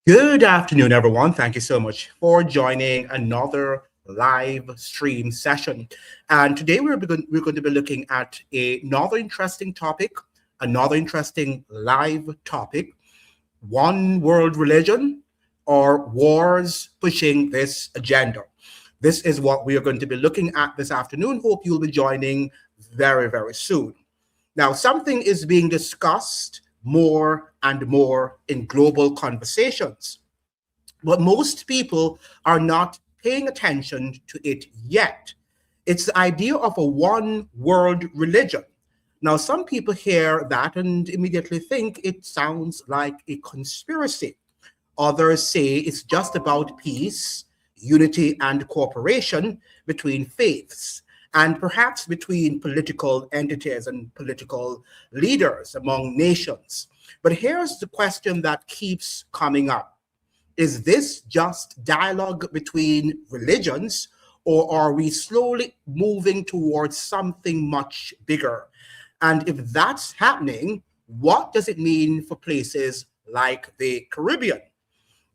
Good afternoon, everyone. Thank you so much for joining another live stream session. And today we're going to be looking at another interesting topic, another interesting live topic: one world religion or wars pushing this agenda. This is what we are going to be looking at this afternoon. Hope you'll be joining very, very soon. Now, something is being discussed more and more in global conversations, but most people are not paying attention to it yet. It's the idea of a one world religion. Now, some people hear that and immediately think it sounds like a conspiracy. Others say it's just about peace, unity, and cooperation between faiths, and perhaps between political entities and political leaders among nations. But here's the question that keeps coming up: is this just dialogue between religions, or are we slowly moving towards something much bigger? And if that's happening, what does it mean for places like the Caribbean?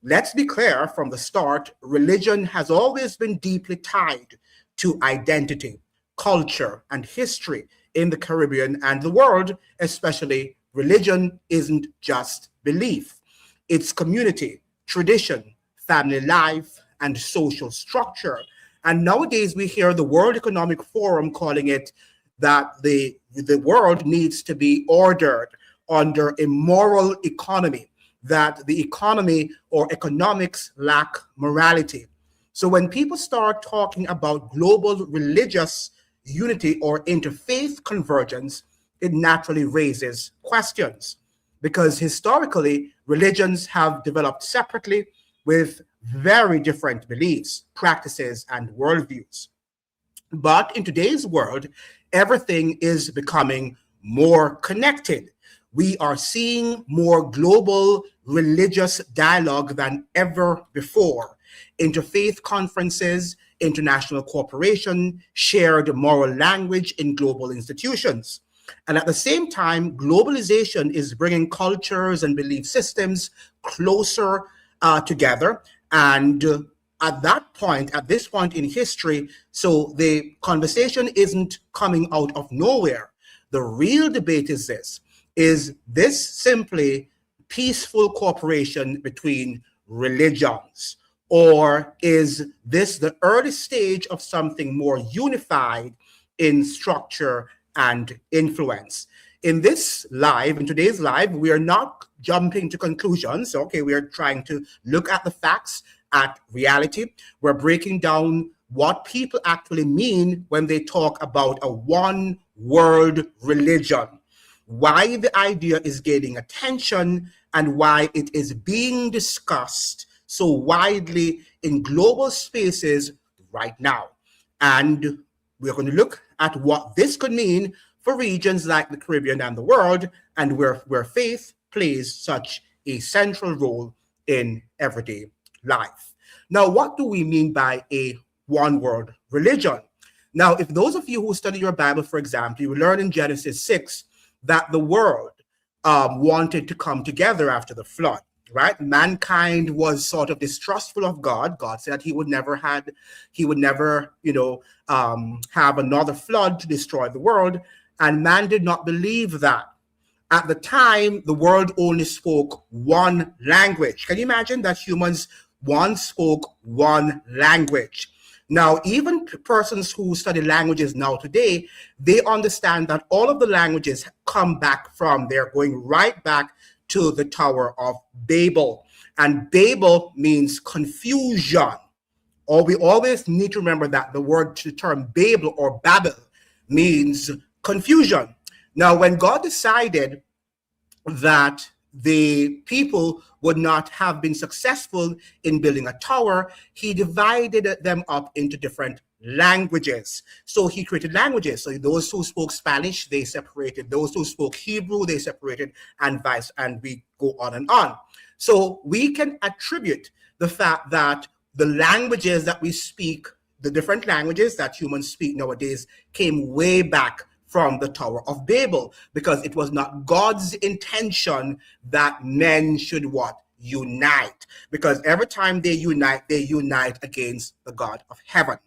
Let's be clear from the start: religion has always been deeply tied to identity, culture, and history in the Caribbean and the world. Especially, religion isn't just belief, it's community, tradition, family life, and social structure. And nowadays, we hear the World Economic Forum calling it that the world needs to be ordered under a moral economy, that the economy or economics lack morality. So when people start talking about global religious unity or interfaith convergence, it naturally raises questions, because historically religions have developed separately with very different beliefs, practices, and worldviews. But in today's world, everything is becoming more connected. We are seeing more global religious dialogue than ever before. Interfaith conferences, international cooperation, shared moral language in global institutions. And at the same time, globalization is bringing cultures and belief systems closer together. And at this point in history, so the conversation isn't coming out of nowhere. The real debate is this simply peaceful cooperation between religions? Or is this the early stage of something more unified in structure and influence? In today's live, we are not jumping to conclusions. Okay, we are trying to look at the facts, at reality. We're breaking down what people actually mean when they talk about a one world religion, why the idea is gaining attention, and why it is being discussed so widely in global spaces right now. And we're going to look at what this could mean for regions like the Caribbean and the world, and where faith plays such a central role in everyday life. Now, what do we mean by a one world religion? Now, if those of you who study your Bible, for example, you learn in Genesis 6 that the world wanted to come together after the flood, right? Mankind was sort of distrustful of God. God said he would never, have another flood to destroy the world, and man did not believe that. At the time, the world only spoke one language. Can you imagine that humans once spoke one language? Now, even persons who study languages now today, they understand that all of the languages come back from, they're going right back to the Tower of Babel. And Babel means confusion. Or we always need to remember that the term Babel or Babel means confusion. Now, when God decided that the people would not have been successful in building a tower, he divided them up into different languages. So he created languages. So those who spoke Spanish, they separated. Those who spoke Hebrew, they separated, and we go on and on. So we can attribute the fact that the languages that we speak, the different languages that humans speak nowadays, came way back from the Tower of Babel, because it was not God's intention that men should what? unite, because every time they unite against the God of heaven.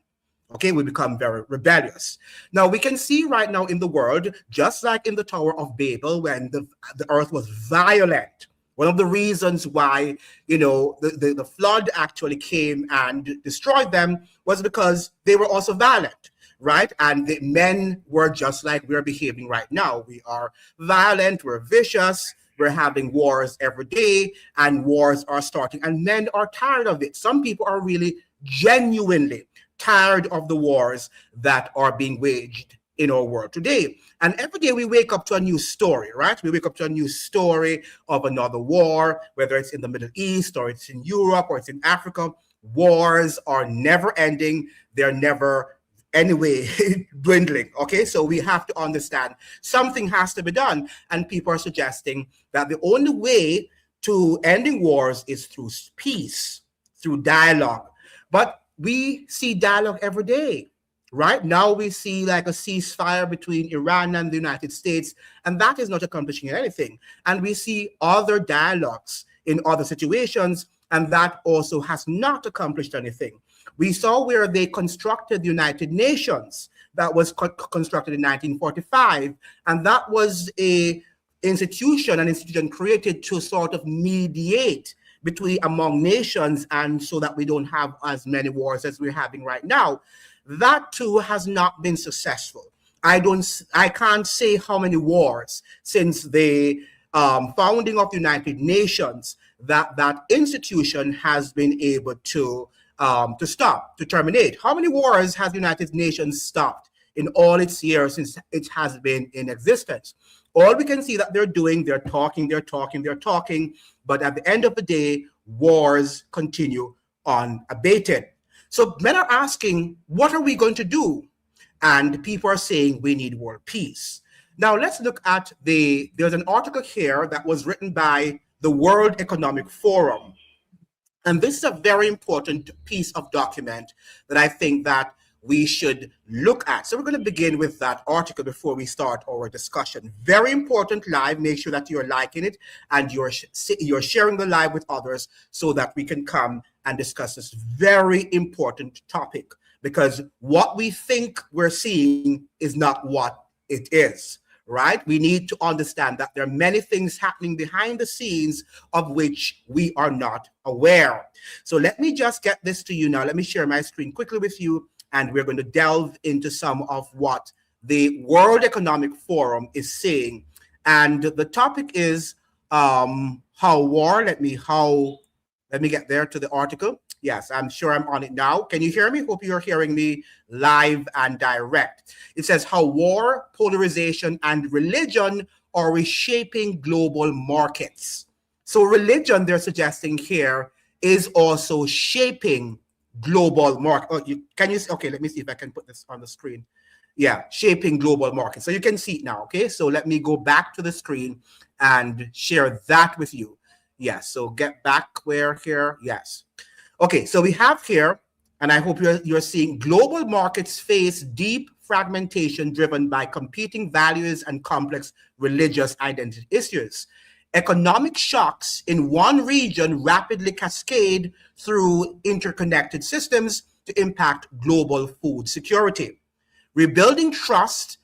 Okay, we become very rebellious. Now, we can see right now in the world, just like in the Tower of Babel, when the earth was violent. One of the reasons why, the flood actually came and destroyed them was because they were also violent, right? And the men were just like we're behaving right now. We are violent, we're vicious, we're having wars every day, and wars are starting, and men are tired of it. Some people are really genuinely tired of the wars that are being waged in our world today. And every day we wake up to a new story, right? We wake up to a new story of another war, whether it's in the Middle East or it's in Europe or it's in Africa. Wars are never ending. They're never anyway dwindling. Okay, so we have to understand something has to be done. And people are suggesting that the only way to ending wars is through peace, through dialogue. But we see dialogue every day, right? Now we see like a ceasefire between Iran and the United States, and that is not accomplishing anything. And we see other dialogues in other situations, and that also has not accomplished anything. We saw where they constructed the United Nations, that was constructed in 1945, and that was an institution created to sort of mediate among nations, and so that we don't have as many wars as we're having right now. That too has not been successful. I can't say how many wars since the founding of the United Nations that institution has been able to terminate. How many wars has the United Nations stopped in all its years since it has been in existence? All we can see that they're doing, they're talking, but at the end of the day, wars continue unabated. So men are asking, what are we going to do? And people are saying we need world peace. Now let's look at there's an article here that was written by the World Economic Forum. And this is a very important piece of document that I think that we should look at. So we're going to begin with that article before we start our discussion. Very important live. Make sure that you're liking it and you're sharing the live with others so that we can come and discuss this very important topic, because what we think we're seeing is not what it is, right? We need to understand that there are many things happening behind the scenes of which we are not aware. So let me just get this to you now. Let me share my screen quickly with you, and we're going to delve into some of what the World Economic Forum is saying. And the topic is let me get there to the article. Yes, I'm sure I'm on it now. Can you hear me? Hope you're hearing me live and direct. It says how war, polarization, and religion are reshaping global markets. So religion, they're suggesting here, is also shaping global market. Okay, let me see if I can put this on the screen. Yeah, shaping global markets. So you can see it now, okay? So let me go back to the screen and share that with you. Yes, so get back here. Yes. Okay, so we have here, and I hope you're seeing, global markets face deep fragmentation driven by competing values and complex religious identity issues. Economic shocks in one region rapidly cascade through interconnected systems to impact global food security. Rebuilding trust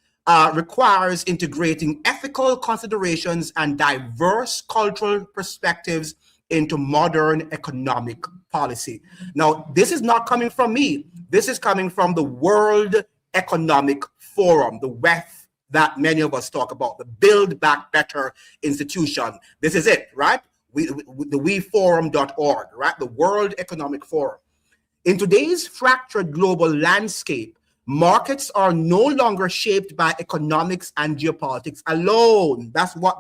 requires integrating ethical considerations and diverse cultural perspectives into modern economic policy. Now, this is not coming from me. This is coming from the World Economic Forum, the WEF that many of us talk about, the Build Back Better institution. This is it, right? The weforum.org, right? The World Economic Forum. In today's fractured global landscape, markets are no longer shaped by economics and geopolitics alone.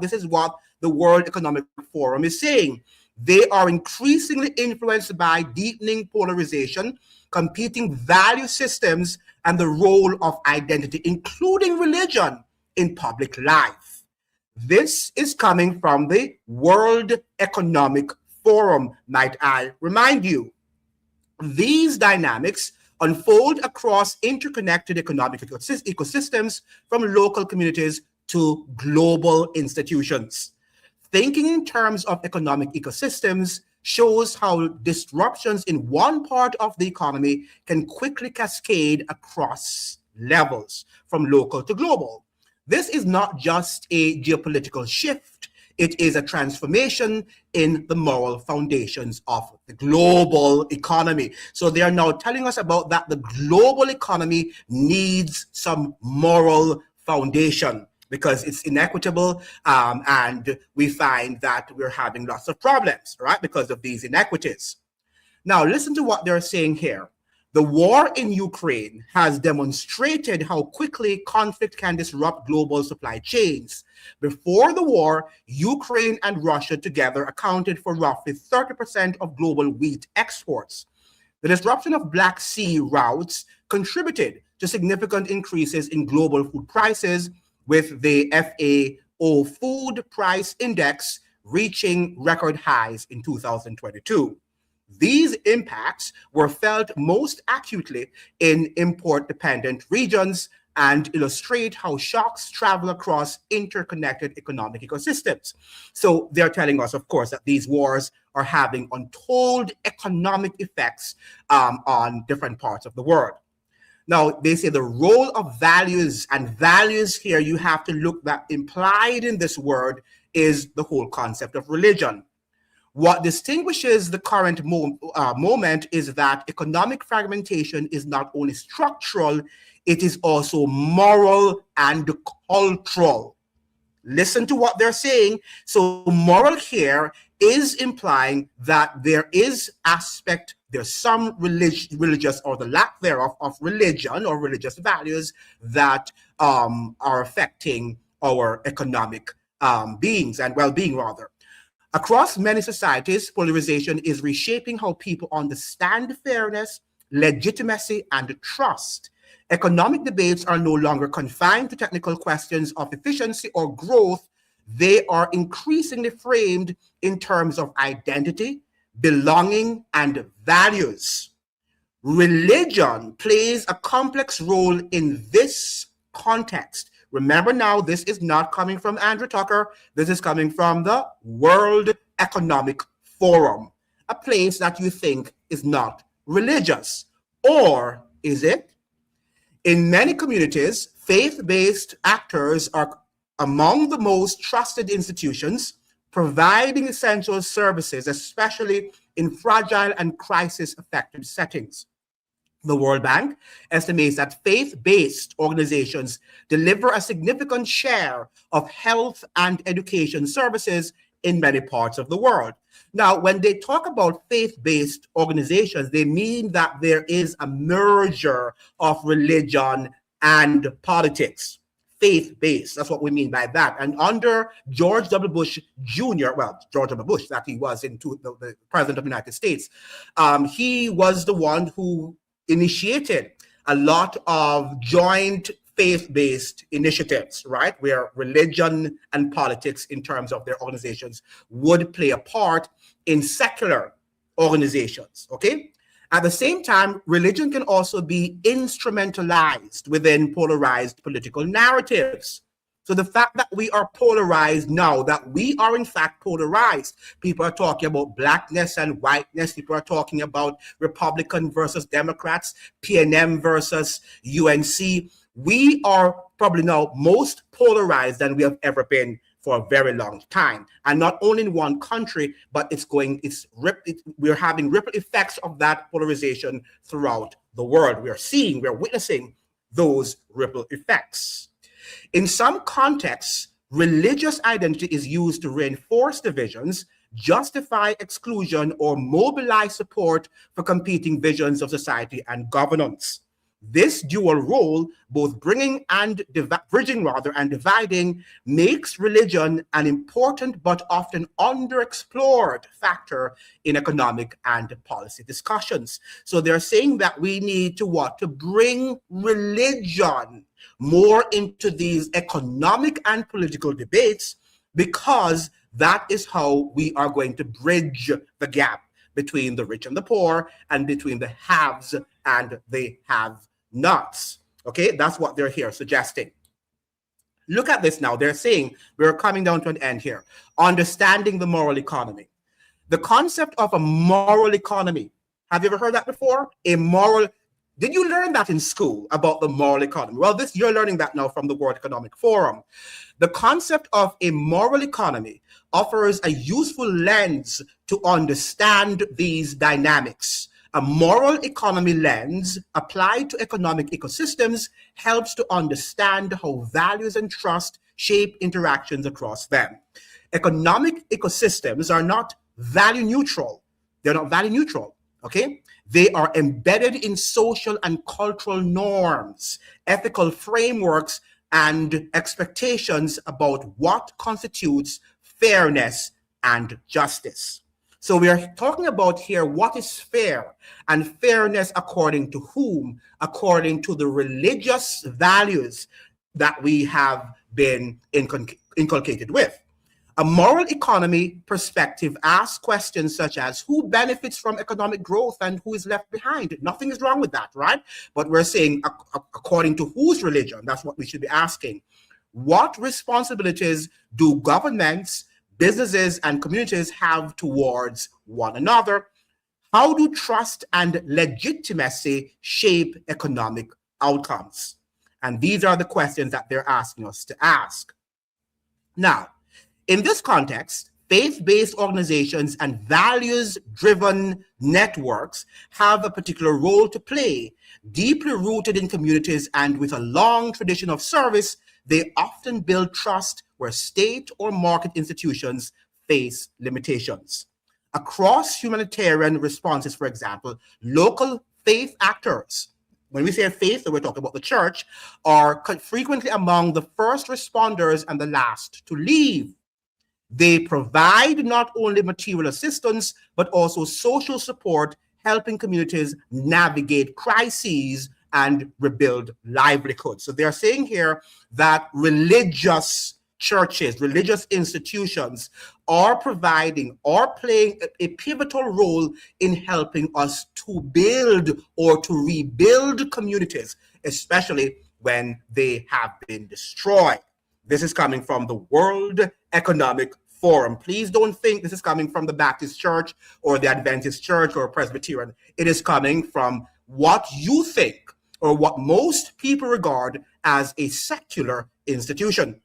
This is what the World Economic Forum is saying. They are increasingly influenced by deepening polarization, competing value systems, and the role of identity, including religion, in public life. This is coming from the World Economic Forum, might I remind you. These dynamics unfold across interconnected economic ecosystems, from local communities to global institutions. Thinking in terms of economic ecosystems shows how disruptions in one part of the economy can quickly cascade across levels, from local to global. This is not just a geopolitical shift, it is a transformation in the moral foundations of the global economy. So they are now telling us about that the global economy needs some moral foundation because it's inequitable, and we find that we're having lots of problems, right, because of these inequities. Now, listen to what they're saying here. The war in Ukraine has demonstrated how quickly conflict can disrupt global supply chains. Before the war, Ukraine and Russia together accounted for roughly 30% of global wheat exports. The disruption of Black Sea routes contributed to significant increases in global food prices, with the FAO Food Price Index reaching record highs in 2022. These impacts were felt most acutely in import-dependent regions and illustrate how shocks travel across interconnected economic ecosystems. So they're telling us, of course, that these wars are having untold economic effects on different parts of the world. Now, they say the role of values, and values here, you have to look, that implied in this word is the whole concept of religion. What distinguishes the current moment is that economic fragmentation is not only structural, it is also moral and cultural. Listen to what they're saying. So moral here is implying that there's some religious, or the lack thereof of religion or religious values that are affecting our economic beings and well-being, rather. Across many societies, polarization is reshaping how people understand fairness, legitimacy, and trust. Economic debates are no longer confined to technical questions of efficiency or growth. They are increasingly framed in terms of identity, belonging, and values. Religion plays a complex role in this context. Remember now, this is not coming from Andrew Tucker. This is coming from the World Economic Forum, a place that you think is not religious. Or is it? In many communities, faith-based actors are among the most trusted institutions, providing essential services, especially in fragile and crisis-affected settings. The World Bank estimates that faith-based organizations deliver a significant share of health and education services in many parts of the world. Now, when they talk about faith-based organizations, they mean that there is a merger of religion and politics. Faith-based, that's what we mean by that. And under George W. Bush Jr., well, George W. Bush, that he was the President of the United States, he was the one who initiated a lot of joint faith-based initiatives, right, where religion and politics in terms of their organizations would play a part in secular organizations, okay? At the same time, religion can also be instrumentalized within polarized political narratives. So the fact that we are polarized now, that we are in fact polarized, people are talking about blackness and whiteness, people are talking about Republican versus Democrats, PNM versus UNC. We are probably now most polarized than we have ever been for a very long time. And not only in one country, but we're having ripple effects of that polarization throughout the world. We're witnessing those ripple effects. In some contexts, religious identity is used to reinforce divisions, justify exclusion, or mobilize support for competing visions of society and governance. This dual role, both bridging and dividing, makes religion an important but often underexplored factor in economic and policy discussions. So they're saying that we need to bring religion more into these economic and political debates, because that is how we are going to bridge the gap between the rich and the poor, and between the haves and the have-nots. Okay, that's what they're here suggesting. Look at this now. They're saying we're coming down to an end here. Understanding the moral economy. The concept of a moral economy. Have you ever heard that before? A moral. Did you learn that in school about the moral economy? Well, you're learning that now from the World Economic Forum. The concept of a moral economy offers a useful lens to understand these dynamics. A moral economy lens applied to economic ecosystems helps to understand how values and trust shape interactions across them. Economic ecosystems are not value neutral. They're not value neutral, okay? They are embedded in social and cultural norms, ethical frameworks, and expectations about what constitutes fairness and justice. So we are talking about here what is fair, and fairness according to whom? According to the religious values that we have been inculcated with. A moral economy perspective asks questions such as who benefits from economic growth and who is left behind. Nothing is wrong with that, right? But we're saying according to whose religion, that's what we should be asking. What responsibilities do governments, businesses, and communities have towards one another? How do trust and legitimacy shape economic outcomes? And these are the questions that they're asking us to ask. Now, in this context, faith-based organizations and values-driven networks have a particular role to play. Deeply rooted in communities and with a long tradition of service, they often build trust where state or market institutions face limitations. Across humanitarian responses, for example, local faith actors, when we say faith, we're talking about the church, are frequently among the first responders and the last to leave. They provide not only material assistance, but also social support, helping communities navigate crises and rebuild livelihoods. So they're saying here that religious churches, religious institutions are providing or playing a pivotal role in helping us to build or to rebuild communities, especially when they have been destroyed. This is coming from the World Economic Forum. Please don't think this is coming from the Baptist Church or the Adventist Church or Presbyterian. It is coming from what you think or what most people regard as a secular institution.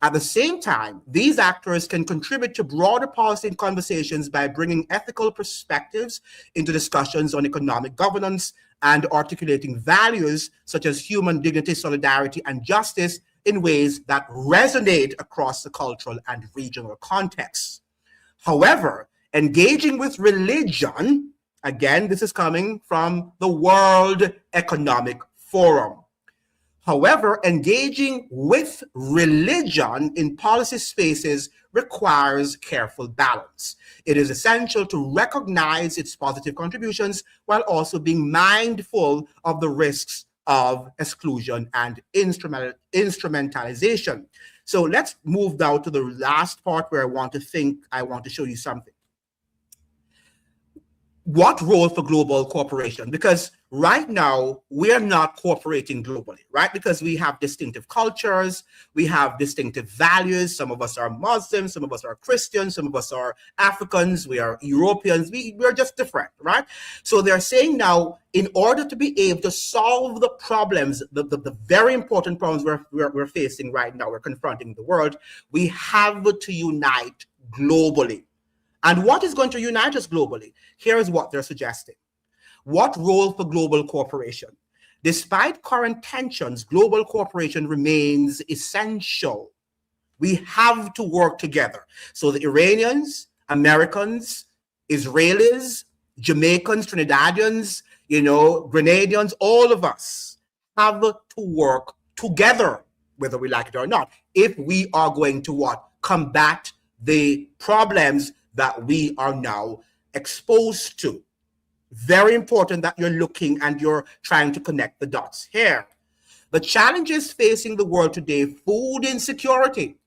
At the same time, these actors can contribute to broader policy and conversations by bringing ethical perspectives into discussions on economic governance and articulating values such as human dignity, solidarity, and justice in ways that resonate across the cultural and regional contexts. However, engaging with religion, again, this is coming from the World Economic Forum. However, engaging with religion in policy spaces requires careful balance. It is essential to recognize its positive contributions while also being mindful of the risks of exclusion and instrumentalization. So let's move now to the last part where I want to show you something. What role for global cooperation? Because right now we are not cooperating globally, right? Because we have distinctive cultures, we have distinctive values. Some of us are Muslims, some of us are Christians, some of us are Africans, we are Europeans, we're just different, right? So they're saying now, in order to be able to solve the problems, the very important problems we're facing right now, we're confronting the world, we have to unite globally. And what is going to unite us globally? Here is what they're suggesting. What role for global cooperation? Despite current tensions, global cooperation remains essential. We have to work together. So the Iranians, Americans, Israelis, Jamaicans, Trinidadians, Grenadians, all of us have to work together, whether we like it or not, if we are going to what? Combat the problems that we are now exposed to. Very important that you're looking and you're trying to connect the dots here. The challenges facing the world today: food insecurity,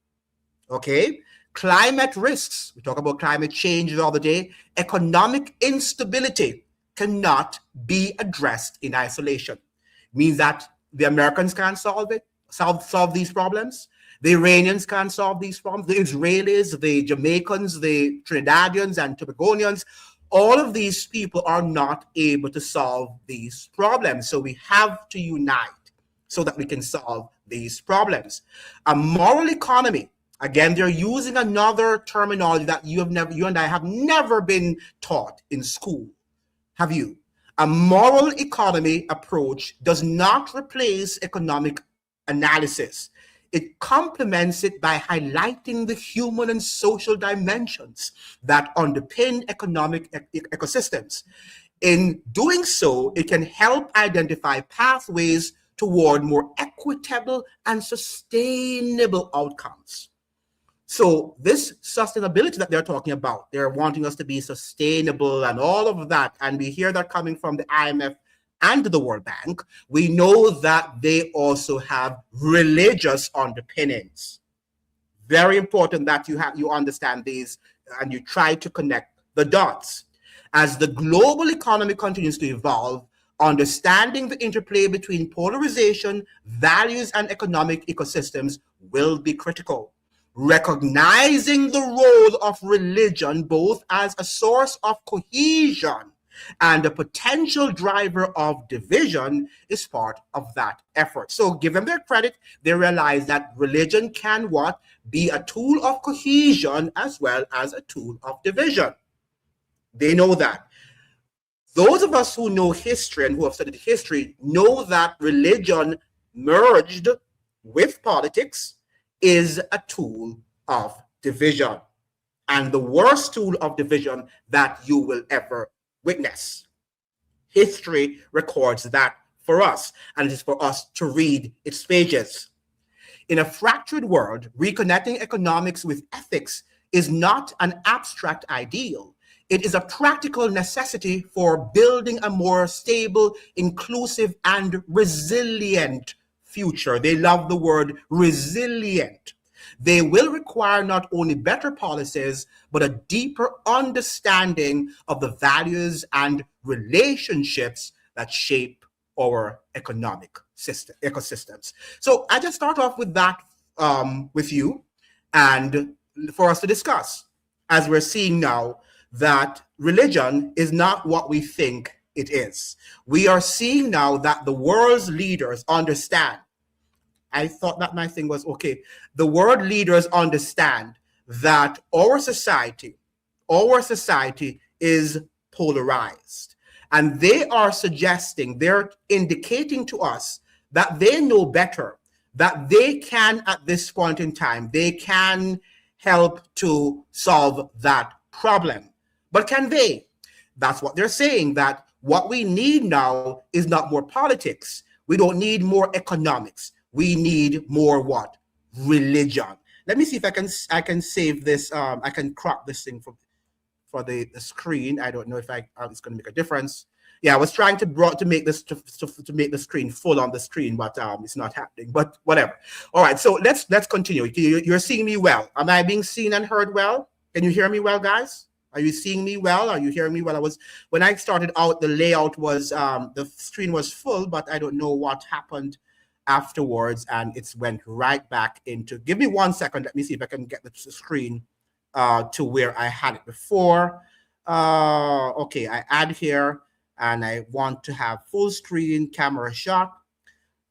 okay? Climate risks, we talk about climate change the other day. Economic instability cannot be addressed in isolation. It means that the Americans can't solve these problems. The Iranians can't solve these problems. The Israelis, the Jamaicans, the Trinidadians and Tobagonians, all of these people are not able to solve these problems. So we have to unite so that we can solve these problems. A moral economy, again, they're using another terminology that you and I have never been taught in school. Have you? A moral economy approach does not replace economic analysis. It complements it by highlighting the human and social dimensions that underpin economic ecosystems. In doing so, it can help identify pathways toward more equitable and sustainable outcomes. So this sustainability that they're talking about, they're wanting us to be sustainable and all of that. And we hear that coming from the IMF and the World Bank. We know that they also have religious underpinnings. Very important that you understand these and you try to connect the dots. As the global economy continues to evolve, understanding the interplay between polarization, values, and economic ecosystems will be critical. Recognizing the role of religion both as a source of cohesion and a potential driver of division is part of that effort. So give them their credit. They realize that religion can what? Be a tool of cohesion as well as a tool of division. They know that. Those of us who know history and who have studied history know that religion merged with politics is a tool of division, and the worst tool of division that you will ever witness. History records that for us, and it is for us to read its pages. In a fractured world, reconnecting economics with ethics is not an abstract ideal. It is a practical necessity for building a more stable, inclusive, and resilient future. They love the word resilient. They will require not only better policies, but a deeper understanding of the values and relationships that shape our economic ecosystems. So I just start off with that with you and for us to discuss, as we're seeing now that religion is not what we think it is. We are seeing now that the world's leaders understand. I thought that my thing was okay. The world leaders understand that our society is polarized. And they are suggesting, they're indicating to us that they know better, that they can, at this point in time, they can help to solve that problem. But can they? That's what they're saying, that what we need now is not more politics. We don't need more economics. We need more what? Religion. Let me see if I can save this. I can crop this thing for the screen. I don't know if it's going to make a difference. Yeah, I was trying to make this to make the screen full on the screen, but it's not happening. But whatever. All right, so let's continue. You're seeing me well. Am I being seen and heard well? Can you hear me well, guys? Are you seeing me well? Are you hearing me well? When I started out, the layout was the screen was full, but I don't know what happened afterwards, and it's went right back into. Give me 1 second. Let me see if I can get the screen to where I had it before. Okay, I add here, and I want to have full screen camera shot,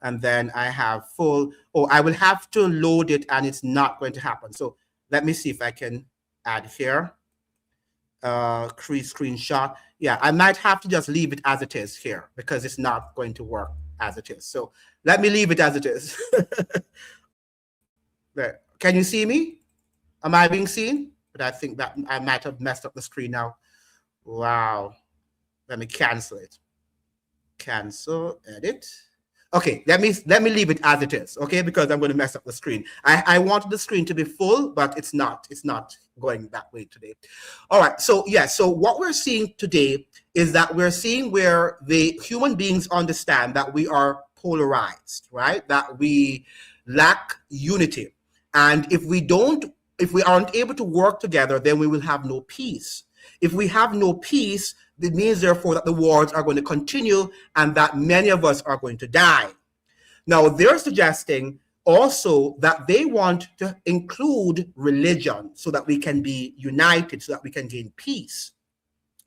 and then I have full. Oh, I will have to load it, and it's not going to happen. So let me see if I can add here. Create screenshot. Yeah, I might have to just leave it as it is here because it's not going to work as it is. So let me leave it as it is. There. Can you see me? Am I being seen? But I think that I might have messed up the screen now. Wow. Let me cancel it. Cancel, edit. Okay, let me leave it as it is, okay? Because I'm going to mess up the screen. I wanted the screen to be full, but it's not. It's not going that way today. All right, so yeah, so what we're seeing today is that we're seeing where the human beings understand that we are polarized, right? That we lack unity. And if we aren't able to work together, then we will have no peace. If we have no peace, it means, therefore, that the wars are going to continue and that many of us are going to die. Now, they're suggesting also that they want to include religion so that we can be united, so that we can gain peace.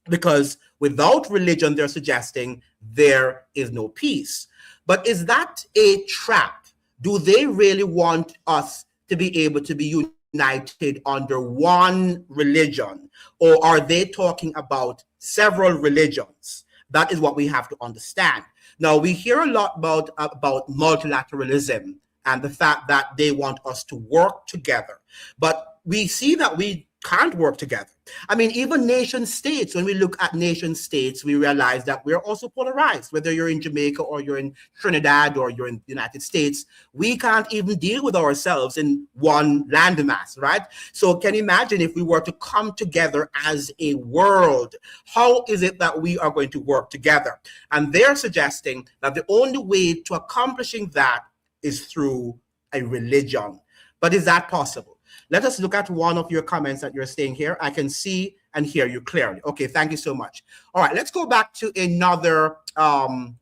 Because without religion, they're suggesting there is no peace. But is that a trap? Do they really want us to be able to be united under one religion? Or are they talking about several religions? That is what we have to understand. Now, we hear a lot about multilateralism and the fact that they want us to work together. But we see that we can't work together. I mean, even nation states, when we look at nation states, we realize that we're also polarized. Whether you're in Jamaica or you're in Trinidad or you're in the United States, we can't even deal with ourselves in one landmass, right? So can you imagine if we were to come together as a world? How is it that we are going to work together? And they're suggesting that the only way to accomplishing that is through a religion. But is that possible? Let us look at one of your comments that you're saying here. I can see and hear you clearly. Okay, thank you so much. All right, let's go back to another article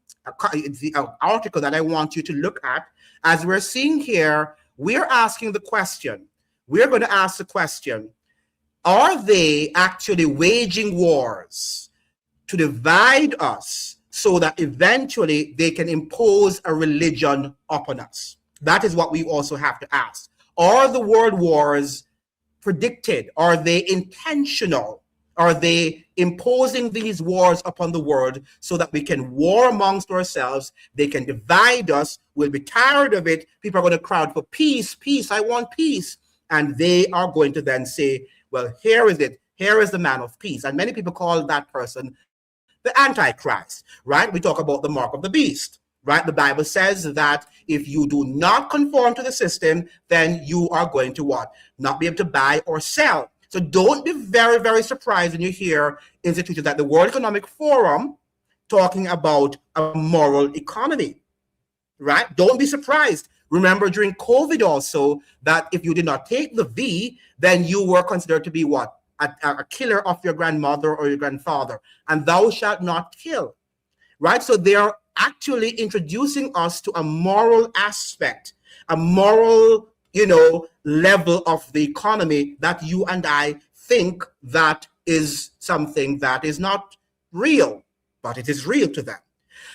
that I want you to look at. As we're seeing here, we're asking the question. We're going to ask the question, are they actually waging wars to divide us so that eventually they can impose a religion upon us? That is what we also have to ask. Are the world wars predicted? Are they intentional? Are they imposing these wars upon the world so that we can war amongst ourselves? They can divide us. We'll be tired of it. People are going to crowd for peace. Peace. I want peace. And they are going to then say, well, here is it. Here is the man of peace. And many people call that person the Antichrist, right? We talk about the mark of the beast. Right? The Bible says that if you do not conform to the system, then you are going to what? Not be able to buy or sell. So don't be very, very surprised when you hear institutions like the World Economic Forum talking about a moral economy, right? Don't be surprised. Remember during COVID also that if you did not take the V, then you were considered to be what? A killer of your grandmother or your grandfather. And thou shalt not kill, right? So they are actually introducing us to a moral aspect, a moral, level of the economy that you and I think that is something that is not real, but it is real to them.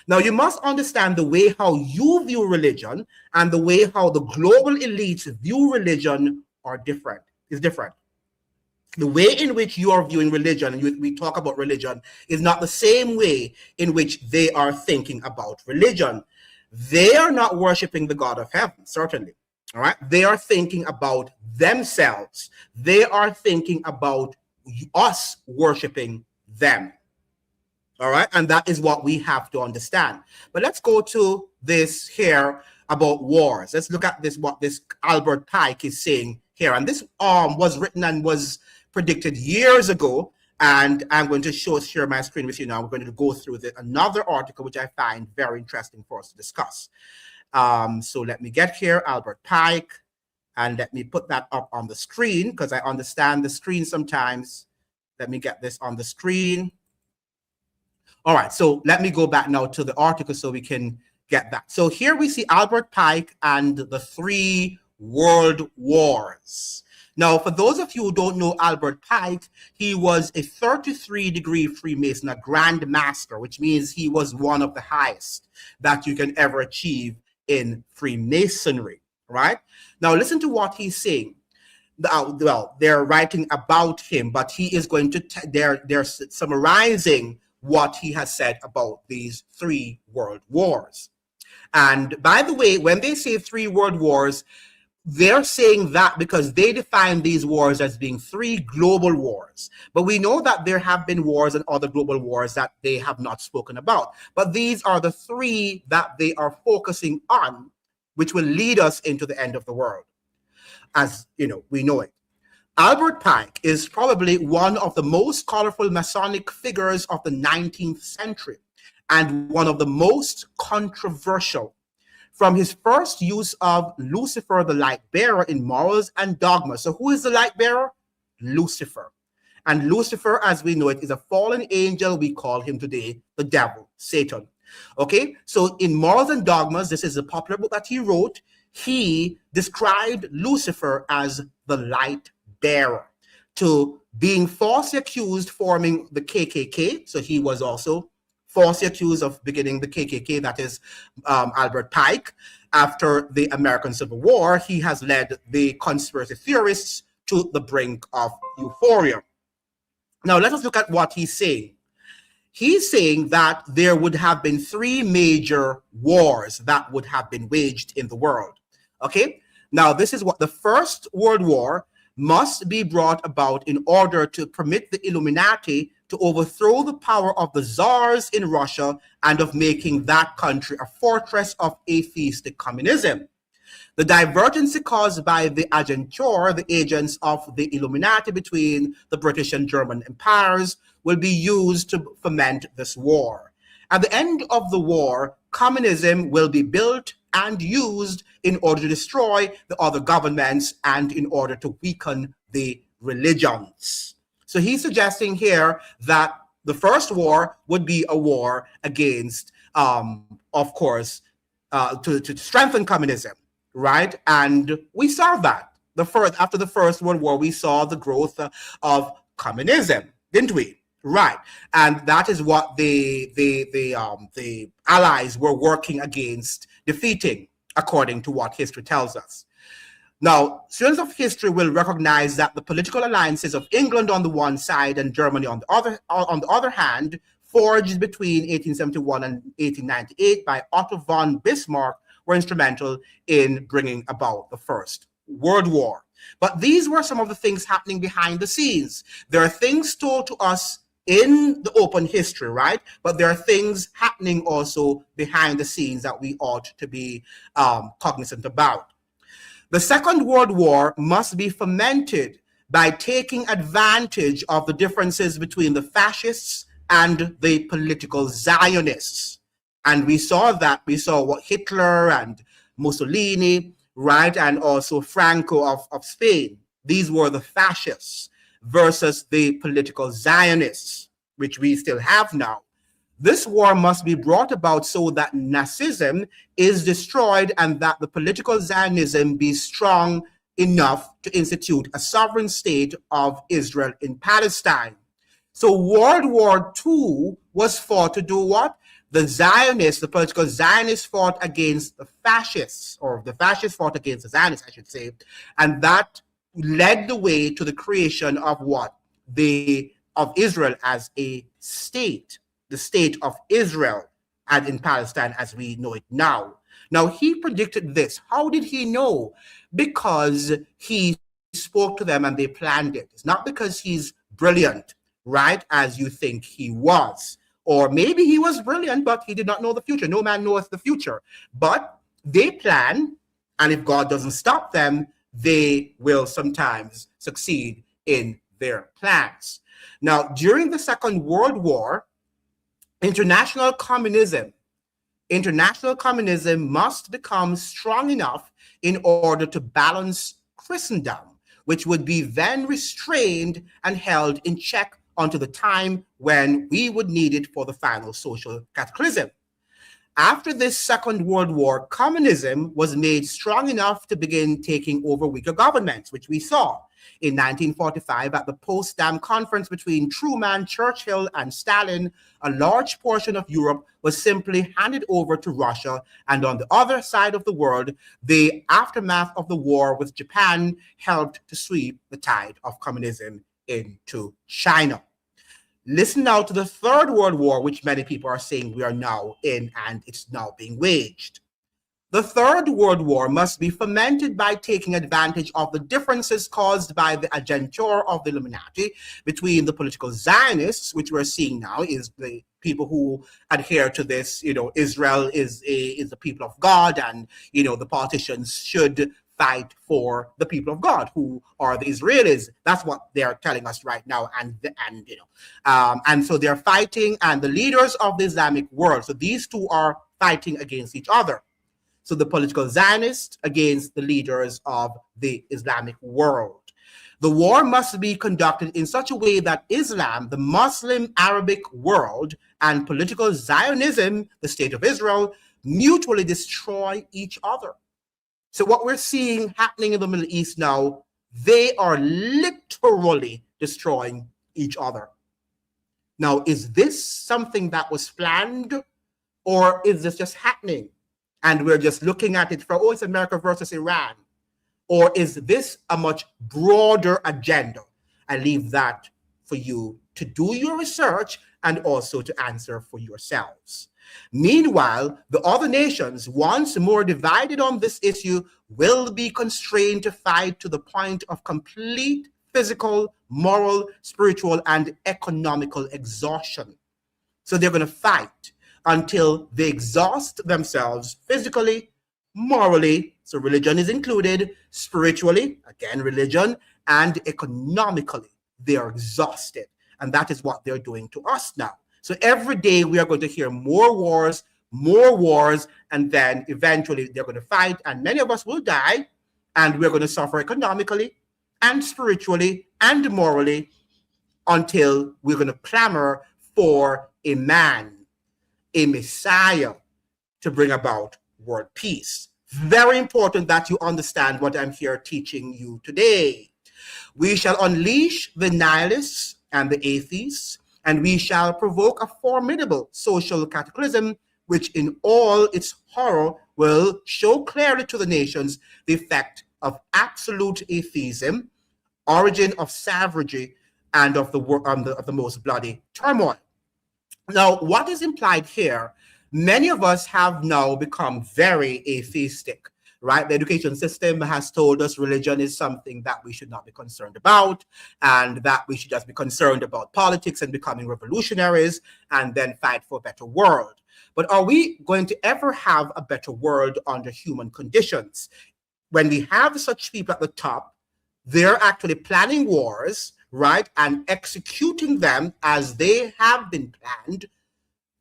Now, you must understand the way how you view religion and the way how the global elites view religion is different. The way in which you are viewing religion, and we talk about religion, is not the same way in which they are thinking about religion. They are not worshiping the God of heaven, certainly. All right. They are thinking about themselves. They are thinking about us worshiping them. All right. And that is what we have to understand. But let's go to this here about wars. Let's look at this, what this Albert Pike is saying here. And this was written and was predicted years ago, and I'm going to share my screen with you now. We're going to go through another article which I find very interesting for us to discuss. So let me get here, Albert Pike, and let me put that up on the screen because I understand the screen sometimes. Let me get this on the screen. All right, so let me go back now to the article so we can get that. So here we see Albert Pike and the 3 world wars. Now, for those of you who don't know Albert Pike, he was a 33-degree Freemason, a Grand Master, which means he was one of the highest that you can ever achieve in Freemasonry, right? Now, listen to what he's saying. Well, they're writing about him, but he is going to, they're summarizing what he has said about these 3 world wars. And by the way, when they say 3 world wars, they're saying that because they define these wars as being 3 global wars. But we know that there have been wars and other global wars that they have not spoken about. But these are the 3 that they are focusing on, which will lead us into the end of the world, as we know it. Albert Pike is probably one of the most colorful Masonic figures of the 19th century and one of the most controversial. From his first use of Lucifer, the light bearer, in Morals and Dogma. So who is the light bearer? Lucifer. And Lucifer, as we know it, is a fallen angel. We call him today the devil, Satan. Okay, so in Morals and Dogmas, this is a popular book that he wrote. he described Lucifer as the light bearer, to being falsely accused forming the KKK. So he was also falsely accused of beginning the KKK, that is Albert Pike. After the American Civil War, he has led the conspiracy theorists to the brink of euphoria. Now, let us look at what he's saying. He's saying that there would have been three major wars that would have been waged in the world. Okay? Now, this is what the First World War must be brought about in order to permit the Illuminati to overthrow the power of the czars in Russia and of making that country a fortress of atheistic communism. The divergence caused by the agentur, the agents of the Illuminati between the British and German empires, will be used to foment this war. At the end of the war, communism will be built and used in order to destroy the other governments and in order to weaken the religions. So he's suggesting here that the first war would be a war against, of course, to strengthen communism, right? And we saw that. After the First World War, we saw the growth of communism, didn't we? Right, and that is what the Allies were working against defeating, according to what history tells us. Now, students of history will recognize that the political alliances of England on the one side and Germany on the other hand, forged between 1871 and 1898 by Otto von Bismarck, were instrumental in bringing about the First World War. But these were some of the things happening behind the scenes. There are things told to us in the open history, right? But there are things happening also behind the scenes that we ought to be cognizant about. The Second World War must be fomented by taking advantage of the differences between the fascists and the political Zionists. And we saw that. We saw what Hitler and Mussolini, right? And also Franco of Spain. These were the fascists versus the political Zionists, which we still have now. This war must be brought about so that Nazism is destroyed and that the political Zionism be strong enough to institute a sovereign state of Israel in Palestine. So World War II was fought to do what? The Zionists, the political Zionists fought against the fascists, or the fascists fought against the Zionists, I should say, and that led the way to the creation of what? Of Israel as a state, the state of Israel and in Palestine as we know it now. Now, he predicted this. How did he know? Because he spoke to them and they planned it. It's not because he's brilliant, right, as you think he was. Or maybe he was brilliant, but he did not know the future. No man knows the future. But they plan, and if God doesn't stop them, they will sometimes succeed in their plans. Now, during the Second World War, international communism must become strong enough in order to balance Christendom, which would be then restrained and held in check until the time when we would need it for the final social cataclysm. After this Second World War, communism was made strong enough to begin taking over weaker governments, which we saw in 1945 at the Potsdam Conference between Truman, Churchill, and Stalin. A large portion of Europe was simply handed over to Russia, and on the other side of the world, the aftermath of the war with Japan helped to sweep the tide of communism into China. Listen now to the Third World War, which many people are saying we are now in, and it's now being waged. The Third World War must be fomented by taking advantage of the differences caused by the agentur of the Illuminati between the political Zionists, which we're seeing now is the people who adhere to this, Israel is the people of God, and, the politicians should fight for the people of God, who are the Israelis. That's what they're telling us right now, and so they're fighting, and the leaders of the Islamic world. So these two are fighting against each other. So the political Zionists against the leaders of the Islamic world. The war must be conducted in such a way that Islam, the Muslim Arabic world, and political Zionism, the state of Israel, mutually destroy each other. So what we're seeing happening in the Middle East now, they are literally destroying each other. Now, is this something that was planned, or is this just happening? And we're just looking at it from, oh, it's America versus Iran. Or is this a much broader agenda? I leave that for you to do your research and also to answer for yourselves. Meanwhile, the other nations, once more divided on this issue, will be constrained to fight to the point of complete physical, moral, spiritual, and economical exhaustion. So they're going to fight until they exhaust themselves physically, morally, so religion is included, spiritually, again, religion, and economically. They are exhausted. And that is what they're doing to us now. So every day we are going to hear more wars, and then eventually they're going to fight, and many of us will die, and we're going to suffer economically and spiritually and morally until we're going to clamor for a man, a Messiah, to bring about world peace. Very important that you understand what I'm here teaching you today. We shall unleash the nihilists and the atheists, and we shall provoke a formidable social cataclysm, which in all its horror will show clearly to the nations the effect of absolute atheism, origin of savagery, and of the most bloody turmoil. Now, what is implied here, many of us have now become very atheistic, right? The education system has told us religion is something that we should not be concerned about, and that we should just be concerned about politics and becoming revolutionaries and then fight for a better world. But are we going to ever have a better world under human conditions? When we have such people at the top, they're actually planning wars, right, and executing them as they have been planned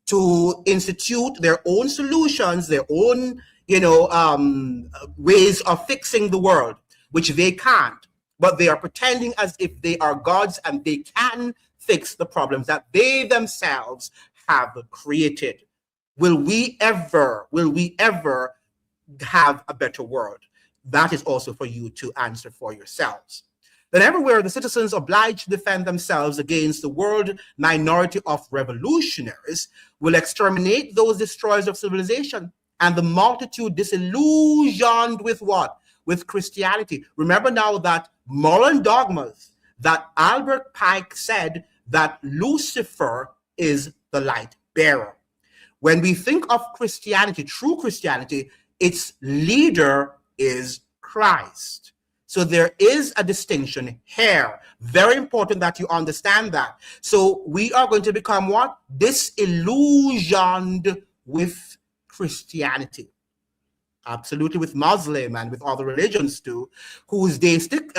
to institute their own solutions, their own, ways of fixing the world, which they can't. But they are pretending as if they are gods and they can fix the problems that they themselves have created. Will we ever have a better world? That is also for you to answer for yourselves. Then everywhere the citizens obliged to defend themselves against the world minority of revolutionaries will exterminate those destroyers of civilization, and the multitude disillusioned with what? With Christianity. Remember now that moral dogmas, that Albert Pike said that Lucifer is the light bearer. When we think of Christianity, true Christianity, its leader is Christ. So there is a distinction here. Very important that you understand that. So we are going to become what? Disillusioned with Christianity. Absolutely, with Muslim and with other religions too, whose deistic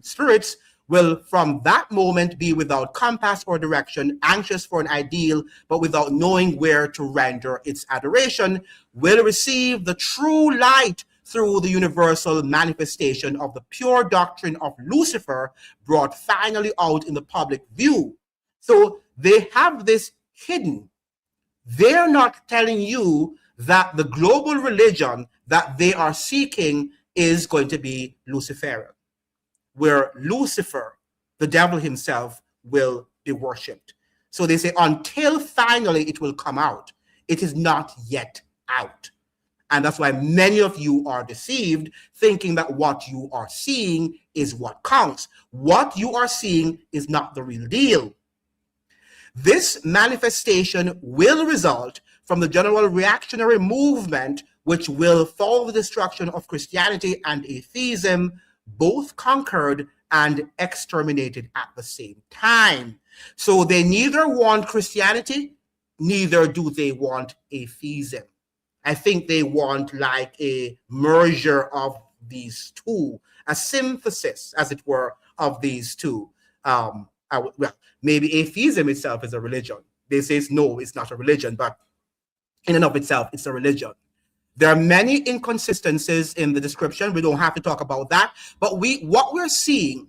spirits will from that moment be without compass or direction, anxious for an ideal, but without knowing where to render its adoration, will receive the true light through the universal manifestation of the pure doctrine of Lucifer brought finally out in the public view. So they have this hidden. They're not telling you that the global religion that they are seeking is going to be Luciferian, where Lucifer, the devil himself, will be worshipped. So they say until finally it will come out, it is not yet out. And that's why many of you are deceived, thinking that what you are seeing is what counts. What you are seeing is not the real deal. This manifestation will result from the general reactionary movement, which will follow the destruction of Christianity and atheism, both conquered and exterminated at the same time. So they neither want Christianity, neither do they want atheism. I think they want like a merger of these two, a synthesis, as it were, of these two. Maybe atheism itself is a religion. They say no, it's not a religion, but in and of itself, it's a religion. There are many inconsistencies in the description. We don't have to talk about that. But what we're seeing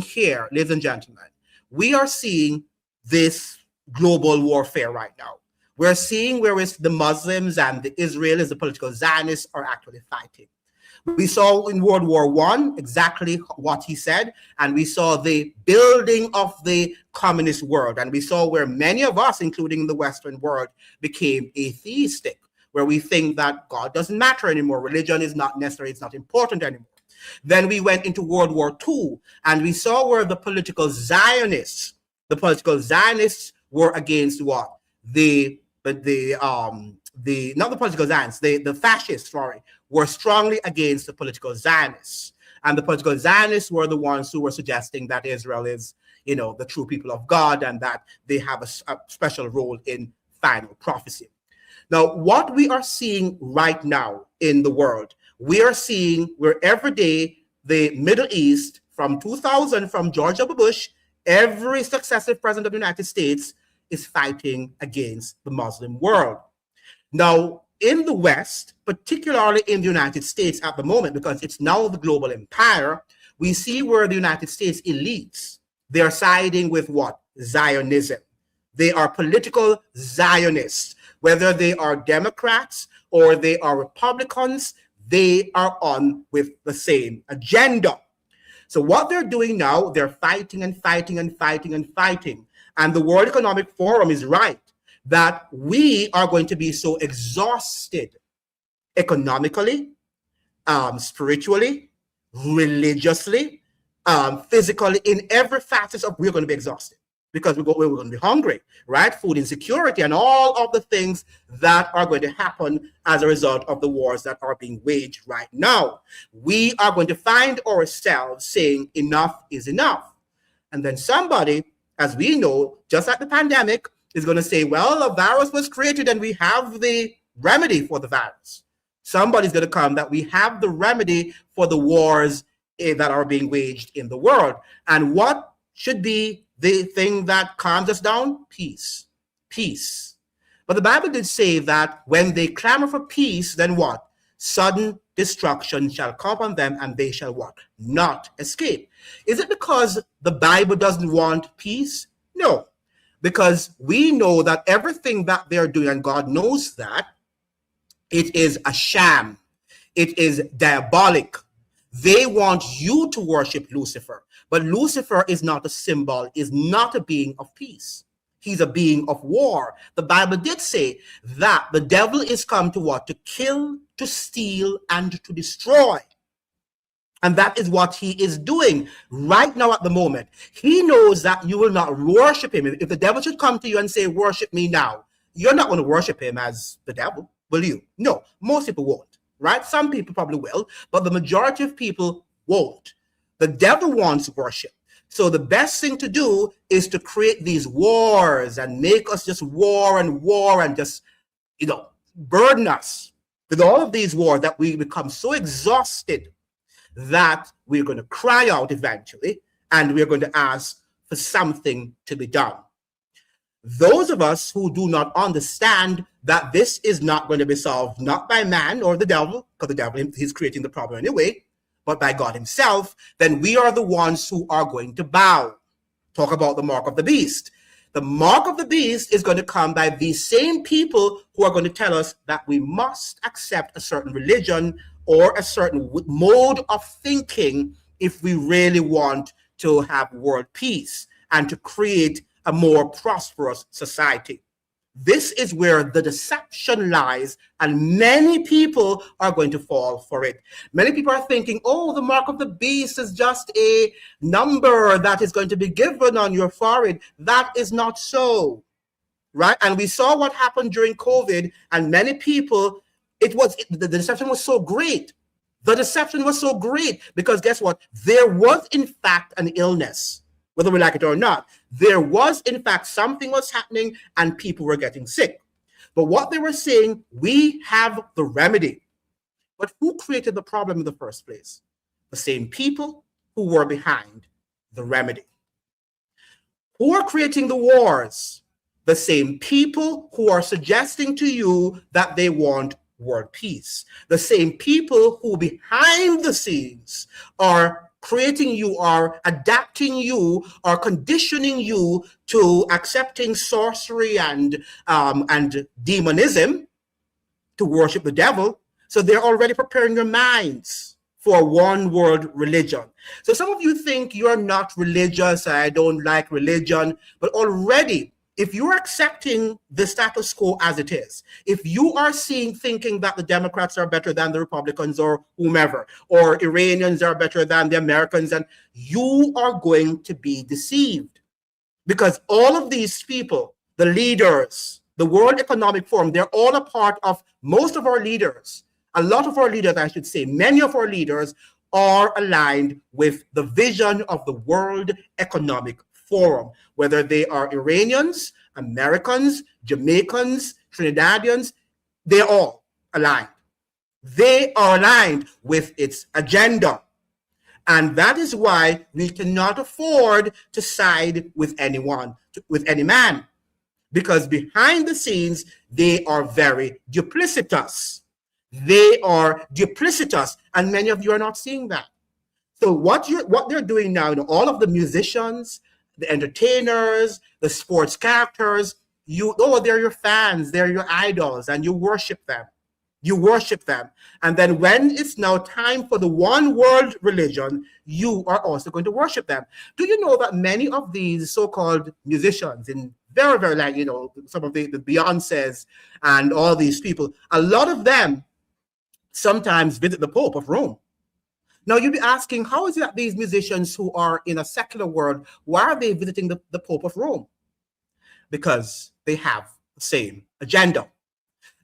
here, ladies and gentlemen, we are seeing this global warfare right now. We're seeing where it's the Muslims and the Israelis, the political Zionists, are actually fighting. We saw in World War I exactly what he said, and we saw the building of the communist world, and we saw where many of us, including the Western world, became atheistic, where we think that God doesn't matter anymore, religion is not necessary, it's not important anymore. Then we went into World War II, and we saw where the political Zionists were against what? Not the political Zionists, the fascists, sorry, were strongly against the political Zionists. And the political Zionists were the ones who were suggesting that Israel is, the true people of God and that they have a special role in final prophecy. Now, what we are seeing right now in the world, we are seeing where every day the Middle East, from 2000, from George W. Bush, every successive president of the United States is fighting against the Muslim world. Now, in the West, particularly in the United States at the moment, because it's now the global empire, we see where the United States elites, they are siding with what? Zionism. They are political Zionists. Whether they are Democrats or they are Republicans, they are on with the same agenda. So what they're doing now, they're fighting and fighting and fighting and fighting. And the World Economic Forum is right that we are going to be so exhausted economically, spiritually, religiously, physically, in every facet of we're going to be exhausted because we're going to be hungry, right? Food insecurity and all of the things that are going to happen as a result of the wars that are being waged right now. We are going to find ourselves saying enough is enough. And then somebody, as we know, just like the pandemic, is going to say, well, a virus was created and we have the remedy for the virus. Somebody's going to come that we have the remedy for the wars that are being waged in the world. And what should be the thing that calms us down? Peace. Peace. But the Bible did say that when they clamor for peace, then what? Sudden destruction shall come upon them and they shall what? Not escape. Is it because the Bible doesn't want peace? No. Because we know that everything that they're doing, and God knows that, it is a sham. It is diabolic. They want you to worship Lucifer. But Lucifer is not a symbol, is not a being of peace. He's a being of war. The Bible did say that the devil is come to what? To kill, to steal, and to destroy. And that is what he is doing right now at the moment. He knows that you will not worship him. If the devil should come to you and say, worship me now, you're not going to worship him as the devil, will you? No, most people won't, right? Some people probably will, but the majority of people won't. The devil wants worship. So the best thing to do is to create these wars and make us just war and just, burden us with all of these wars that we become so exhausted that we're going to cry out eventually and we're going to ask for something to be done. Those of us who do not understand that this is not going to be solved, not by man or the devil, because the devil is creating the problem anyway, but by God himself, then we are the ones who are going to bow. Talk about the mark of the beast. The mark of the beast is going to come by these same people who are going to tell us that we must accept a certain religion or a certain mode of thinking if we really want to have world peace and to create a more prosperous society. This is where the deception lies, and many people are going to fall for it. Many people are thinking, oh, the mark of the beast is just a number that is going to be given on your forehead. That is not so, right? And we saw what happened during COVID, and many people, the deception was so great. The deception was so great because guess what? There was, in fact, an illness. Whether we like it or not, there was, in fact, something was happening and people were getting sick. But what they were saying, we have the remedy. But who created the problem in the first place? The same people who were behind the remedy. Who are creating the wars? The same people who are suggesting to you that they want world peace. The same people who behind the scenes are creating you or adapting you or conditioning you to accepting sorcery and demonism, to worship the devil. So they're already preparing your minds for one world religion. So some of you think you're not religious, I don't like religion, but already, if you're accepting the status quo as it is, if you are thinking that the Democrats are better than the Republicans or whomever, or Iranians are better than the Americans, and you are going to be deceived. Because all of these people, the leaders, the World Economic Forum, they're all a part of most of our leaders. A lot of our leaders, I should say, many of our leaders are aligned with the vision of the World Economic Forum, whether they are Iranians, Americans, Jamaicans, Trinidadians, they're all aligned. They are aligned with its agenda. And that is why we cannot afford to side with anyone, with any man, because behind the scenes, they are very duplicitous. They are duplicitous, and many of you are not seeing that. So what they're doing now, all of the musicians, the entertainers, the sports characters, they're your fans, they're your idols, and you worship them. You worship them. And then when it's now time for the one world religion, you are also going to worship them. Do you know that many of these so-called musicians, in very, very like, some of the Beyoncés and all these people, a lot of them sometimes visit the Pope of Rome. Now you'll be asking, how is it that these musicians who are in a secular world, why are they visiting the Pope of Rome? Because they have the same agenda.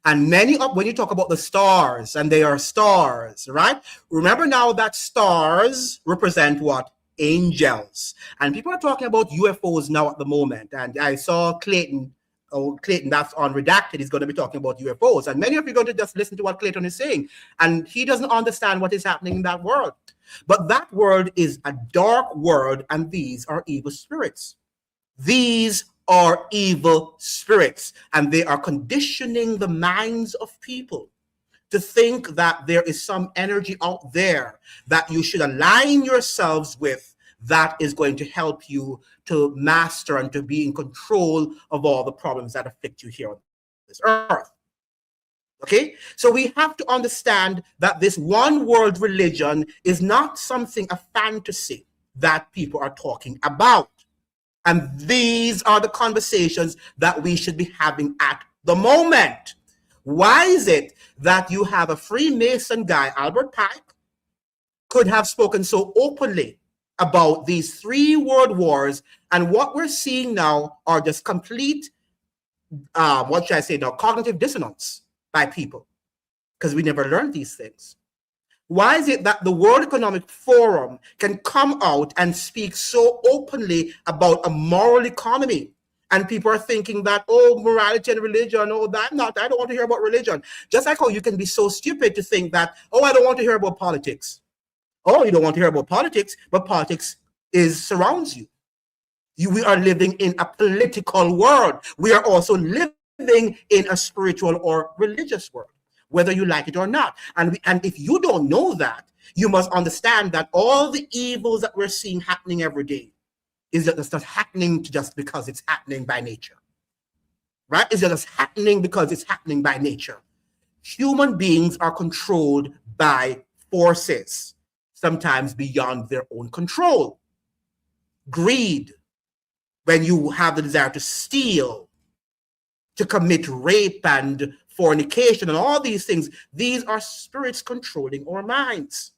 And when you talk about the stars, and they are stars, right? Remember now that stars represent what? Angels. And people are talking about UFOs now at the moment. And I saw Clayton that's on Redacted, he's going to be talking about UFOs. And many of you are going to just listen to what Clayton is saying. And he doesn't understand what is happening in that world. But that world is a dark world, and these are evil spirits. These are evil spirits, and they are conditioning the minds of people to think that there is some energy out there that you should align yourselves with, that is going to help you to master and to be in control of all the problems that afflict you here on this earth. Okay, so we have to understand that this one world religion is not something, a fantasy that people are talking about. And these are the conversations that we should be having at the moment. Why is it that you have a Freemason guy, Albert Pike, could have spoken so openly about these 3 world wars, and what we're seeing now are just complete, cognitive dissonance by people, because we never learned these things. Why is it that the World Economic Forum can come out and speak so openly about a moral economy? And people are thinking that, morality and religion, I don't want to hear about religion. Just like how you can be so stupid to think that, I don't want to hear about politics. You don't want to hear about politics, but politics surrounds you. We are living in a political world. We are also living in a spiritual or religious world, whether you like it or not. And if you don't know that, you must understand that all the evils that we're seeing happening every day is just not happening just because it's happening by nature. Right? It's just happening because it's happening by nature. Human beings are controlled by forces, sometimes beyond their own control. Greed, when you have the desire to steal, to commit rape and fornication and all these things, these are spirits controlling our minds.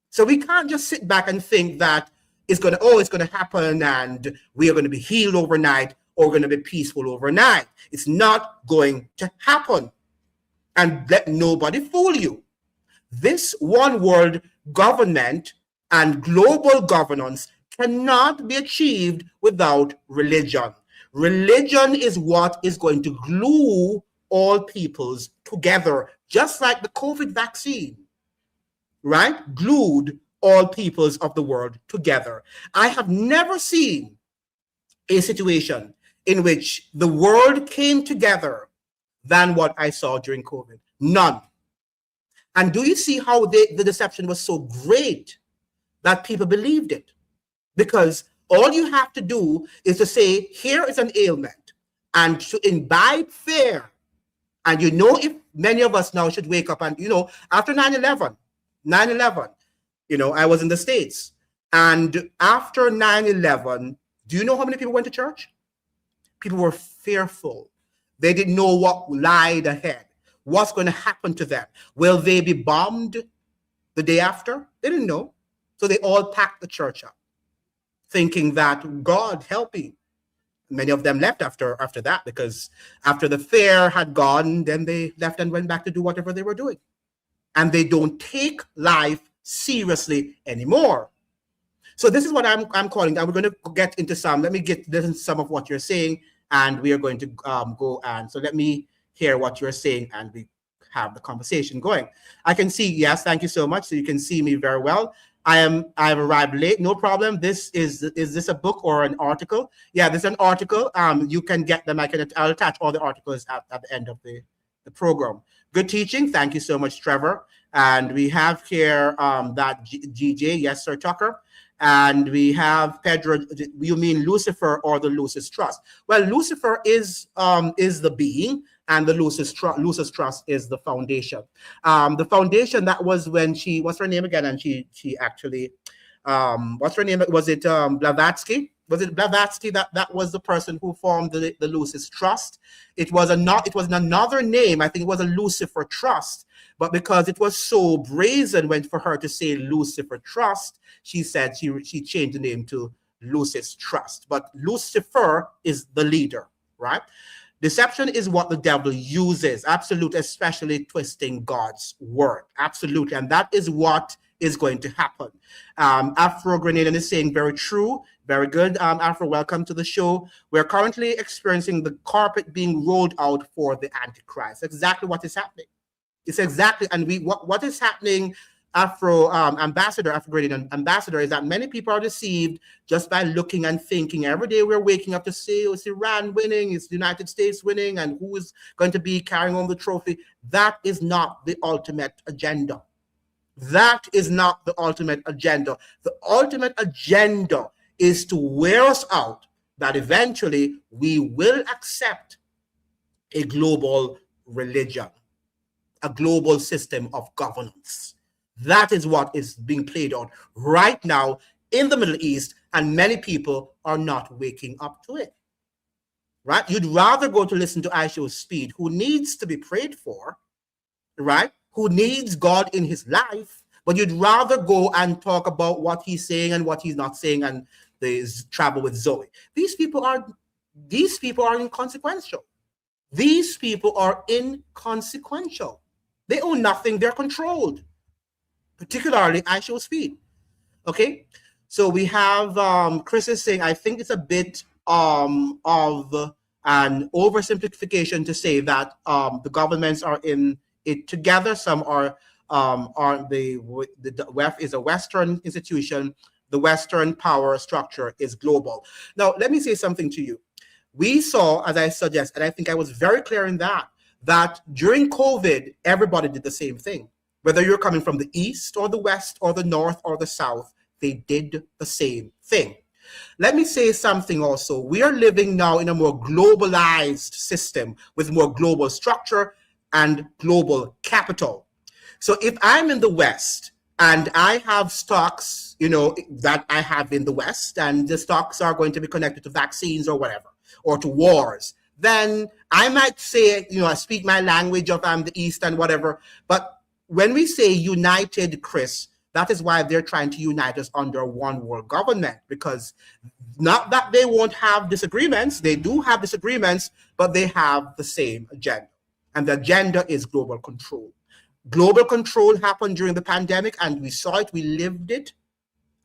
So we can't just sit back and think that it's going to happen and we are going to be healed overnight or going to be peaceful overnight. It's not going to happen. And let nobody fool you. This one world government and global governance cannot be achieved without religion. Religion is what is going to glue all peoples together, just like the COVID vaccine, right? Glued all peoples of the world together. I have never seen a situation in which the world came together than what I saw during COVID. None. And do you see how the deception was so great that people believed it. Because all you have to do is to say, here is an ailment, and to imbibe fear. And if many of us now should wake up and, after 9/11, 9/11, I was in the States. And after 9/11, do you know how many people went to church? People were fearful. They didn't know what lied ahead. What's going to happen to them? Will they be bombed the day after? They didn't know. So they all packed the church up, thinking that God helping. Many of them left after that, because after the fear had gone, then they left and went back to do whatever they were doing. And they don't take life seriously anymore. So this is what I'm calling. And we're going to get into let me get into some of what you're saying, and we are going to go. And so let me hear what you're saying, and we have the conversation going. I can see, yes, thank you so much. So you can see me very well. I've arrived late. No problem. Is this a book or an article? Yeah, this is an article. You can get them. I'll attach all the articles at the end of the program. Good teaching. Thank you so much, Trevor. And we have here that GJ. Yes, Sir Tucker. And we have Pedro. You mean Lucifer or the Lucis Trust? Well, Lucifer is the being, and the Lucis Trust is the foundation. The foundation, that was when what's her name again? And she actually, what's her name? Was it Blavatsky? Was it Blavatsky that was the person who formed the Lucis Trust? It was another name. I think it was a Lucifer Trust. But because it was so brazen for her to say Lucifer Trust, she said she changed the name to Lucis Trust. But Lucifer is the leader, right? Deception is what the devil uses, absolutely, especially twisting God's word, absolutely. And that is what is going to happen. Afro Grenadian is saying, very true, very good. Afro, welcome to the show. We're currently experiencing the carpet being rolled out for the Antichrist. Exactly what is happening. It's exactly, and what is happening, Afro Grenadian ambassador, is that many people are deceived just by looking and thinking. Every day we're waking up to say, it's Iran winning, it's the United States winning, and who is going to be carrying on the trophy. That is not the ultimate agenda. That is not the ultimate agenda. The ultimate agenda is to wear us out, that eventually we will accept a global religion, a global system of governance. That is what is being played out right now in the Middle East, and many people are not waking up to it. Right? You'd rather go to listen to Aisha Speed, who needs to be prayed for, right? Who needs God in his life, but you'd rather go and talk about what he's saying and what he's not saying, and the travel with Zoe. These people are inconsequential. These people are inconsequential. They own nothing. They're controlled, particularly Aisha Speed. Okay, so we have Chris is saying, I think it's a bit of an oversimplification to say that the governments are in it together. Some are the WEF is a Western institution. The Western power structure is global. Now, let me say something to you. We saw, as I suggest, and I think I was very clear in that during COVID, everybody did the same thing. Whether you're coming from the East or the West or the North or the South, they did the same thing. Let me say something also. We are living now in a more globalized system with more global structure and global capital. So if I'm in the West and I have stocks, that I have in the West, and the stocks are going to be connected to vaccines or whatever, or to wars, then I might say, I speak my language of the East and whatever. But when we say united, Chris, that is why they're trying to unite us under one world government, because not that they won't have disagreements, they do have disagreements, but they have the same agenda. And the agenda is global control. Global control happened during the pandemic, and we saw it, we lived it,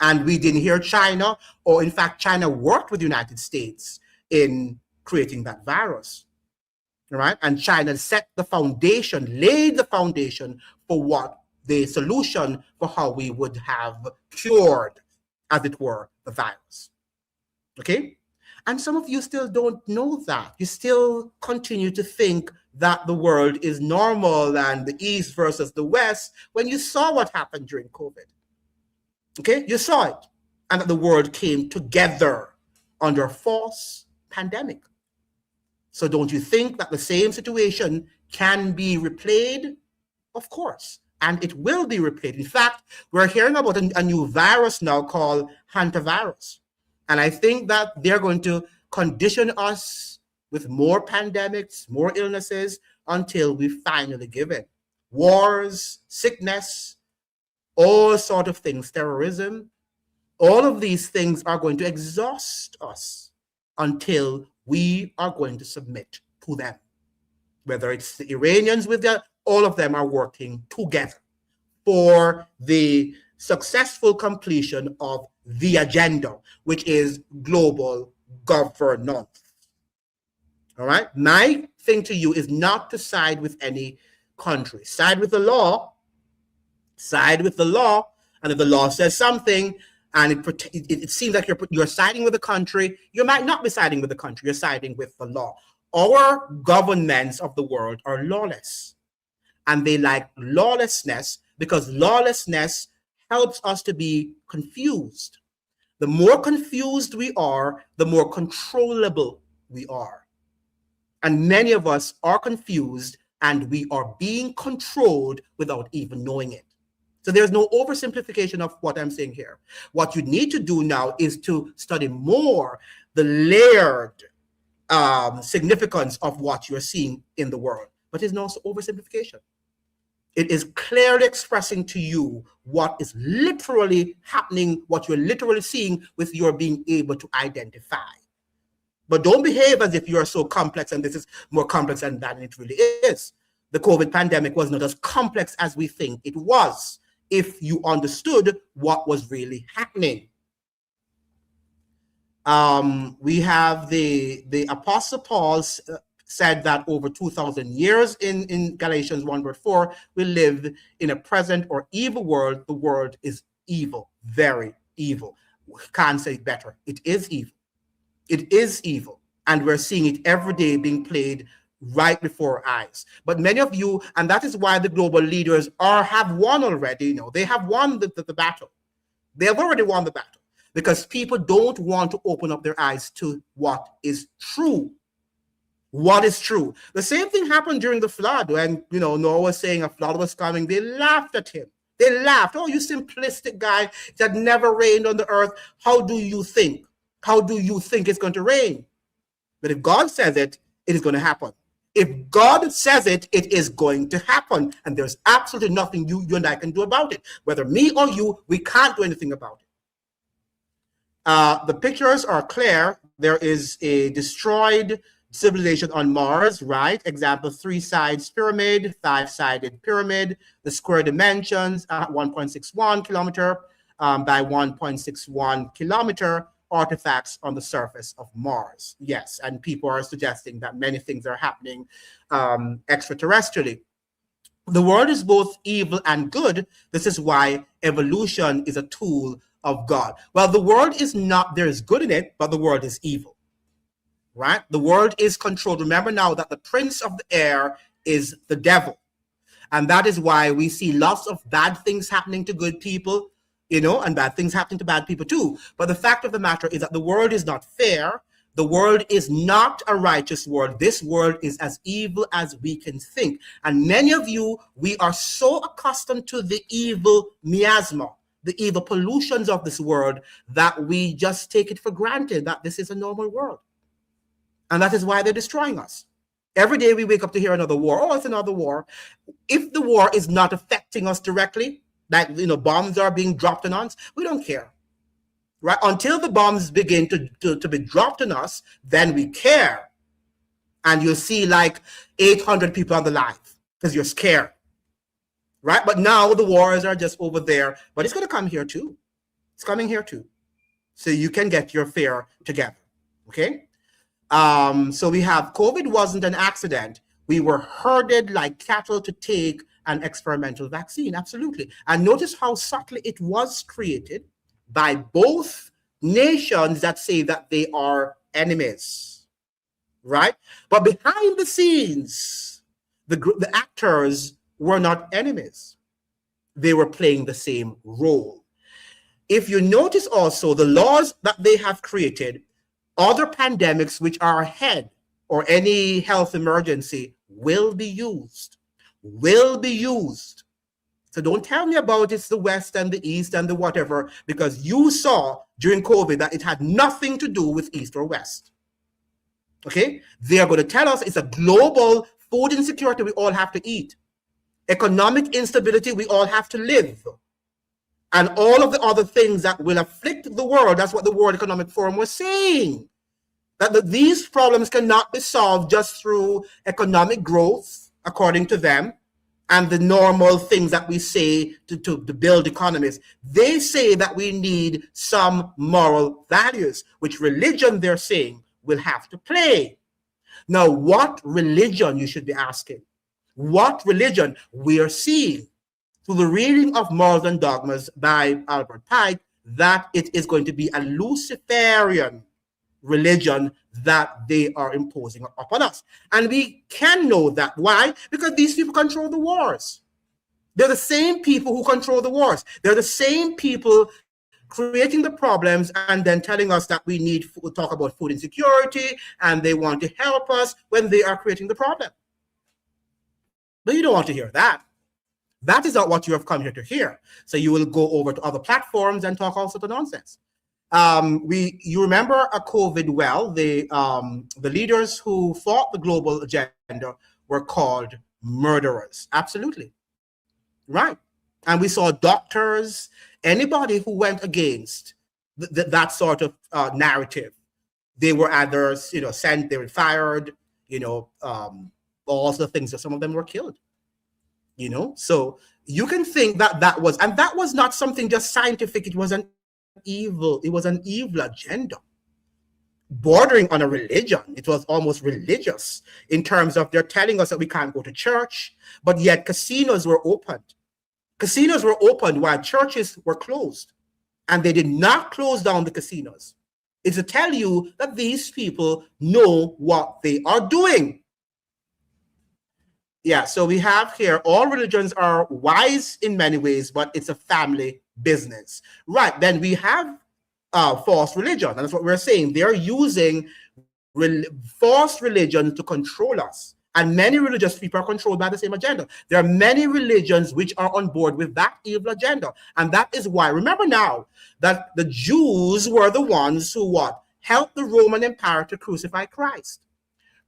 and we didn't hear China, or in fact, China worked with the United States in creating that virus, right? And China set the foundation, laid the foundation for what the solution for how we would have cured, as it were, the virus. Okay? And some of you still don't know that. You still continue to think that the world is normal and the East versus the West when you saw what happened during COVID. Okay, you saw it. And that the world came together under a false pandemic. So don't you think that the same situation can be replayed? Of course. And it will be replayed. In fact, we're hearing about a new virus now called hantavirus. And I think that they're going to condition us with more pandemics, more illnesses until we finally give in. Wars, sickness, all sort of things, terrorism, all of these things are going to exhaust us until we are going to submit to them. Whether it's the Iranians with their, all of them are working together for the successful completion of the agenda, which is global governance. All right. My thing to you is not to side with any country. Side with the law. Side with the law. And if the law says something, and it seems like you're siding with the country, you might not be siding with the country. You're siding with the law. Our governments of the world are lawless, and they like lawlessness because lawlessness helps us to be confused. The more confused we are, the more controllable we are. And many of us are confused and we are being controlled without even knowing it. So there's no oversimplification of what I'm saying here. What you need to do now is to study more the layered significance of what you're seeing in the world. But it's not oversimplification. It is clearly expressing to you what is literally happening, what you're literally seeing with your being able to identify. But don't behave as if you're so complex and this is more complex than that, and it really is. The COVID pandemic was not as complex as we think it was if you understood what was really happening. We have the Apostle Paul said that over 2,000 years in Galatians 1:4, we live in a present or evil world. The world is evil, very evil. Can't say it better. It is evil. It is evil. And we're seeing it every day being played right before our eyes. But many of you, and that is why the global leaders have won already. You know, they have won the battle. They have already won the battle because people don't want to open up their eyes to what is true. What is true? The same thing happened during the flood when, Noah was saying a flood was coming. They laughed at him. They laughed. Oh, you simplistic guy. It had never rained on the earth. How do you think? How do you think it's going to rain? But if God says it, it is going to happen. If God says it, it is going to happen. And there's absolutely nothing you and I can do about it. Whether me or you, we can't do anything about it. The pictures are clear. There is a destroyed civilization on Mars, right? Example, 3-sided pyramid, 5-sided pyramid, the square dimensions, 1.61 kilometer by 1.61 kilometer, artifacts on the surface of Mars. Yes, and people are suggesting that many things are happening extraterrestrially. The world is both evil and good. This is why evolution is a tool of God. Well, the world is not, there is good in it, but the world is evil. Right? The world is controlled. Remember now that the prince of the air is the devil. And that is why we see lots of bad things happening to good people, and bad things happening to bad people too. But the fact of the matter is that the world is not fair. The world is not a righteous world. This world is as evil as we can think. And many of you, we are so accustomed to the evil miasma, the evil pollutions of this world, that we just take it for granted that this is a normal world. And that is why they're destroying us. Every day we wake up to hear another war. Oh, it's another war. If the war is not affecting us directly, like, bombs are being dropped on us, we don't care. Right? Until the bombs begin to be dropped on us, then we care. And you'll see like 800 people on the live because you're scared. Right? But now the wars are just over there. But it's going to come here too. It's coming here too. So you can get your fear together. Okay? So we have COVID wasn't an accident. We were herded like cattle to take an experimental vaccine. Absolutely. And notice how subtly it was created by both nations that say that they are enemies. Right? But behind the scenes, the actors were not enemies. They were playing the same role. If you notice also the laws that they have created, other pandemics which are ahead or any health emergency will be used. Will be used. So don't tell me about it's the West and the East and the whatever, because you saw during COVID that it had nothing to do with East or West. Okay? They are going to tell us it's a global food insecurity we all have to eat. Economic instability we all have to live. And all of the other things that will afflict the world. That's what the World Economic Forum was saying. That these problems cannot be solved just through economic growth, according to them, and the normal things that we say to build economies. They say that we need some moral values, which religion, they're saying, will have to play. Now, what religion, you should be asking? What religion? We are seeing through the reading of Morals and Dogmas by Albert Pike that it is going to be a Luciferian religion that they are imposing upon us. And we can know that. Why? Because these people control the wars. They're the same people who control the wars. They're the same people creating the problems and then telling us that we need to talk about food insecurity and they want to help us when they are creating the problem. But you don't want to hear that. That is not what you have come here to hear. So you will go over to other platforms and talk all sorts of nonsense. You remember a COVID well, the leaders who fought the global agenda were called murderers. Absolutely. Right. And we saw doctors, anybody who went against that sort of narrative, they were either, sent, they were fired, all sorts of things. Some of them were killed. So you can think that was not something just scientific. It was an evil agenda bordering on a religion. It was almost religious in terms of they're telling us that we can't go to church, but yet casinos were opened. Casinos were opened while churches were closed, and they did not close down the casinos. It's to tell you that these people know what they are doing. Yeah, so we have here, all religions are wise in many ways, but it's a family business. Right, then we have false religion, and that's what we're saying. They're using false religion to control us. And many religious people are controlled by the same agenda. There are many religions which are on board with that evil agenda. And that is why, remember now, that the Jews were the ones who helped the Roman Empire to crucify Christ.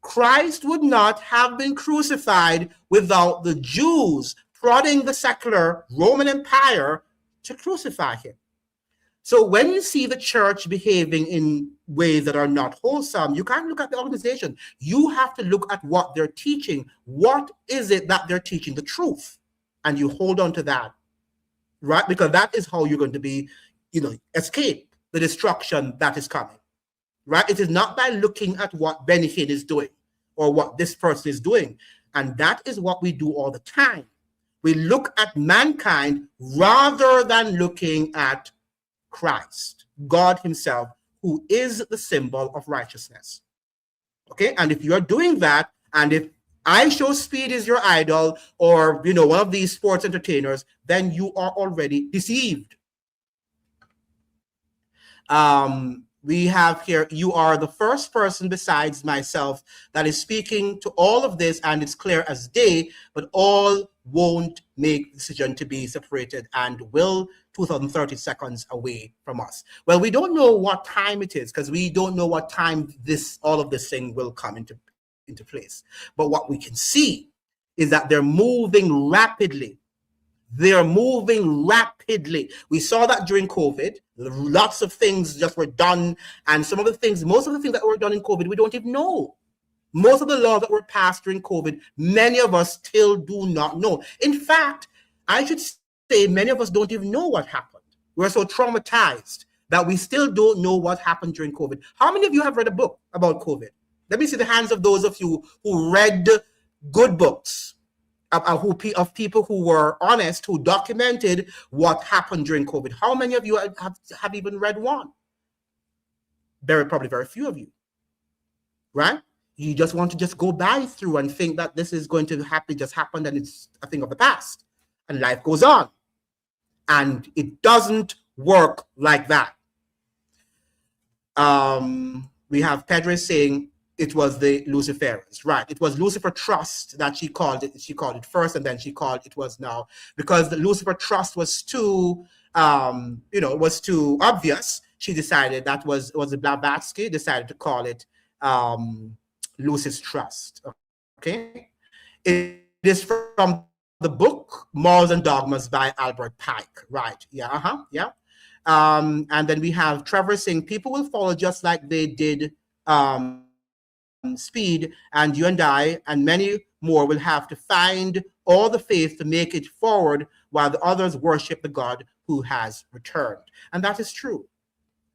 Christ would not have been crucified without the Jews prodding the secular Roman Empire to crucify him. So when you see the church behaving in ways that are not wholesome, you can't look at the organization. You have to look at what they're teaching. What is it that they're teaching? The truth. And you hold on to that, right? Because that is how you're going to be, escape the destruction that is coming, right? It is not by looking at what Benny Hinn is doing or what this person is doing. And that is what we do all the time. We look at mankind rather than looking at Christ, God himself, who is the symbol of righteousness. Okay, and if you're doing that, and if I Show Speed is your idol, or one of these sports entertainers, then you are already deceived. We have here, you are the first person besides myself that is speaking to all of this, and it's clear as day, but all won't make the decision to be separated and will 2030 seconds away from us. Well, we don't know what time it is because we don't know what time all of this thing will come into place. But what we can see is that they're moving rapidly. They're moving rapidly. We saw that during COVID. Lots of things just were done. And most of the things that were done in COVID, we don't even know. Most of the laws that were passed during COVID, many of us still do not know. In fact, I should say many of us don't even know what happened. We're so traumatized that we still don't know what happened during COVID. How many of you have read a book about COVID? Let me see the hands of those of you who read good books, of people who were honest, who documented what happened during COVID. How many of you have even read one? Probably very few of you, right? You just want to just go by through and think that this is going to happen, just happened, and it's a thing of the past, and life goes on. And it doesn't work like that. We have Pedro saying it was the Luciferians, right? It was Lucifer Trust that she called it. She called it first, and then she called it was now, because the Lucifer Trust was too, it was too obvious. She decided that was Blavatsky decided to call it Lucis Trust. Okay, it is from the book Morals and Dogmas by Albert Pike, right? And then we have Trevor saying people will follow just like they did Speed, and you and I and many more will have to find all the faith to make it forward while the others worship the God who has returned. And that is true,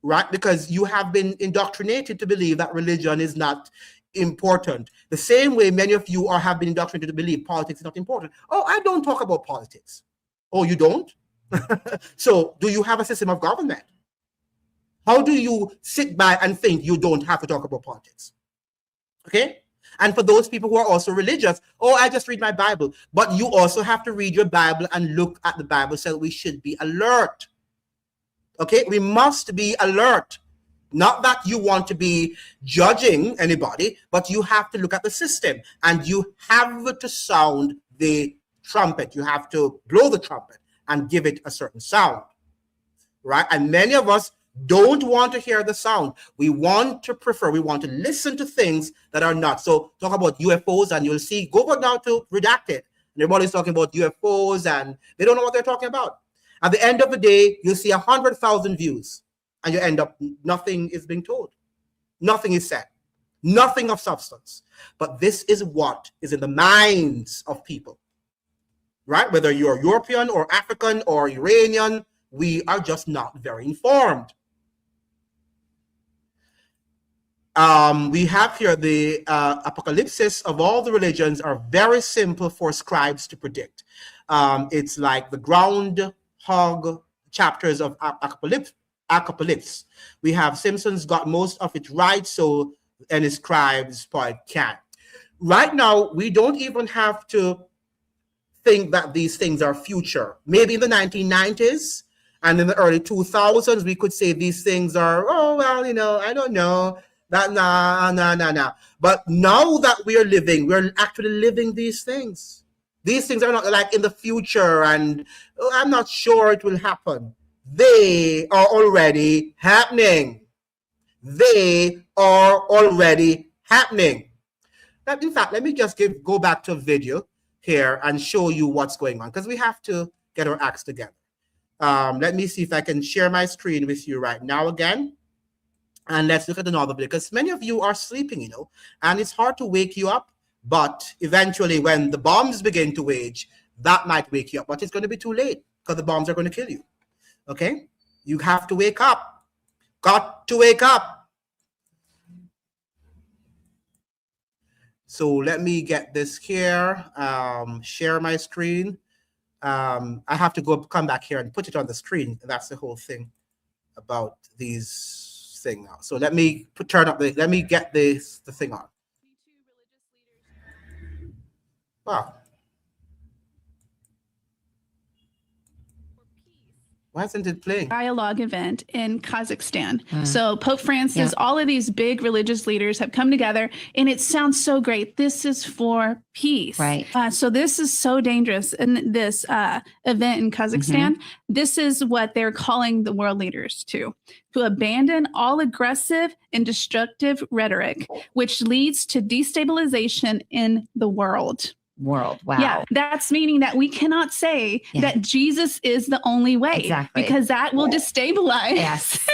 right? Because you have been indoctrinated to believe that religion is not important. The same way many of you have been indoctrinated to believe politics is not important. Oh, I don't talk about politics. Oh, you don't? So do you have a system of government? How do you sit by and think you don't have to talk about politics? Okay? And for those people who are also religious, oh, I just read my Bible. But you also have to read your Bible and look at the Bible, so we should be alert. Okay? We must be alert. Not that you want to be judging anybody, but you have to look at the system and you have to sound the trumpet. You have to blow the trumpet and give it a certain sound, right? And many of us don't want to hear the sound. We want to listen to things that are not. So talk about UFOs and you'll see, go back now to Redacted. And everybody's talking about UFOs and they don't know what they're talking about. At the end of the day, you'll see 100,000 views and you end up, nothing is being told. Nothing is said. Nothing of substance. But this is what is in the minds of people, right? Whether you're European or African or Iranian, we are just not very informed. We have here the apocalypses of all the religions are very simple for scribes to predict. It's like the groundhog chapters of Apocalypse. We have Simpsons got most of it right, so any scribes probably can't. Right now, we don't even have to think that these things are future. Maybe in the 1990s and in the early 2000s, we could say these things are, oh, well, I don't know. That, nah. But now that we're actually living these things. These things are not like in the future and I'm not sure it will happen. They are already happening. They are already happening. In fact, let me just go back to a video here and show you what's going on because we have to get our acts together. Let me see if I can share my screen with you right now again. And let's look at another video because many of you are sleeping, and it's hard to wake you up. But eventually when the bombs begin to wage, that might wake you up. But it's going to be too late because the bombs are going to kill you. Okay? You have to wake up. Got to wake up. So let me get this here. Share my screen. I have to come back here and put it on the screen. That's the whole thing about these thing now. So let me let me get the thing on. Wow. Why isn't it playing? Dialogue event in Kazakhstan. So Pope Francis, all of these big religious leaders have come together and it sounds so great. This is for peace. Right. So this is so dangerous. And this event in Kazakhstan, this is what they're calling the world leaders to abandon all aggressive and destructive rhetoric, which leads to destabilization in the world. Wow. Yeah, that's meaning that we cannot say that Jesus is the only way, because that will destabilize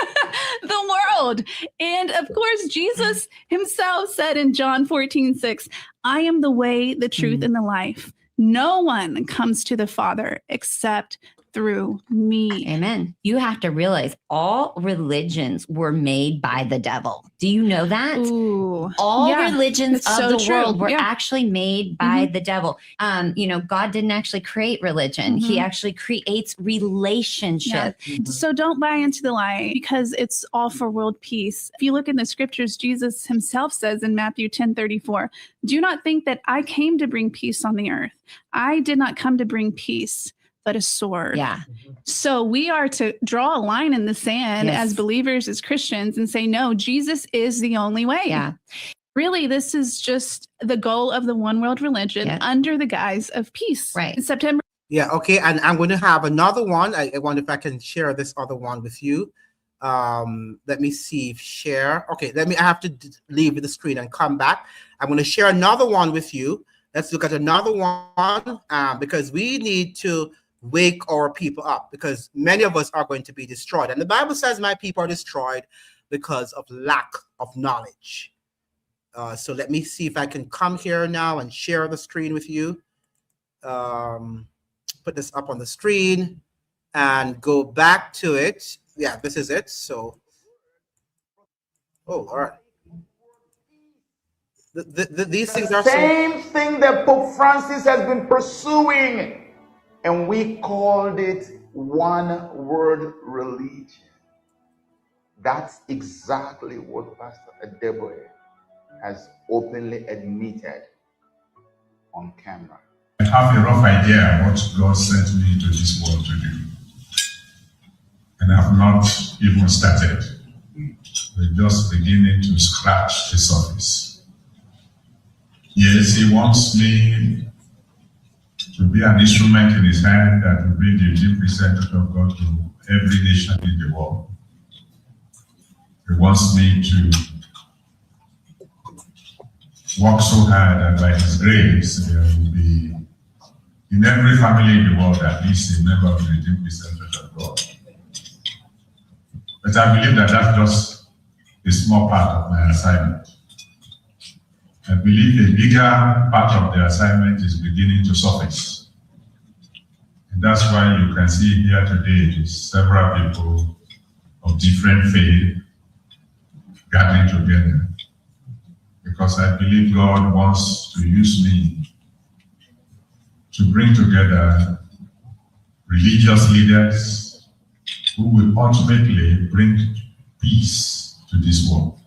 the world. And of course, Jesus himself said in John 14:6, I am the way, the truth, and the life. No one comes to the Father except through me. Amen. You have to realize all religions were made by the devil. Do you know that? Ooh, all religions of the world were Yeah. actually made by the devil. God didn't actually create religion. He actually creates relationship. So don't buy into the lie because it's all for world peace. If you look in the scriptures, Jesus himself says in Matthew 10:34, do not think that I came to bring peace on the earth. I did not come to bring peace, but a sword. Yeah. So we are to draw a line in the sand as believers, as Christians, and say, no, Jesus is the only way. Yeah. Really, this is just the goal of the one world religion under the guise of peace. Right. In September. Yeah, okay. And I'm going to have another one. I wonder if I can share this other one with you. Let me see if share. Okay, I have to leave the screen and come back. I'm going to share another one with you. Let's look at another one because we need to wake our people up, because many of us are going to be destroyed. And the Bible says my people are destroyed because of lack of knowledge. So let me see if I can come here now and share the screen with you. Put this up on the screen and go back to it. Yeah, this is it. So, oh, all right. These things are same thing that Pope Francis has been pursuing, and we called it one world religion. That's exactly what Pastor Adeboye has openly admitted on camera. I have a rough idea what God sent me to this world to do, and I have not even started. We're just beginning to scratch the surface. Yes, He wants me to be an instrument in His hand that will bring the representative of God to every nation in the world. He wants me to work so hard that by His grace there will be in every family in the world at least a member of the representative of God. But I believe that that's just a small part of my assignment. I believe a bigger part of the assignment is beginning to surface. And that's why you can see here today several people of different faith gathering together. Because I believe God wants to use me to bring together religious leaders who will ultimately bring peace to this world.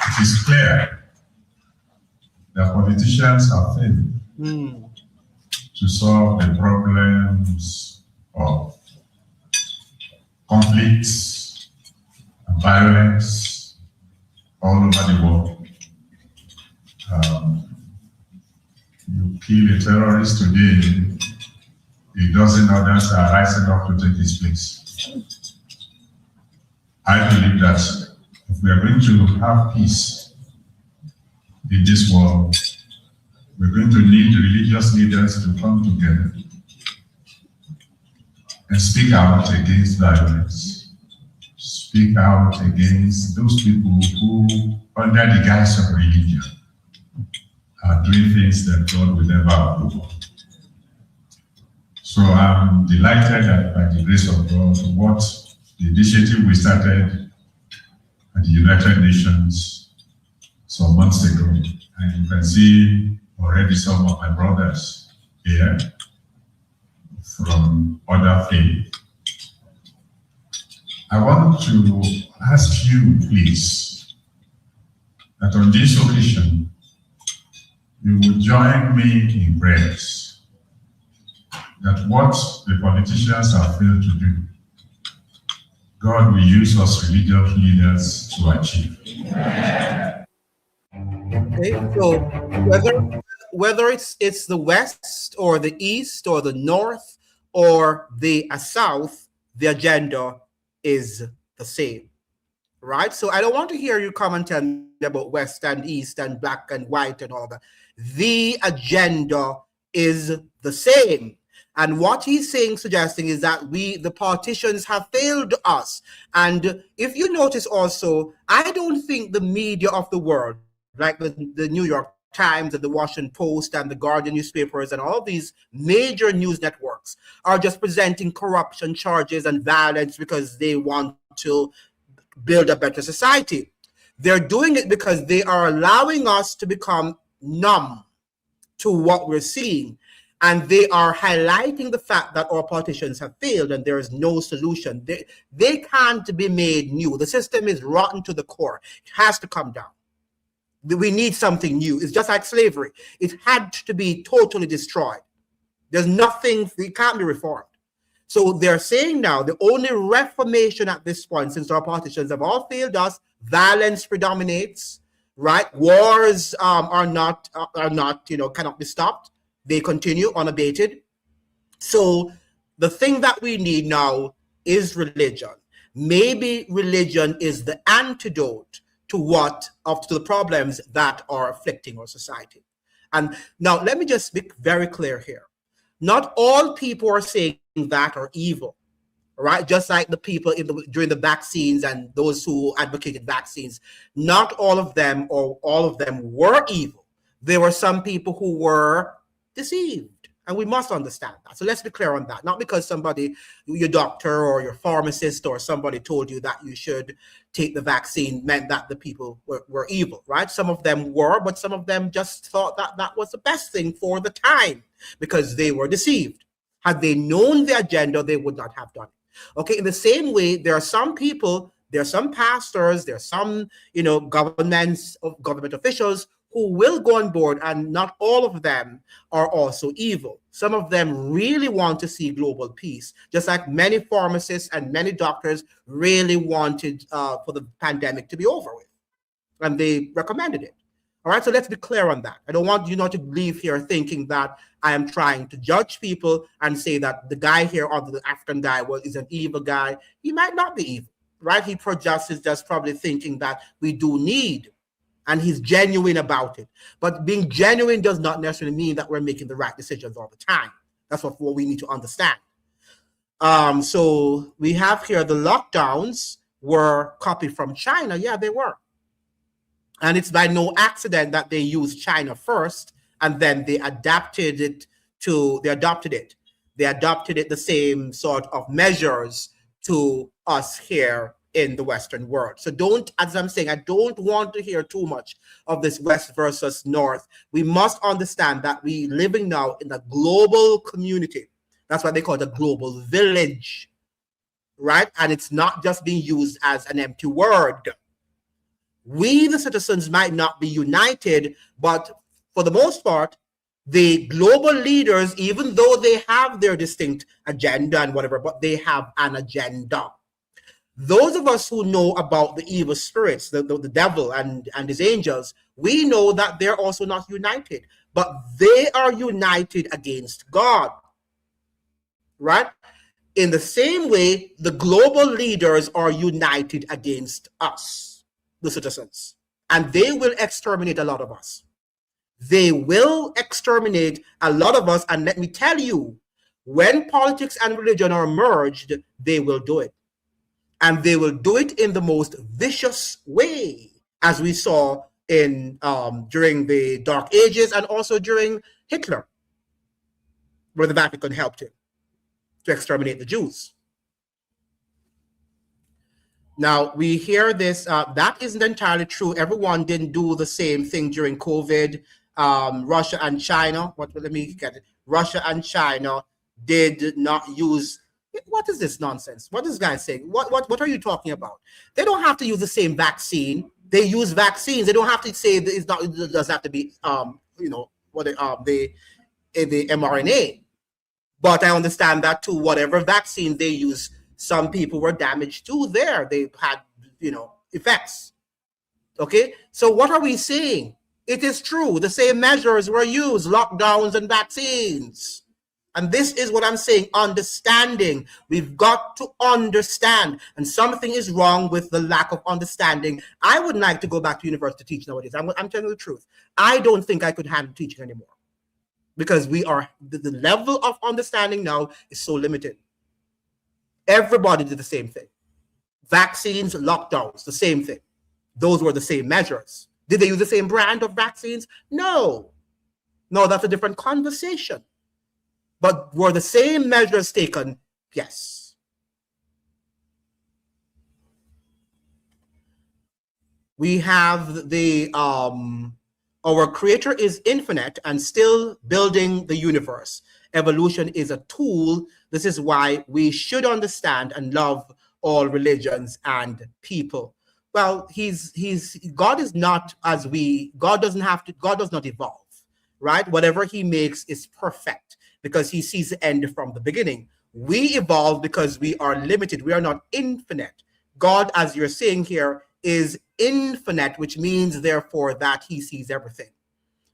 It is clear that politicians have failed to solve the problems of conflicts and violence all over the world. You kill a terrorist today, a dozen others are rising up to take his place. I believe that if we are going to have peace in this world, we're going to need religious leaders to come together and speak out against violence, speak out against those people who, under the guise of religion, are doing things that God will never approve of. So I'm delighted that by the grace of God, what the initiative we started at the United Nations some months ago, and you can see already some of my brothers here from other faith. I want to ask you, please, that on this occasion, you will join me in prayers that what the politicians have failed to do, God will use us religious leaders to achieve. Okay, so whether it's the West or the East or the North or the South, the agenda is the same, right? So I don't want to hear you come and tell me about West and East and black and white and all that. The agenda is the same. And what he's saying, suggesting, is that the politicians, have failed us. And if you notice also, I don't think the media of the world, like the New York Times and the Washington Post and the Guardian newspapers and all of these major news networks, are just presenting corruption charges and violence because they want to build a better society. They're doing it because they are allowing us to become numb to what we're seeing. And they are highlighting the fact that our politicians have failed and there is no solution. They can't be made new. The system is rotten to the core. It has to come down. We need something new. It's just like slavery. It had to be totally destroyed. There's nothing, it can't be reformed. So they're saying now the only reformation at this point, since our politicians have all failed us, violence predominates, right? Wars are not, cannot be stopped. They continue unabated. So the thing that we need now is religion. Maybe religion is the antidote to the problems that are afflicting our society. And now let me just be very clear here. Not all people are saying that are evil, right? Just like the people during the vaccines and those who advocated vaccines, not all of them or all of them were evil. There were some people who were deceived. And we must understand that. So let's be clear on that. Not because somebody, your doctor or your pharmacist or somebody told you that you should take the vaccine meant that the people were evil, right? Some of them were, but some of them just thought that that was the best thing for the time because they were deceived. Had they known the agenda, they would not have done it. Okay, in the same way, there are some people, there are some pastors, there are some, government officials who will go on board, and not all of them are also evil. Some of them really want to see global peace, just like many pharmacists and many doctors really wanted for the pandemic to be over with, and they recommended it. All right, so let's be clear on that. I don't want you not to leave here thinking that I am trying to judge people and say that the guy here, or the African guy, is an evil guy. He might not be evil, right? He is just probably thinking that we do need, and he's genuine about it. But being genuine does not necessarily mean that we're making the right decisions all the time. That's what we need to understand. So we have here the lockdowns were copied from China. Yeah, they were. And it's by no accident that they used China first, and then they adopted it. They adopted it, the same sort of measures to us here in the Western world. So as I'm saying, I don't want to hear too much of this West versus North. We must understand that we living now in a global community. That's why they call it a global village, right? And it's not just being used as an empty word. We, the citizens, might not be united, but for the most part, the global leaders, even though they have their distinct agenda and whatever, but they have an agenda. Those of us who know about the evil spirits, the devil and his angels, we know that they're also not united, but they are united against God, right? In the same way, the global leaders are united against us, the citizens, and they will exterminate a lot of us. They will exterminate a lot of us, and let me tell you, when politics and religion are merged, they will do it. And they will do it in the most vicious way, as we saw in during the Dark Ages and also during Hitler, where the Vatican helped him to exterminate the Jews. Now, we hear this, that isn't entirely true. Everyone didn't do the same thing during COVID. Russia and China, let me get it. Russia and China did not use. What is this nonsense? What is this guy saying? What are you talking about? They don't have to use the same vaccine. They use vaccines. They don't have to say it's not. It does have to be the mRNA. But I understand that too. Whatever vaccine they use, some people were damaged too. There, they had effects. Okay, so what are we saying? It is true. The same measures were used: lockdowns and vaccines. And this is what I'm saying, understanding. We've got to understand. And something is wrong with the lack of understanding. I would like to go back to university to teach nowadays. I'm telling you the truth. I don't think I could handle teaching anymore. Because the level of understanding now is so limited. Everybody did the same thing. Vaccines, lockdowns, the same thing. Those were the same measures. Did they use the same brand of vaccines? No. No, that's a different conversation. But were the same measures taken? Yes. We have our creator is infinite and still building the universe. Evolution is a tool. This is why we should understand and love all religions and people. Well, God is not as we, God doesn't have to, God does not evolve, right? Whatever he makes is perfect because he sees the end from the beginning. We evolve because we are limited. We are not infinite. God, as you're saying here, is infinite, which means therefore that he sees everything,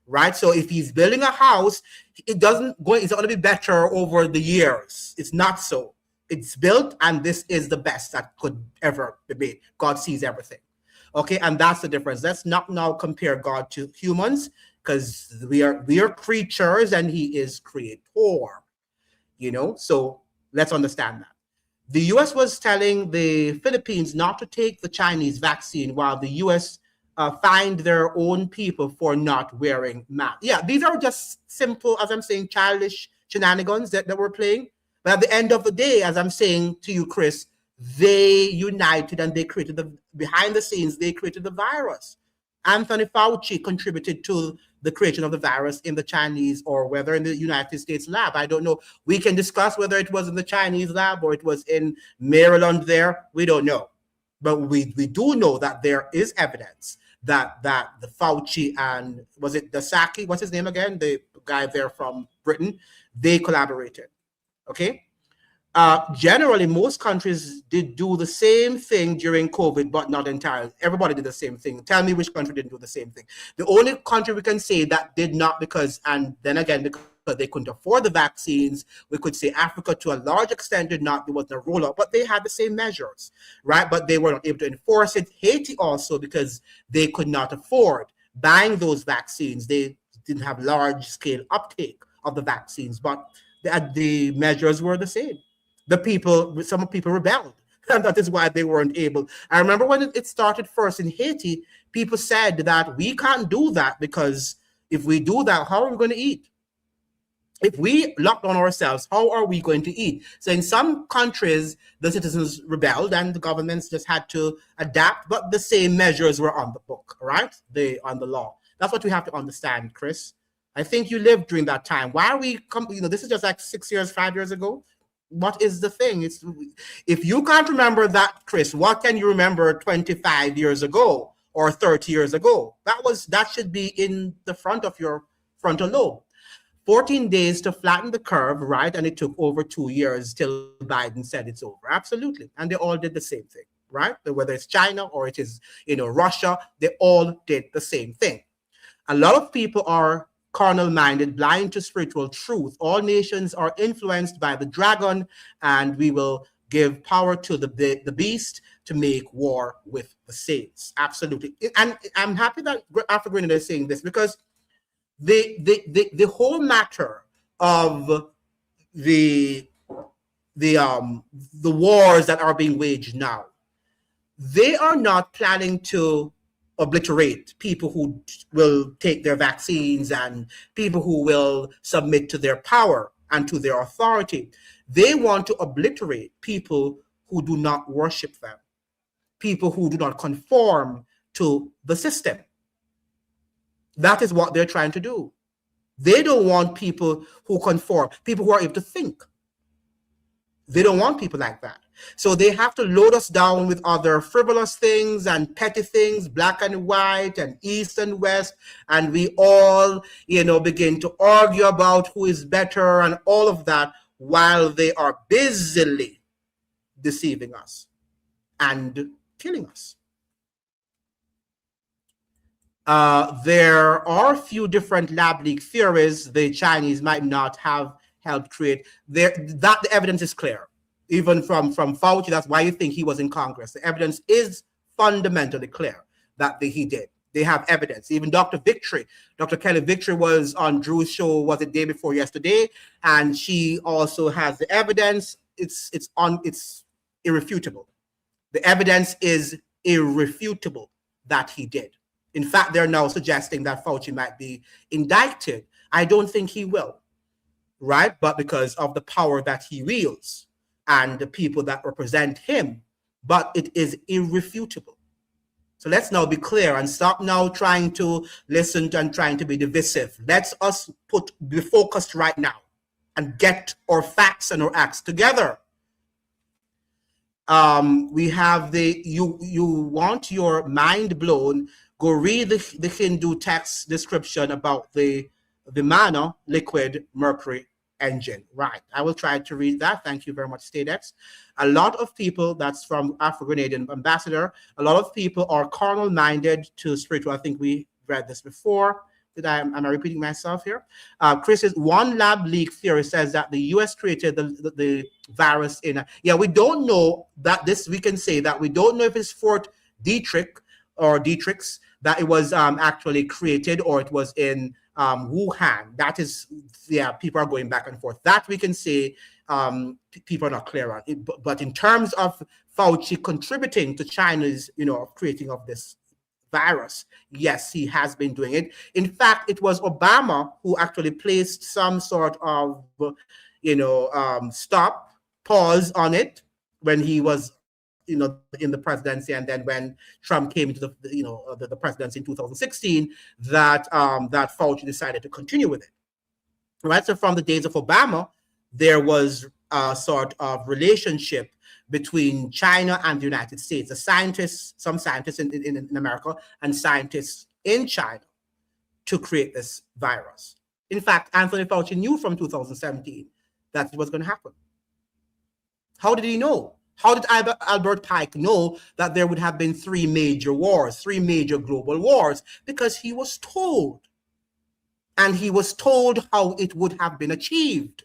right? So if he's building a house, it's not going to be better over the years. It's not so. It's built, and this is the best that could ever be made. God sees everything. Okay, and that's the difference. Let's not now compare God to humans, because we are creatures and he is creator. So let's understand that. The US was telling the Philippines not to take the Chinese vaccine while the US fined their own people for not wearing masks. Yeah, these are just simple, as I'm saying, childish shenanigans that we're playing. But at the end of the day, as I'm saying to you, Chris, they united and they created behind the scenes, they created the virus. Anthony Fauci contributed to the creation of the virus in the Chinese or whether in the United States lab. I don't know. We can discuss whether it was in the Chinese lab or it was in Maryland there. We don't know. But we do know that there is evidence that the Fauci and was it Dasaki, what's his name again? The guy there from Britain, they collaborated. Okay. Generally, most countries did do the same thing during COVID, but not entirely. Everybody did the same thing. Tell me which country didn't do the same thing. The only country we can say that did not because they couldn't afford the vaccines, we could say Africa to a large extent did not. There was no rollout, but they had the same measures, right? But they were not able to enforce it. Haiti also, because they could not afford buying those vaccines. They didn't have large-scale uptake of the vaccines, but the measures were the same. Some people rebelled, and that is why they weren't able. I remember when it started first in Haiti, people said that we can't do that because if we do that, how are we going to eat? If we lock down ourselves, how are we going to eat? So in some countries, the citizens rebelled and the governments just had to adapt, but the same measures were on the book, right? On the law. That's what we have to understand, Chris. I think you lived during that time. Why are we, this is just like 6 years, 5 years ago. What is the thing? If you can't remember that, Chris, what can you remember 25 years ago or 30 years ago? That should be in the front of your frontal lobe. 14 days to flatten the curve, right? And it took over 2 years till Biden said it's over. Absolutely. And they all did the same thing, right? Whether it's China or it is, Russia, they all did the same thing. A lot of people are carnal-minded, blind to spiritual truth. All nations are influenced by the dragon, and we will give power to the beast to make war with the saints. Absolutely. And I'm happy that Afro Grenada is saying this because the whole matter of the wars that are being waged now, they are not planning to obliterate people who will take their vaccines and people who will submit to their power and to their authority. They want to obliterate people who do not worship them, people who do not conform to the system. That is what they're trying to do. They don't want people who conform, people who are able to think. They don't want people like that. So they have to load us down with other frivolous things and petty things, black and white and east and west. And we all, begin to argue about who is better and all of that while they are busily deceiving us and killing us. There are a few different lab leak theories the Chinese might not have helped create. The evidence is clear. Even from Fauci, that's why you think he was in Congress. The evidence is fundamentally clear that he did. They have evidence. Even Dr. Kelly Victory was on Drew's show, was it day before yesterday? And she also has the evidence. It's irrefutable. The evidence is irrefutable that he did. In fact, they're now suggesting that Fauci might be indicted. I don't think he will, right? But because of the power that he wields and the people that represent him, but it is irrefutable. So let's now be clear and stop now trying to listen and trying to be divisive. Let's us be focused right now and get our facts and our acts together. We have you want your mind blown, go read the Hindu text description about the Vimana liquid mercury engine. Right. I will try to read that. Thank you very much, Stadex. A lot of people, that's from Afro-Grenadian ambassador, a lot of people are carnal minded to spiritual. I think we read this before. Am I repeating myself here? Chris is one lab leak theory says that the US created the virus in we don't know that this, we can say that we don't know if it's Fort Detrick or Dietrich's, that it was actually created, or it was in Wuhan. That is, people are going back and forth. That we can say people are not clear on it. But in terms of Fauci contributing to China's, creating of this virus, yes, he has been doing it. In fact, it was Obama who actually placed some sort of, pause on it when he was, in the presidency, and then when Trump came into the presidency in 2016, that that Fauci decided to continue with it. Right. So from the days of Obama, there was a sort of relationship between China and the United States. Some scientists in America and scientists in China to create this virus. In fact, Anthony Fauci knew from 2017 that it was going to happen. How did he know? How did Albert Pike know that there would have been three major global wars? Because he was told. And he was told how it would have been achieved.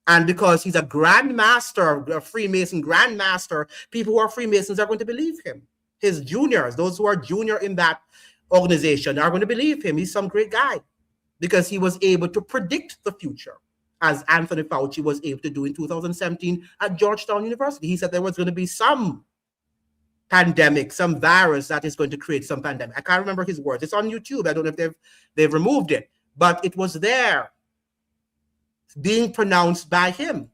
And because he's a grandmaster, a Freemason grandmaster, people who are Freemasons are going to believe him. His juniors, those who are junior in that organization, are going to believe him. He's some great guy because he was able to predict the future, as Anthony Fauci was able to do in 2017 at Georgetown University. He said there was going to be some pandemic, some virus that is going to create some pandemic. I can't remember his words. It's on YouTube. I don't know if they've removed it, but it was there, being pronounced by him,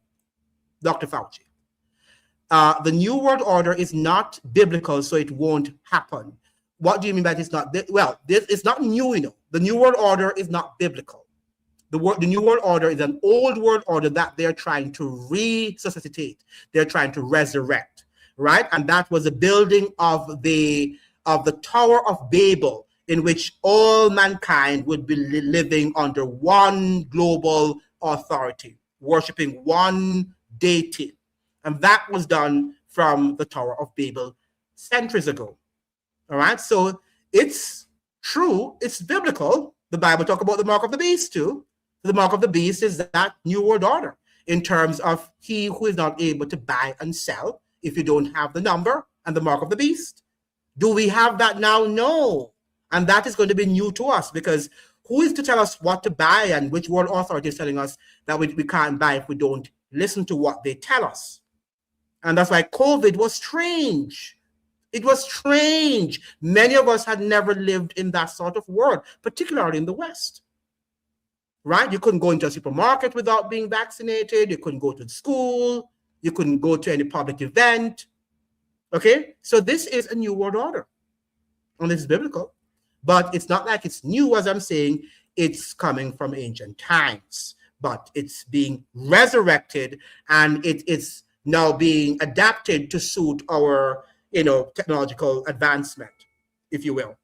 Dr. Fauci. The New World Order is not biblical, so it won't happen. What do you mean by it's not? Well, it's not new, The New World Order is not biblical. The New World Order is an old world order that they're trying to resuscitate. They're trying to resurrect, right? And that was the building of the Tower of Babel, in which all mankind would be living under one global authority, worshiping one deity. And that was done from the Tower of Babel centuries ago. All right, so it's true, it's biblical. The Bible talks about the mark of the beast too. The mark of the beast is that New World Order, in terms of he who is not able to buy and sell if you don't have the number and the mark of the beast. Do we have that now? No. And that is going to be new to us, because who is to tell us what to buy, and which world authority is telling us that we can't buy if we don't listen to what they tell us? And that's why COVID was strange. It was strange. Many of us had never lived in that sort of world, particularly in the West. Right? You couldn't go into a supermarket without being vaccinated. You couldn't go to school. You couldn't go to any public event. Okay? So this is a new world order. And it's biblical. But it's not like it's new, as I'm saying. It's coming from ancient times. But it's being resurrected, and it's now being adapted to suit our, technological advancement, if you will.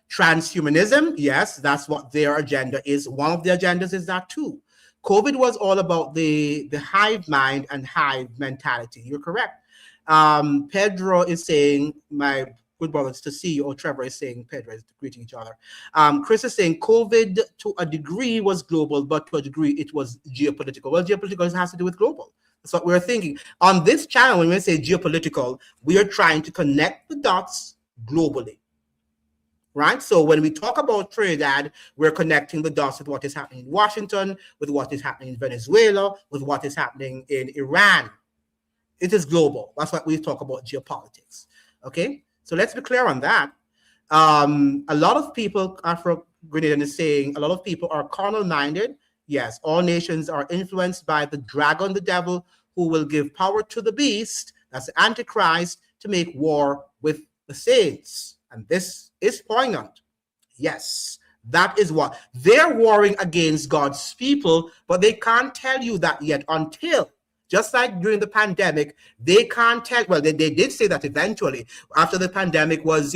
Transhumanism, yes, that's what their agenda is. One of the agendas is that too. COVID was all about the hive mind and hive mentality. You're correct. Pedro is saying, my good brothers to see you, or Trevor is saying, Pedro is greeting each other. Chris is saying COVID to a degree was global, but to a degree it was geopolitical. Well, geopolitical has to do with global. That's what we're thinking. On this channel, when we say geopolitical, we are trying to connect the dots globally. Right? So when we talk about Trinidad, we're connecting the dots with what is happening in Washington, with what is happening in Venezuela, with what is happening in Iran. It is global. That's what we talk about geopolitics. Okay? So let's be clear on that. A lot of people, Afro-Grenadian is saying, a lot of people are carnal-minded. Yes, all nations are influenced by the dragon, the devil, who will give power to the beast, that's the Antichrist, to make war with the saints. And this is poignant. Yes, that is what. They're warring against God's people, but they can't tell you that yet until Just like during the pandemic, they can't tell. Well, they did say that eventually, after the pandemic was,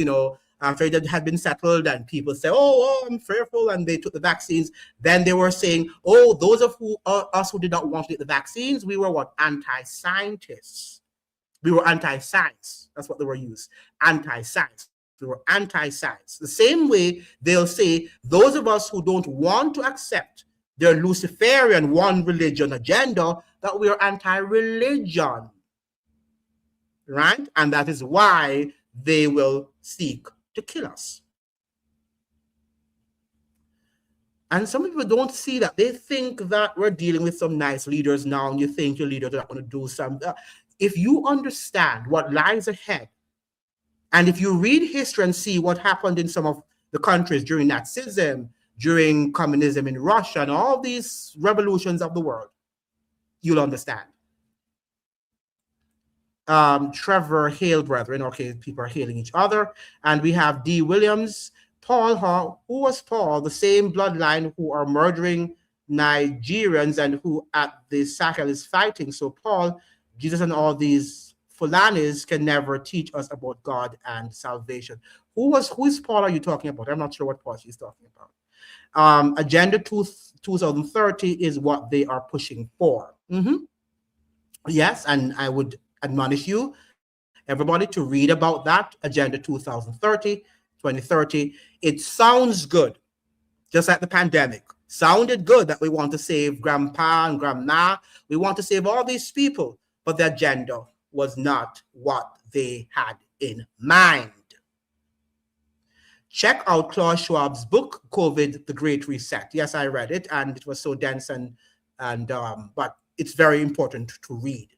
after it had been settled and people say, oh, I'm fearful, and they took the vaccines, then they were saying, oh, those of us who did not want to get the vaccines, we were what? Anti-scientists. We were anti-science. That's what they were used. Anti-science. We were anti-science. The same way they'll say those of us who don't want to accept their Luciferian one religion agenda, that we are anti-religion. Right? And that is why they will seek to kill us. And some people don't see that. They think that we're dealing with some nice leaders now, and you think your leaders are going to do something. If you understand what lies ahead, and if you read history and see what happened in some of the countries during Nazism, during communism in Russia, and all these revolutions of the world, you'll understand. Trevor Hale brethren, okay, people are hailing each other. And we have D. Williams, Paul, who was Paul, the same bloodline who are murdering Nigerians and who at the Sahel is fighting. So Paul, Jesus, and all these Fulanis can never teach us about God and salvation. Who is Paul are you talking about? I'm not sure what Paul she's talking about. Agenda 2030 is what they are pushing for. Yes, and I would admonish you, everybody, to read about that, Agenda 2030. It sounds good, just like the pandemic. Sounded good that we want to save grandpa and grandma. We want to save all these people, but the agenda was not what they had in mind. Check out Klaus Schwab's book, COVID, The Great Reset. Yes, I read it, and it was so dense, but it's very important to read.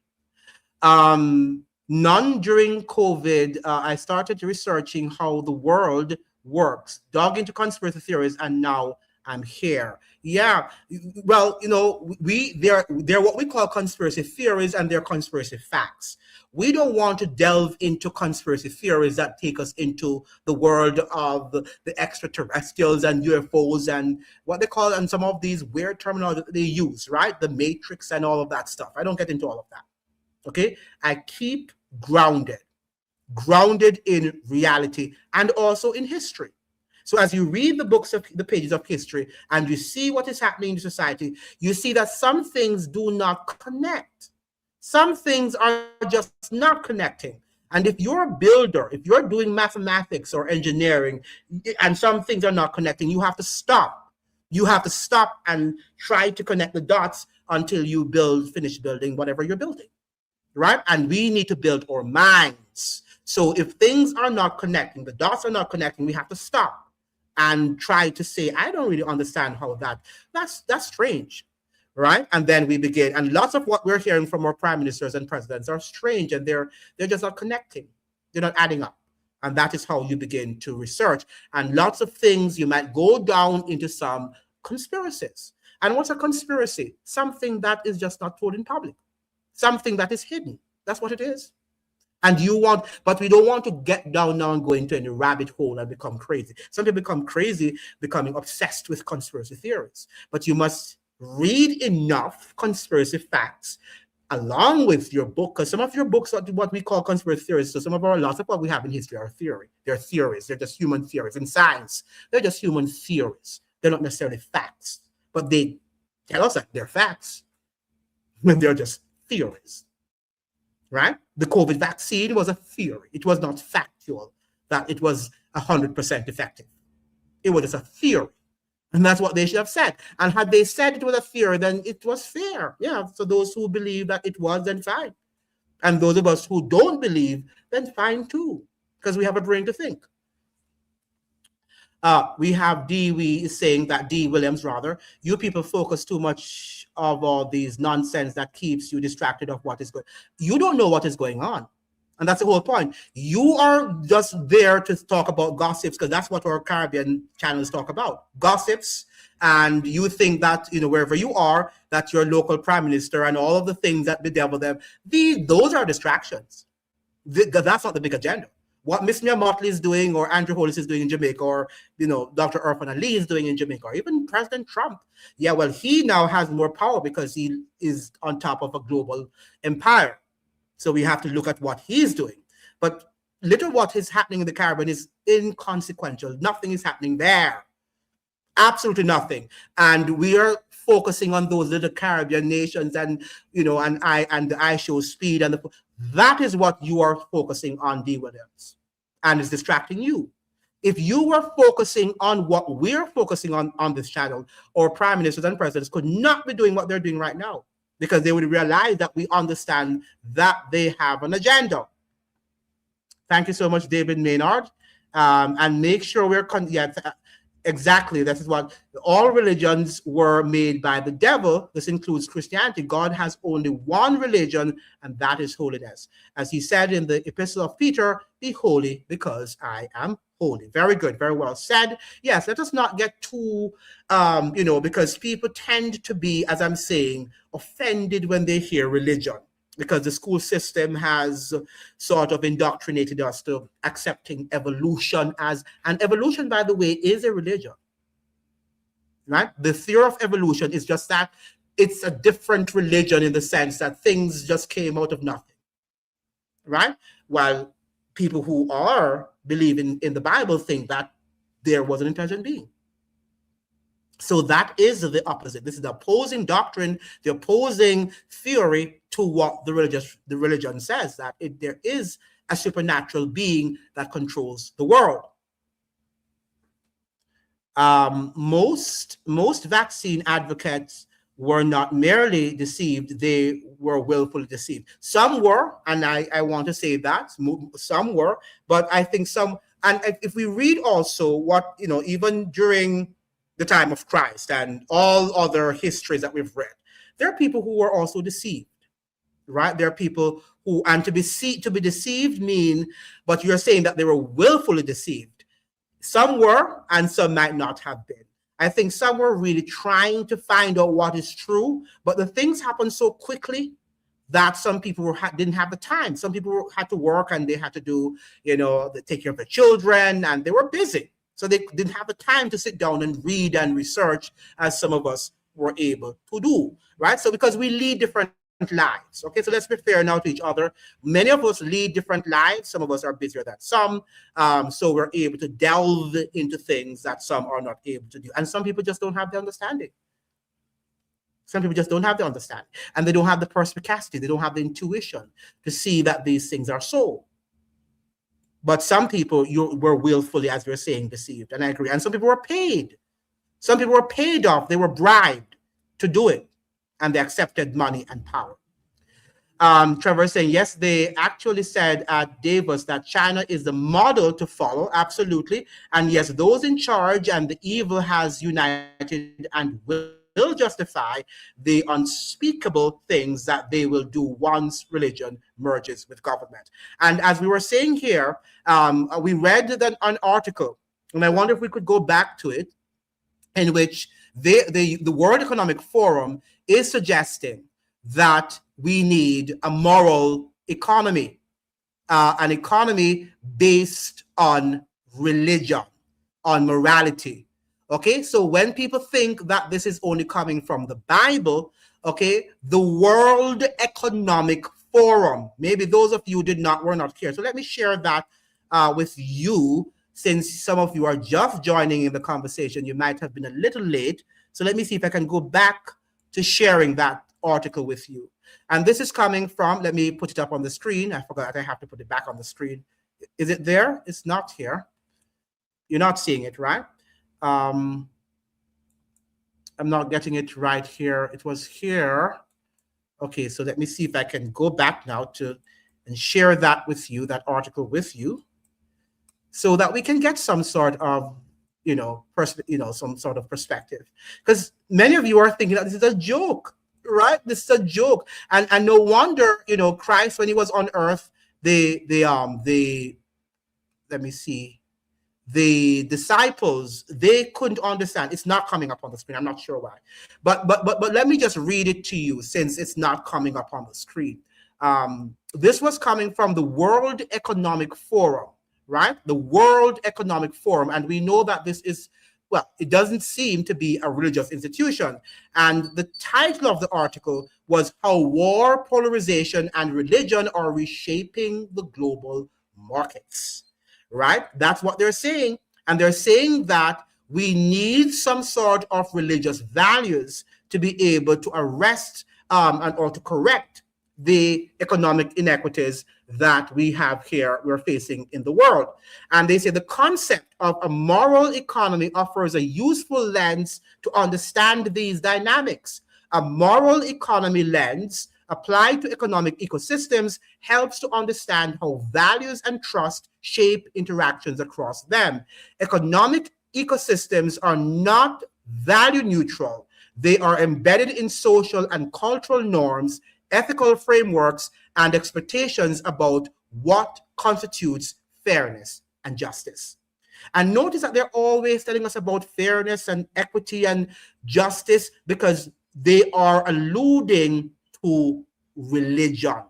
None during COVID, I started researching how the world works, dug into conspiracy theories, and now I'm here. Yeah, well, they're what we call conspiracy theories, and they're conspiracy facts. We don't want to delve into conspiracy theories that take us into the world of the extraterrestrials and UFOs and what they call, and some of these weird terminology that they use, right? The Matrix and all of that stuff. I don't get into all of that. Okay, I keep grounded in reality and also in history. So as you read the pages of history and you see what is happening in society, you see that some things do not connect. Some things are just not connecting. And if you're a builder, if you're doing mathematics or engineering, and some things are not connecting, you have to stop. You have to stop and try to connect the dots until you finish building whatever you're building. Right? And we need to build our minds. So if things are not connecting, the dots are not connecting, we have to stop and try to say, I don't really understand how that's strange. Right? And then we begin. And lots of what we're hearing from our prime ministers and presidents are strange, and they're just not connecting. They're not adding up. And that is how you begin to research. And lots of things, you might go down into some conspiracies. And what's a conspiracy? Something that is just not told in public. Something that is hidden. That's what it is. And but we don't want to get down now and go into any rabbit hole and become crazy. Some people become crazy, becoming obsessed with conspiracy theories. But you must read enough conspiracy facts along with your book, because some of your books are what we call conspiracy theories. So lots of what we have in history are theory. They're theories. They're just human theories. In science, they're just human theories. They're not necessarily facts, but they tell us that they're facts when they're just theories. Right? The COVID vaccine was a theory. It was not factual that it was 100% effective. It was just a theory. And that's what they should have said. And had they said it was a theory, then it was fair. Yeah. So those who believe that it was, then fine. And those of us who don't believe, then fine too. Because we have a brain to think. We have D Williams, you people focus too much of all these nonsense that keeps you distracted of what is going on. You don't know what is going on. And that's the whole point. You are just there to talk about gossips, because that's what our Caribbean channels talk about. Gossips. And you think that, wherever you are, that your local prime minister and all of the things that bedevil them, those are distractions. That's not the big agenda. what Miss Mia Motley is doing, or Andrew Hollis is doing in Jamaica, or Dr. Irfan Ali is doing in Jamaica, or even President Trump. Yeah, well, he now has more power because he is on top of a global empire. So we have to look at what he's doing. But little what is happening in the Caribbean is inconsequential. Nothing is happening there. Absolutely nothing. And we are focusing on those little Caribbean nations, and the I show speed, and that is what you are focusing on, D. Williams, and it's distracting you. If you were focusing on what we're focusing on this channel, our prime ministers and presidents could not be doing what they're doing right now, because they would realize that we understand that they have an agenda. Thank you so much, David Maynard. And make sure we're exactly. This is what all religions were made by the devil. This includes Christianity. God has only one religion, and that is holiness. As he said in the Epistle of Peter, be holy because I am holy. Very good. Very well said. Yes, let us not get too, because people tend to be, as I'm saying, offended when they hear religion, because the school system has sort of indoctrinated us to accepting evolution and evolution, by the way, is a religion, right? The theory of evolution is just that it's a different religion in the sense that things just came out of nothing, right? While people who are believing in the Bible think that there was an intelligent being. So that is the opposite. This is the opposing doctrine, the opposing theory to what the religion says, that there is a supernatural being that controls the world. Most vaccine advocates were not merely deceived, they were willfully deceived. Some were, and I want to say that, some were, but I think some, and if we read also what, even during the time of Christ and all other histories that we've read, there are people who were also deceived, right? There are people who, and to be deceived mean, but you're saying that they were willfully deceived. Some were, and some might not have been. I think some were really trying to find out what is true, but the things happened so quickly that some people didn't have the time. Some people had to work, and they had to do, they take care of their children, and they were busy. So they didn't have the time to sit down and read and research as some of us were able to do, right? So because we lead different lives, okay? So let's be fair now to each other. Many of us lead different lives. Some of us are busier than some. So we're able to delve into things that some are not able to do. And some people just don't have the understanding. Some people just don't have the understanding. And they don't have the perspicacity. They don't have the intuition to see that these things are so. But some people were willfully, as we're saying, deceived. And I agree. And some people were paid. Some people were paid off. They were bribed to do it. And they accepted money and power. Trevor is saying, yes, they actually said at Davos that China is the model to follow. Absolutely. And yes, those in charge and the evil has united and will justify the unspeakable things that they will do once religion merges with government. And as we were saying here, we read an article, and I wonder if we could go back to it, in which the World Economic Forum is suggesting that we need a moral economy, an economy based on religion, on morality. Okay, so when people think that this is only coming from the Bible, okay, the World Economic Forum, maybe those of you were not here. So let me share that with you, since some of you are just joining in the conversation. You might have been a little late. So let me see if I can go back to sharing that article with you. And this is coming from, let me put it up on the screen. I forgot I have to put it back on the screen. Is it there? It's not here. You're not seeing it, right? I'm not getting it right here. It was here. Okay, so let me see if I can go back now and share that with you, that article with you, so that we can get some sort of, some sort of perspective. Because many of you are thinking that this is a joke, right? This is a joke, and no wonder, Christ, when he was on earth, let me see. The disciples, they couldn't understand. It's not coming up on the screen. I'm not sure why, but let me just read it to you, since it's not coming up on the screen. This was coming from the World Economic Forum, right? The World Economic Forum. And we know that this is, well, it doesn't seem to be a religious institution. And the title of the article was How War, Polarization, and Religion Are Reshaping the Global Markets, right? That's what they're saying. And they're saying that we need some sort of religious values to be able to arrest or to correct the economic inequities that we have here, we're facing in the world. And they say the concept of a moral economy offers a useful lens to understand these dynamics. A moral economy lens applied to economic ecosystems helps to understand how values and trust shape interactions across them. Economic ecosystems are not value neutral. They are embedded in social and cultural norms, ethical frameworks, and expectations about what constitutes fairness and justice. And notice that they're always telling us about fairness and equity and justice because they are alluding to religion,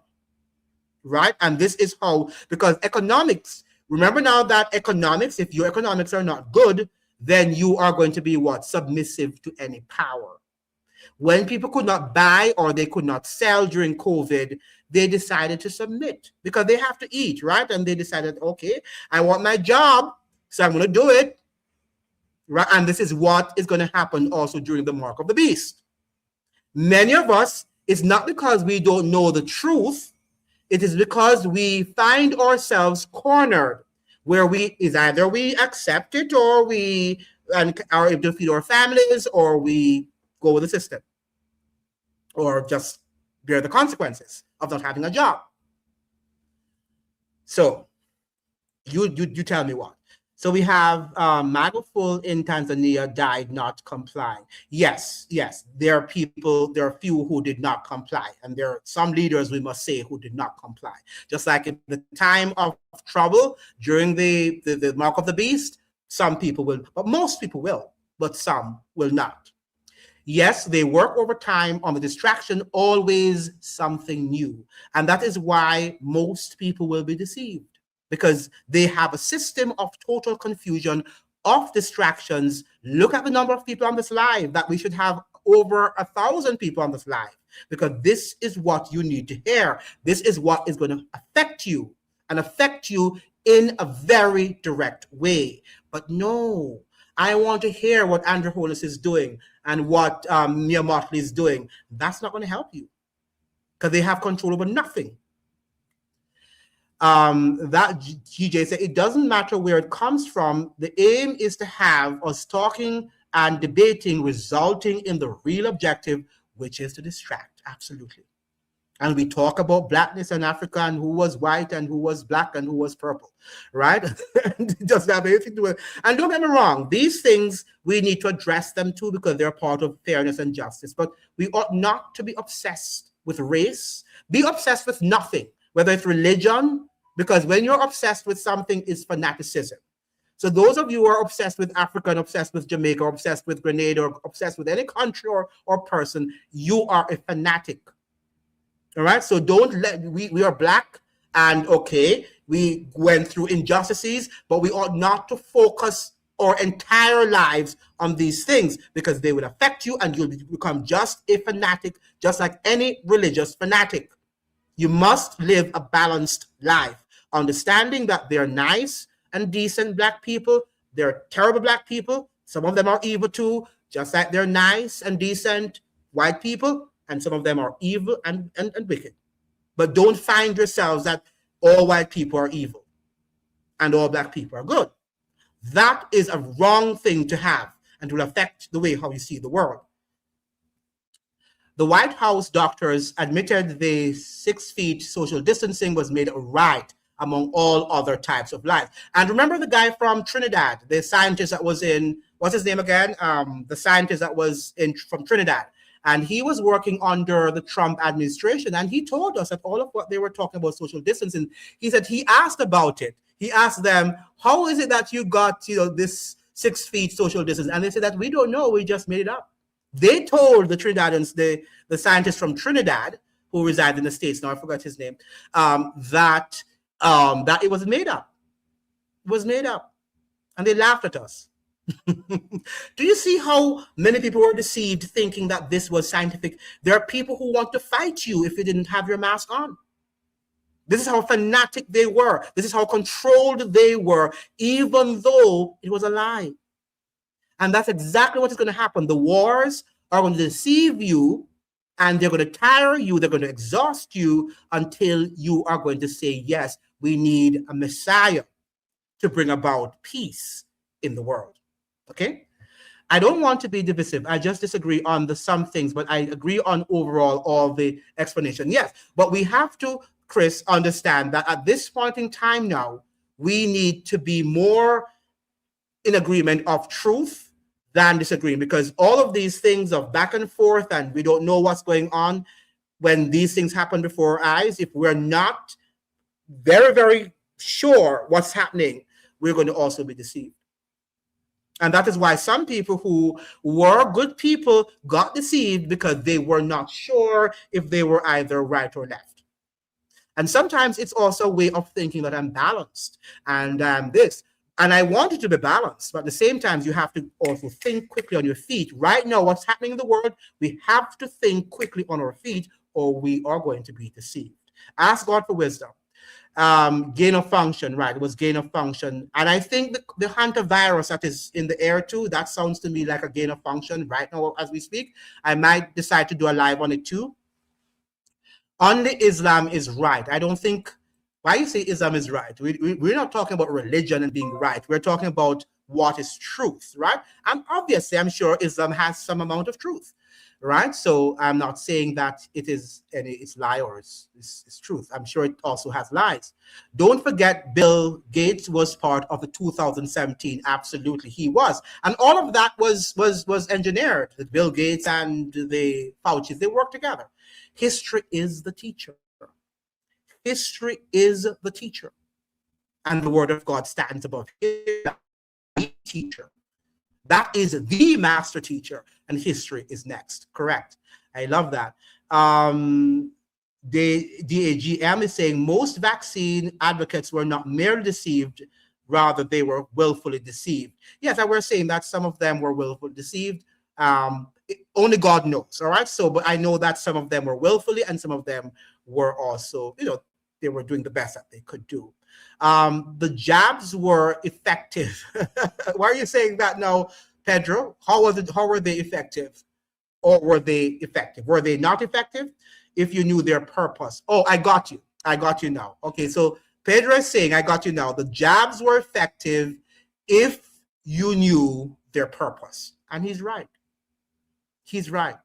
right? And this is how, because economics, remember now that economics, if your economics are not good, then you are going to be what? Submissive to any power. When people could not buy or they could not sell during COVID, they decided to submit because they have to eat, right? And they decided, okay, I want my job, so I'm going to do it, right? And this is what is going to happen also during the mark of the beast. Many of us, it's not because we don't know the truth, it is because we find ourselves cornered where either we accept it or we are able to feed our families or we go with the system or just bear the consequences of not having a job. So you tell me what. So we have Maguful in Tanzania died not complying. Yes, there are few who did not comply. And there are some leaders, we must say, who did not comply. Just like in the time of trouble, during the mark of the beast, some people will, but most people will, but some will not. Yes, they work overtime on the distraction, always something new. And that is why most people will be deceived, because they have a system of total confusion, of distractions. Look at the number of people on this live, that we should have over 1,000 people on this live, because this is what you need to hear. This is what is going to affect you, and affect you in a very direct way. But no, I want to hear what Andrew Holness is doing and what Mia Motley is doing. That's not going to help you, because they have control over nothing. That GJ said, it doesn't matter where it comes from. The aim is to have us talking and debating, resulting in the real objective, which is to distract. Absolutely. And we talk about blackness in Africa and who was white and who was black and who was purple, right? It doesn't have anything to do with it. And don't get me wrong, these things, we need to address them too, because they're part of fairness and justice. But we ought not to be obsessed with race. Be obsessed with nothing, whether it's religion, because when you're obsessed with something, it's fanaticism. So those of you who are obsessed with Africa and obsessed with Jamaica, or obsessed with Grenada, or obsessed with any country or person, you are a fanatic. All right, so don't let, we are black, and okay, we went through injustices, but we ought not to focus our entire lives on these things, because they will affect you and you'll become just a fanatic, just like any religious fanatic. You must live a balanced life, understanding that they're nice and decent black people, they're terrible black people, some of them are evil too, just like they're nice and decent white people, and some of them are evil and wicked. But don't find yourselves that all white people are evil and all black people are good. That is a wrong thing to have, and will affect the way how you see the world. The White House doctors admitted the 6 feet social distancing was made right among all other types of life. And remember the guy from Trinidad, the scientist that was in, what's his name again? The scientist that was from Trinidad. And he was working under the Trump administration. And he told us that all of what they were talking about social distancing, he said he asked about it. He asked them, how is it that you got, this 6 feet social distance? And they said that we don't know, we just made it up. They told the Trinidadians, the scientist from Trinidad, who resides in the States, now I forgot his name, that it was made up. was made up, and they laughed at us. Do you see how many people were deceived thinking that this was scientific? There are people who want to fight you if you didn't have your mask on. This is how fanatic they were. This is how controlled they were, even though it was a lie. And that's exactly what is going to happen. The wars are going to deceive you, and they're going to tire you. They're going to exhaust you until you are going to say, yes, we need a Messiah to bring about peace in the world. Okay? I don't want to be divisive. I just disagree on some things, but I agree on overall all the explanation. Yes, but we have to, Chris, understand that at this point in time now, we need to be more in agreement of truth than disagreeing, because all of these things of back and forth and we don't know what's going on when these things happen before our eyes, if we're not very, very sure what's happening, we're going to also be deceived. And that is why some people who were good people got deceived, because they were not sure if they were either right or left. And sometimes it's also a way of thinking that I'm balanced and this. And I want it to be balanced, but at the same time, you have to also think quickly on your feet. Right now, what's happening in the world, we have to think quickly on our feet, or we are going to be deceived. Ask God for wisdom. Gain of function, right? It was gain of function. And I think the hantavirus that is in the air too, that sounds to me like a gain of function right now as we speak. I might decide to do a live on it too. Only Islam is right. I don't think, why you say Islam is right? We're not talking about religion and being right. We're talking about what is truth, right? And obviously, I'm sure Islam has some amount of truth, right? So I'm not saying that it's lie or it's truth. I'm sure it also has lies. Don't forget, Bill Gates was part of the 2017. Absolutely, he was, and all of that was engineered. The Bill Gates and the Fauci's, they work together. History is the teacher. History is the teacher, and the word of God stands above the teacher. That is the master teacher, and history is next. Correct. I love that. The DAGM is saying most vaccine advocates were not merely deceived, rather they were willfully deceived. Yes, I was saying that some of them were willfully deceived. Only God knows. All right. So, but I know that some of them were willfully, and some of them were also, they were doing the best that they could do. The jabs were effective. Why are you saying that now, Pedro? How were they effective? Or were they effective? Were they not effective? If you knew their purpose. Oh, I got you. I got you now. Okay, so Pedro is saying, I got you now. The jabs were effective if you knew their purpose. And he's right. He's right.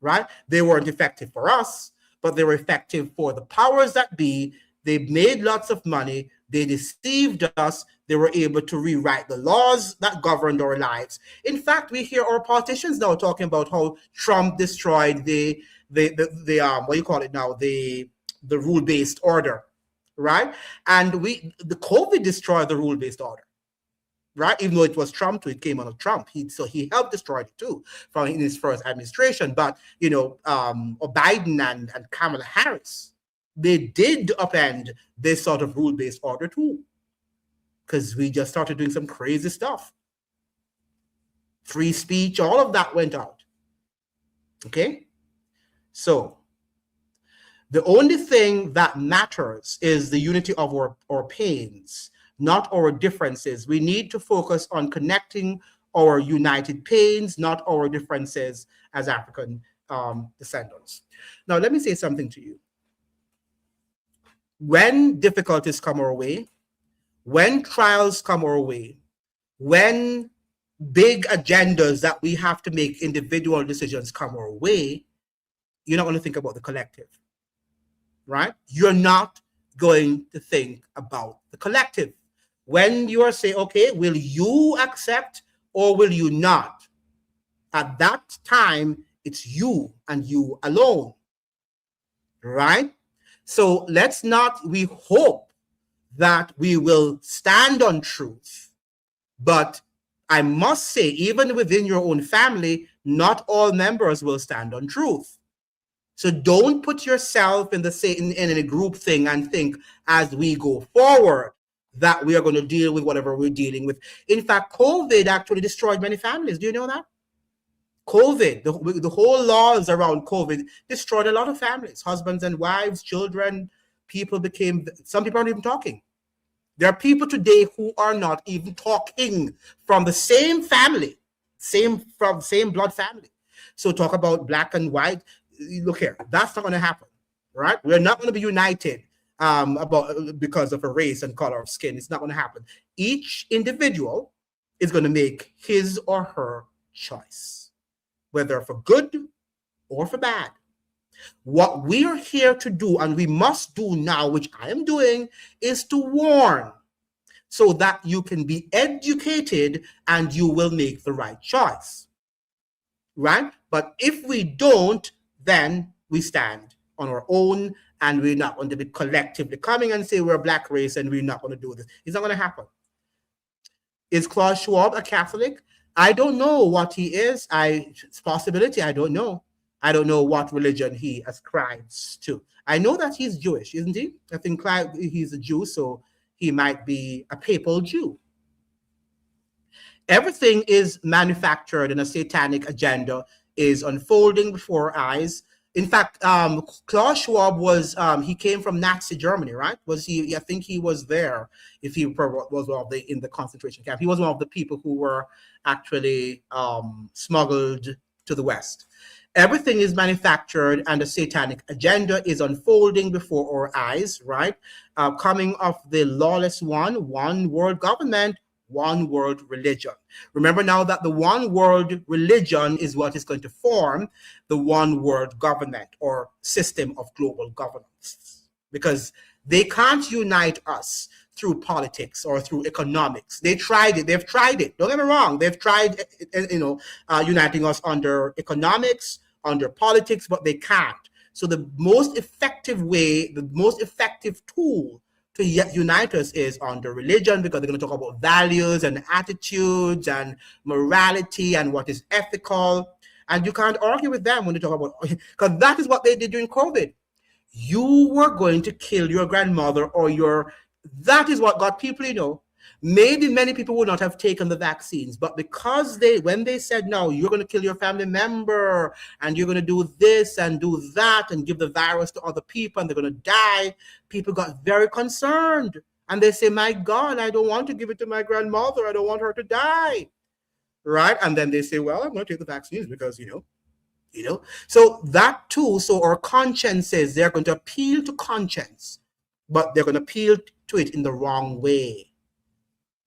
Right? They weren't effective for us, but they were effective for the powers that be. They made lots of money. They deceived us. They were able to rewrite the laws that governed our lives. In fact, we hear our politicians now talking about how Trump destroyed the what do you call it now, the rule-based order, right? And the COVID destroyed the rule-based order, right? Even though it was Trump, it came out of Trump. He helped destroy it too from in his first administration. But Biden and Kamala Harris, they did upend this sort of rule-based order too, because we just started doing some crazy stuff. Free speech, all of that went out. Okay? So the only thing that matters is the unity of our pains, not our differences. We need to focus on connecting our united pains, not our differences as African descendants. Now, let me say something to you. When difficulties come our way, when trials come our way, when big agendas that we have to make individual decisions come our way, you're not going to think about the collective, right? You're not going to think about the collective. When you are saying, okay, will you accept or will you not? At that time, it's you and you alone, right? So we hope that we will stand on truth. But I must say, even within your own family, not all members will stand on truth. So don't put yourself in a group thing and think as we go forward, that we are going to deal with whatever we're dealing with. In fact, COVID actually destroyed many families. Do you know that? COVID, the whole laws around COVID destroyed a lot of families, husbands and wives, children. Some people aren't even talking. There are people today who are not even talking from the same family, same blood family. So talk about black and white. Look here, that's not going to happen, right? We're not going to be united because of a race and color of skin. It's not going to happen. Each individual is going to make his or her choice, whether for good or for bad. What we are here to do, and we must do now, which I am doing, is to warn so that you can be educated and you will make the right choice, right? But if we don't, then we stand on our own and we're not going to be collectively coming and say we're a black race and we're not going to do this. It's not going to happen. Is Klaus Schwab a Catholic? I don't know what he is. It's a possibility. I don't know. I don't know what religion he ascribes to. I know that he's Jewish, isn't he? I think he's a Jew, so he might be a papal Jew. Everything is manufactured and a satanic agenda is unfolding before our eyes. In fact, Klaus Schwab he came from Nazi Germany, right? I think he was there, if he was in the concentration camp. He was one of the people who were actually smuggled to the West. Everything is manufactured and a satanic agenda is unfolding before our eyes, right? Coming of the lawless one world government, one world religion. Remember now that the one world religion is what is going to form the one world government or system of global governance, because they can't unite us through politics or through economics. They tried it. They've tried it. Don't get me wrong. They've tried, uniting us under economics, under politics, but they can't. So the most effective way, the most effective tool to unite us is under religion, because they're going to talk about values and attitudes and morality and what is ethical. And you can't argue with them when they talk about, because that is what they did during COVID. You were going to kill your grandmother that is what got people, Maybe many people would not have taken the vaccines, but because when they said, no, you're going to kill your family member and you're going to do this and do that and give the virus to other people and they're going to die, people got very concerned. And they say, my God, I don't want to give it to my grandmother. I don't want her to die. Right? And then they say, well, I'm going to take the vaccines because, So that too, so our consciences, they're going to appeal to conscience, but they're going to appeal to it in the wrong way.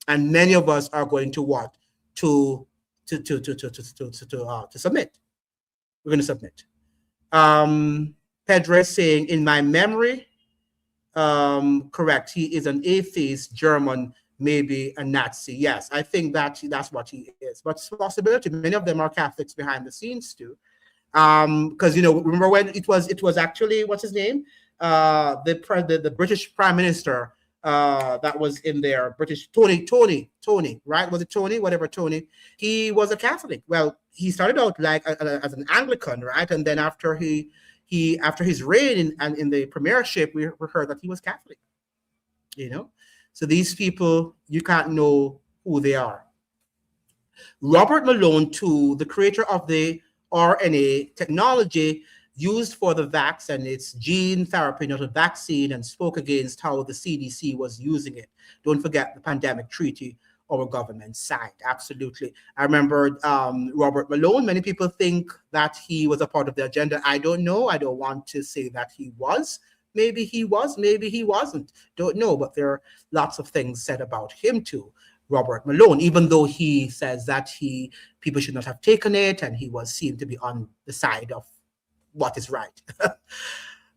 And many of us are going to what? To submit. We're going to submit. Pedro is saying, in my memory, correct, he is an atheist, German, maybe a Nazi. Yes, I think that's what he is. But it's a possibility. Many of them are Catholics behind the scenes too. Because remember when it was actually, what's his name? The British Prime Minister. That was in there, British Tony, right? Was it Tony? Whatever, Tony. He was a Catholic. Well, he started out like as an Anglican, right? And then after after his reign in the premiership, we heard that he was Catholic. So these people, you can't know who they are. Robert Malone, too, the creator of the RNA technology used for the vaccine, its gene therapy, not a vaccine, and spoke against how the CDC was using it. Don't forget the pandemic treaty our government signed. Absolutely. I remember Robert Malone. Many people think that he was a part of the agenda. I don't know. I don't want to say that he was. Maybe he was, maybe he wasn't. Don't know, but there are lots of things said about him too. Robert Malone, even though he says that people should not have taken it, and he was seen to be on the side of what is right.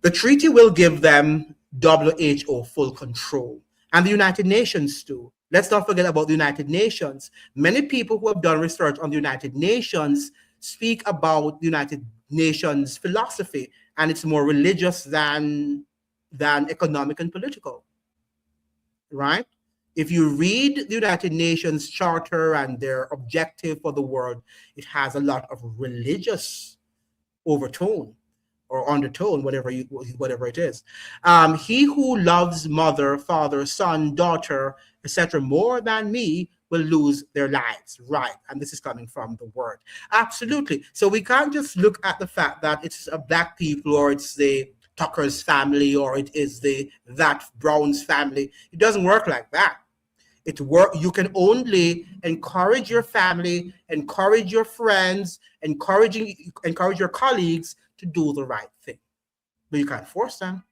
The treaty will give them WHO full control, and the United Nations too. Let's not forget about the United Nations. Many people who have done research on the United Nations speak about the United Nations philosophy, and it's more religious than economic and political, right? If you read the United Nations Charter and their objective for the world, it has a lot of religious overtone. or undertone, whatever it is. He who loves mother, father, son, daughter, etc., more than me will lose their lives. Right. And this is coming from the word. Absolutely. So we can't just look at the fact that it's a black people, or it's the Tucker's family, or it is that Brown's family. It doesn't work like that. You can only encourage your family, encourage your friends, encourage your colleagues to do the right thing. But you can't force them,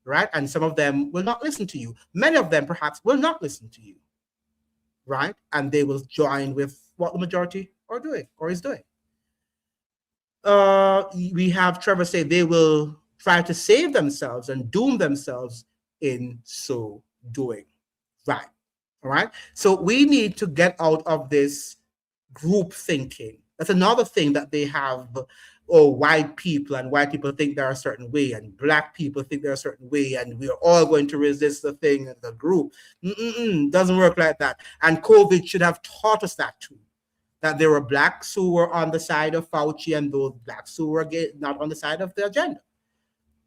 right? And some of them will not listen to you. Many of them perhaps will not listen to you, right? And they will join with what the majority are doing or is doing. We have Trevor say they will try to save themselves and doom themselves in so doing. Right. All right. So we need to get out of this group thinking. That's another thing that they have. Oh, white people think they're a certain way, and black people think they're a certain way, and we're all going to resist the thing and the group. Doesn't work like that. And COVID should have taught us that too. That there were blacks who were on the side of Fauci, and those blacks who were not on the side of the agenda.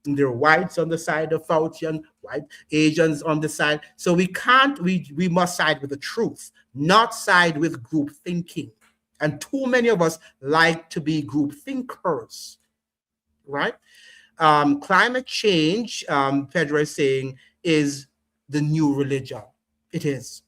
And there are whites on the side of Fauci and white Asians on the side. So we must side with the truth, not side with group thinking. And too many of us like to be group thinkers, right? Climate change, Pedro is saying, is the new religion. It is.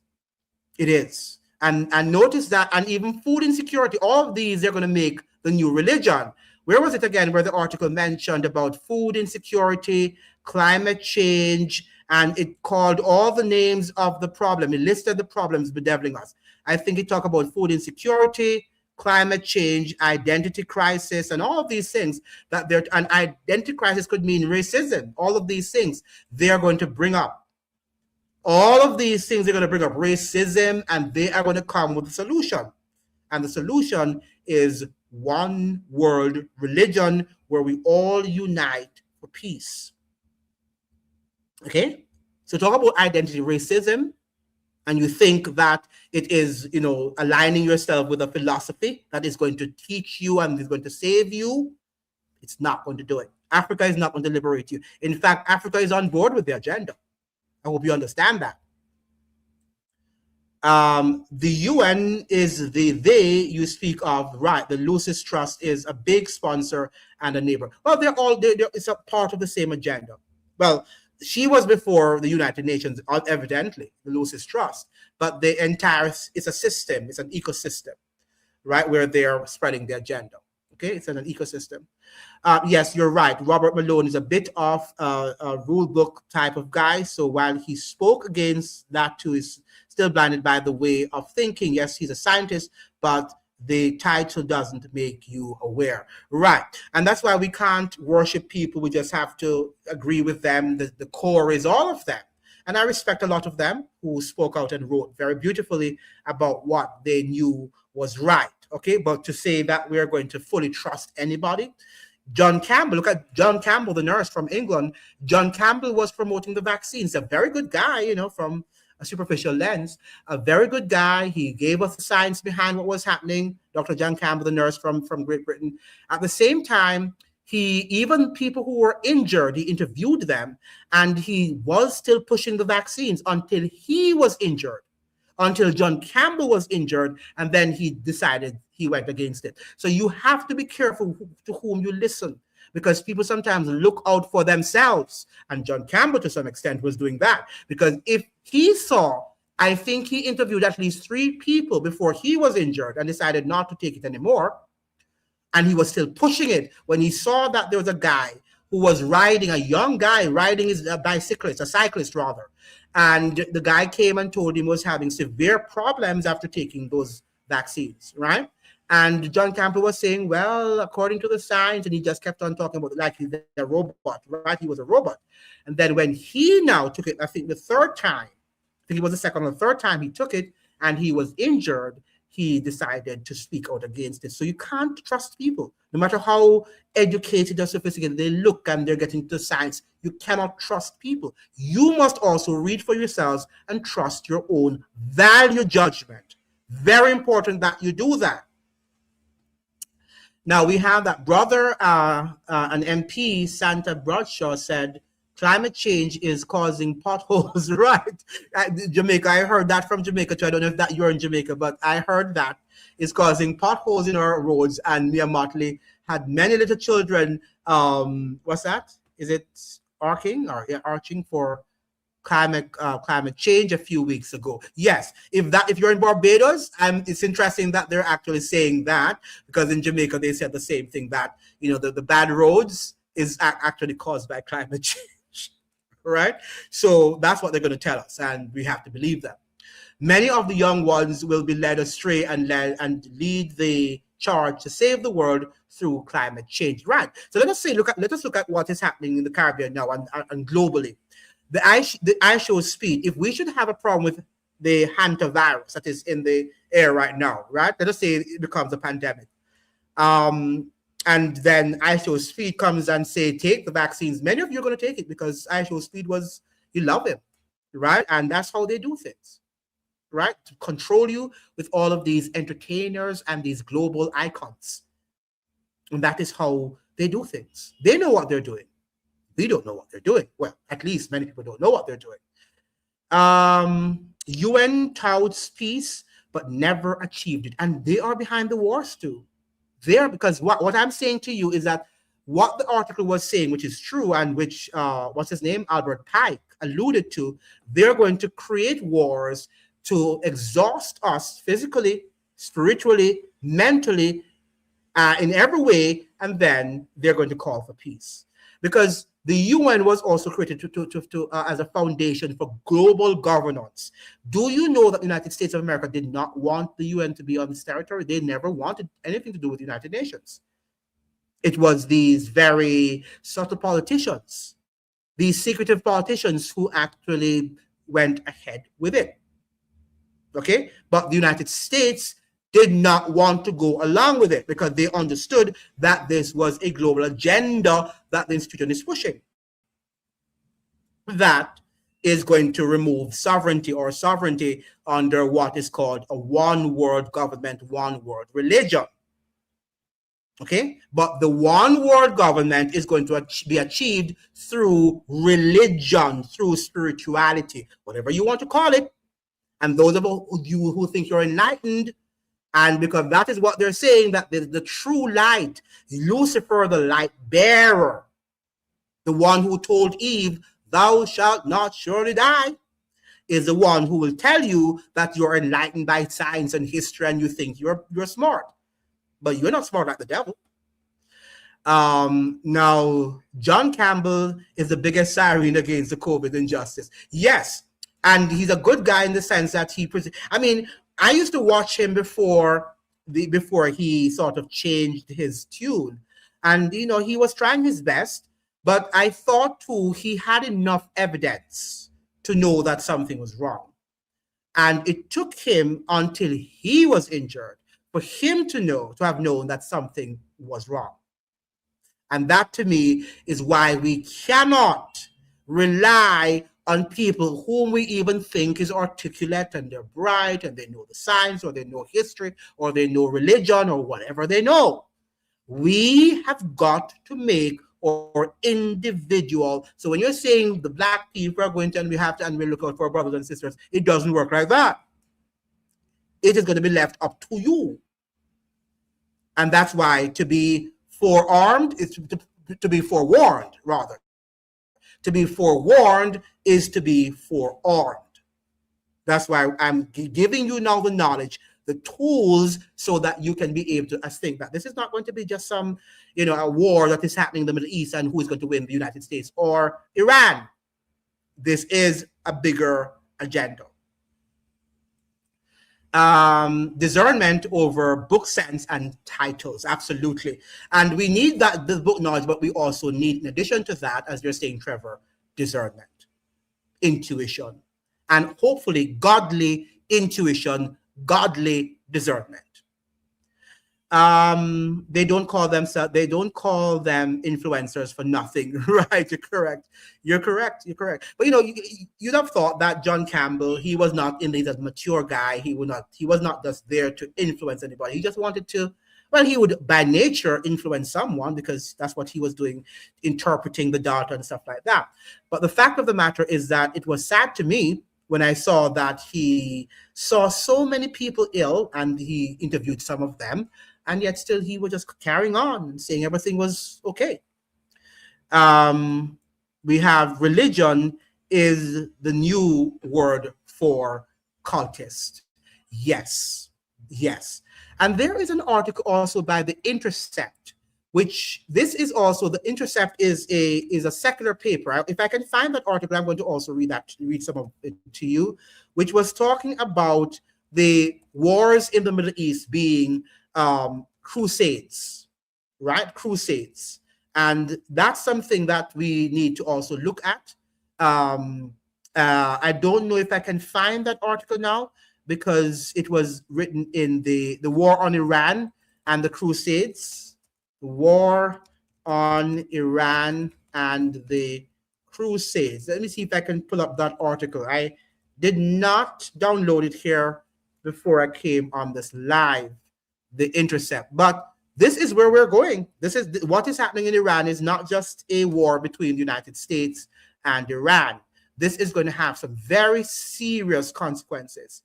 It is. And notice that, and even food insecurity, all of these are going to make the new religion. Where was it again where the article mentioned about food insecurity, climate change, and it called all the names of the problem. It listed the problems bedeviling us. I think it talked about food insecurity, climate change, identity crisis, and all of these things. An identity crisis could mean racism. All of these things they are going to bring up. All of these things are going to bring up racism, and they are going to come with a solution. And the solution is one world religion where we all unite for peace. Okay? So talk about identity racism, and you think that it is, aligning yourself with a philosophy that is going to teach you and is going to save you. It's not going to do it. Africa is not going to liberate you. In fact, Africa is on board with the agenda. I hope you understand that. The UN is they you speak of, right? The Lucis Trust is a big sponsor and a neighbor. Well, it's a part of the same agenda. Well, she was before the United Nations, evidently, the Lucis Trust, but it's a system, it's an ecosystem, right? Where they're spreading the agenda. Okay, it's an ecosystem. Yes, you're right. Robert Malone is a bit of a rule book type of guy. So while he spoke against that too, is still blinded by the way of thinking. Yes, he's a scientist, but the title doesn't make you aware. Right. And that's why we can't worship people. We just have to agree with them. The core is all of them. And I respect a lot of them who spoke out and wrote very beautifully about what they knew was right. Okay, but to say that we're going to fully trust anybody. John Campbell, look at John Campbell, the nurse from England. John Campbell was promoting the vaccines. A very good guy, from a superficial lens. A very good guy. He gave us the science behind what was happening. Dr. John Campbell, the nurse from Great Britain. At the same time, even people who were injured, he interviewed them, and he was still pushing the vaccines until he was injured. Until John Campbell was injured, and then he decided he went against it. So you have to be careful to whom you listen, because people sometimes look out for themselves. And John Campbell, to some extent, was doing that, because if he saw, I think he interviewed at least 3 people before he was injured and decided not to take it anymore. And he was still pushing it when he saw that there was a guy who was a young guy riding a cyclist rather. And the guy came and told him he was having severe problems after taking those vaccines, right? And John Campbell was saying, well, according to the science, and he just kept on talking about like he's a robot, right? He was a robot. And then when he now took it, I think the third time, I think it was the second or third time he took it and he was injured, he decided to speak out against it. So you can't trust people. No matter how educated or sophisticated they look and they're getting to science, you cannot trust people. You must also read for yourselves and trust your own value judgment. Very important that you do that. Now we have that brother, an MP, Santa Bradshaw, said climate change is causing potholes, right? Jamaica, I heard that from Jamaica too. I don't know if that you're in Jamaica, but I heard that is causing potholes in our roads. And Mia Motley had many little children. What's that? Is it arching for climate change a few weeks ago? Yes. If you're in Barbados, it's interesting that they're actually saying that, because in Jamaica they said the same thing, that the bad roads is actually caused by climate change, right? So that's what they're going to tell us, and we have to believe them. Many of the young ones will be led astray and lead the charge to save the world through climate change, right? So let us look at what is happening in the Caribbean now and globally. The ice shows speed. If we should have a problem with the hantavirus that is in the air right now, right? Let us say it becomes a pandemic. And then ice shows speed comes and say, take the vaccines. Many of you are going to take it because ice shows speed you love him, right? And that's how they do things, right? To control you with all of these entertainers and these global icons. And that is how they do things. They know what they're doing. We don't know what they're doing. Well, at least many people don't know what they're doing. UN touts peace, but never achieved it. And they are behind the wars too. Because what I'm saying to you is that what the article was saying, which is true, and which, what's his name, Albert Pike, alluded to, they're going to create wars to exhaust us physically, spiritually, mentally, in every way, and then they're going to call for peace. Because the UN was also created as a foundation for global governance. Do you know that the United States of America did not want the UN to be on this territory? They never wanted anything to do with the United Nations. It was these very subtle politicians, these secretive politicians, who actually went ahead with it. Okay? But the United States did not want to go along with it because they understood that this was a global agenda that the institution is pushing. That is going to remove sovereignty under what is called a one world government, one world religion. Okay? But the one world government is going to be achieved through religion, through spirituality, whatever you want to call it. And those of you who think you're enlightened, and because that is what they're saying, that the true light, Lucifer, the light bearer, the one who told Eve, thou shalt not surely die, is the one who will tell you that you're enlightened by science and history and you think you're smart. But you're not smart like the devil. Now, John Campbell is the biggest siren against the COVID injustice. Yes, and he's a good guy in the sense that I used to watch him before he sort of changed his tune. And, he was trying his best, but I thought too, he had enough evidence to know that something was wrong. And it took him until he was injured for him to have known that something was wrong. And that to me is why we cannot rely on people whom we even think is articulate and they're bright and they know the science or they know history or they know religion or whatever they know. We have got to make our individual. So when you're saying the black people are going to, and we look out for our brothers and sisters, it doesn't work like that. It is going to be left up to you. And that's why to be forearmed is to be forewarned, rather. To be forewarned is to be forearmed. That's why I'm giving you now the knowledge, the tools, so that you can be able to think that this is not going to be just some, a war that is happening in the Middle East and who is going to win, the United States or Iran. This is a bigger agenda. Discernment over book sense and titles, absolutely. And we need the book knowledge, but we also need, in addition to that, as you're saying, Trevor, discernment, intuition, and hopefully godly intuition, godly discernment. They don't call them influencers for nothing, right? You're correct. But you'd have thought that John Campbell, he was not in this as mature guy. He was not just there to influence anybody. He just wanted to Well, he would by nature influence someone because that's what he was doing, interpreting the data and stuff like that. But the fact of the matter is that it was sad to me when I saw that he saw so many people ill and he interviewed some of them, and yet still he was just carrying on and saying everything was okay. We have religion is the new word for cultist. Yes, yes. And there is an article also by The Intercept, which this is also, The Intercept is a secular paper. If I can find that article, I'm going to also read some of it to you, which was talking about the wars in the Middle East being crusades, right? Crusades. And that's something that we need to also look at. I don't know if I can find that article now, because it was written in the war on Iran and the Crusades, the war on Iran and the Crusades. Let me see if I can pull up that article. I did not download it here before I came on this live, The Intercept. But this is where we're going. This is what is happening in Iran is not just a war between the United States and Iran. This is going to have some very serious consequences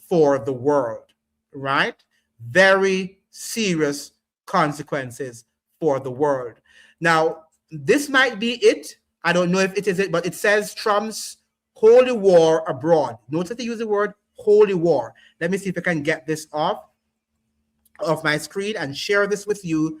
for the world, right? Very serious consequences for the world. Now, this might be it. I don't know if it is it, but it says Trump's holy war abroad. Notice that they use the word holy war. Let me see if I can get this off my screen and share this with you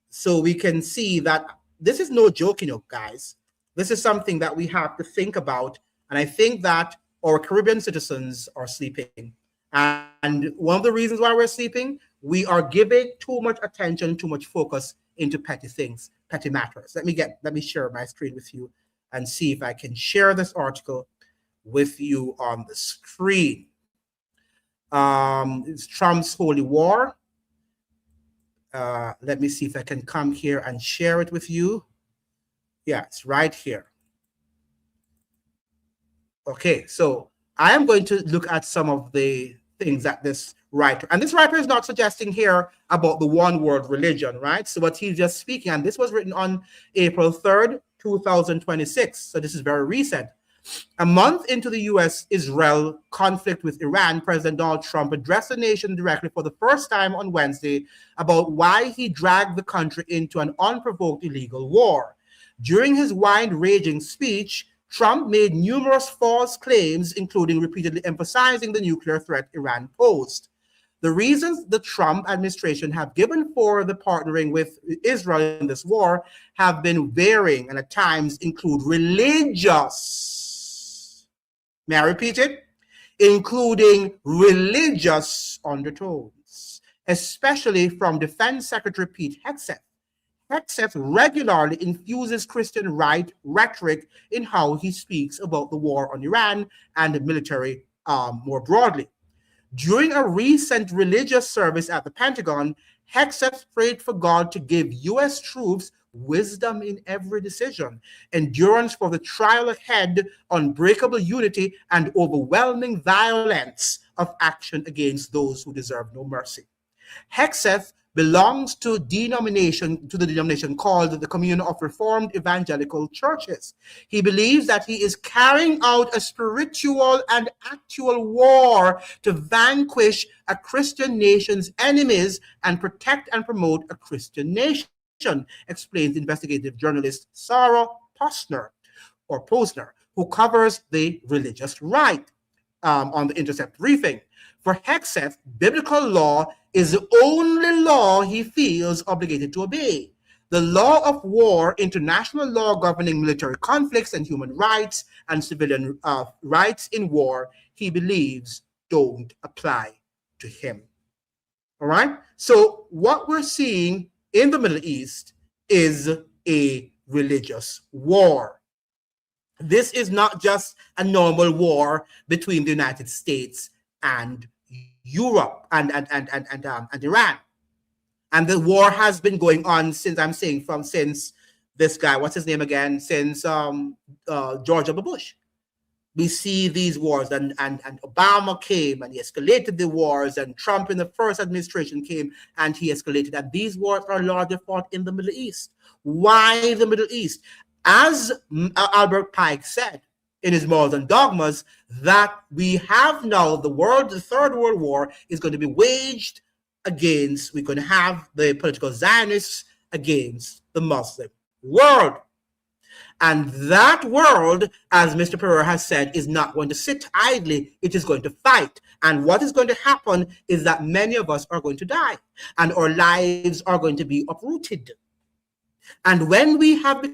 so we can see that this is no joke, guys. This is something that we have to think about. And I think that our Caribbean citizens are sleeping. And one of the reasons why we're sleeping, we are giving too much attention, too much focus into petty things, petty matters. Let me share my screen with you and see if I can share this article with you on the screen. It's Trump's holy war. Let me see if I can come here and share it with you. Yeah, it's right here. Okay, so I am going to look at some of the things that this writer, and this writer is not suggesting here about the one world religion, right? So what he's just speaking, and this was written on April 3rd, 2026. So this is very recent. A month into the US-Israel conflict with Iran, President Donald Trump addressed the nation directly for the first time on Wednesday about why he dragged the country into an unprovoked illegal war. During his wide-ranging speech, Trump made numerous false claims, including repeatedly emphasizing the nuclear threat Iran posed. The reasons the Trump administration have given for the partnering with Israel in this war have been varying and at times include religious, may I repeat it? Including religious undertones, especially from Defense Secretary Pete Hegseth. Hegseth regularly infuses Christian right rhetoric in how he speaks about the war on Iran and the military more broadly. During a recent religious service at the Pentagon, Hegseth prayed for God to give U.S. troops wisdom in every decision, endurance for the trial ahead, unbreakable unity, and overwhelming violence of action against those who deserve no mercy. Hegseth belongs to the denomination called the Communion of Reformed Evangelical Churches. He believes that he is carrying out a spiritual and actual war to vanquish a Christian nation's enemies and protect and promote a Christian nation, explains investigative journalist Sarah Posner, who covers the religious right on the Intercept briefing. For Hegseth, biblical law is the only law he feels obligated to obey. The law of war, international law governing military conflicts and human rights and civilian rights in war, he believes don't apply to him. All right? So what we're seeing in the Middle East is a religious war. This is not just a normal war between the United States and Europe and Iran. And the war has been going on since this guy, what's his name again? Since George W. Bush. We see these wars, and Obama came and he escalated the wars, and Trump in the first administration came and he escalated. And these wars are largely fought in the Middle East. Why the Middle East? As Albert Pike said in his Morals and Dogmas, that we have now the Third World War is going to be waged against, we're going to have the political Zionists against the Muslim world. And that world, as Mr. Pereira has said, is not going to sit idly. It is going to fight. And what is going to happen is that many of us are going to die and our lives are going to be uprooted. And when we have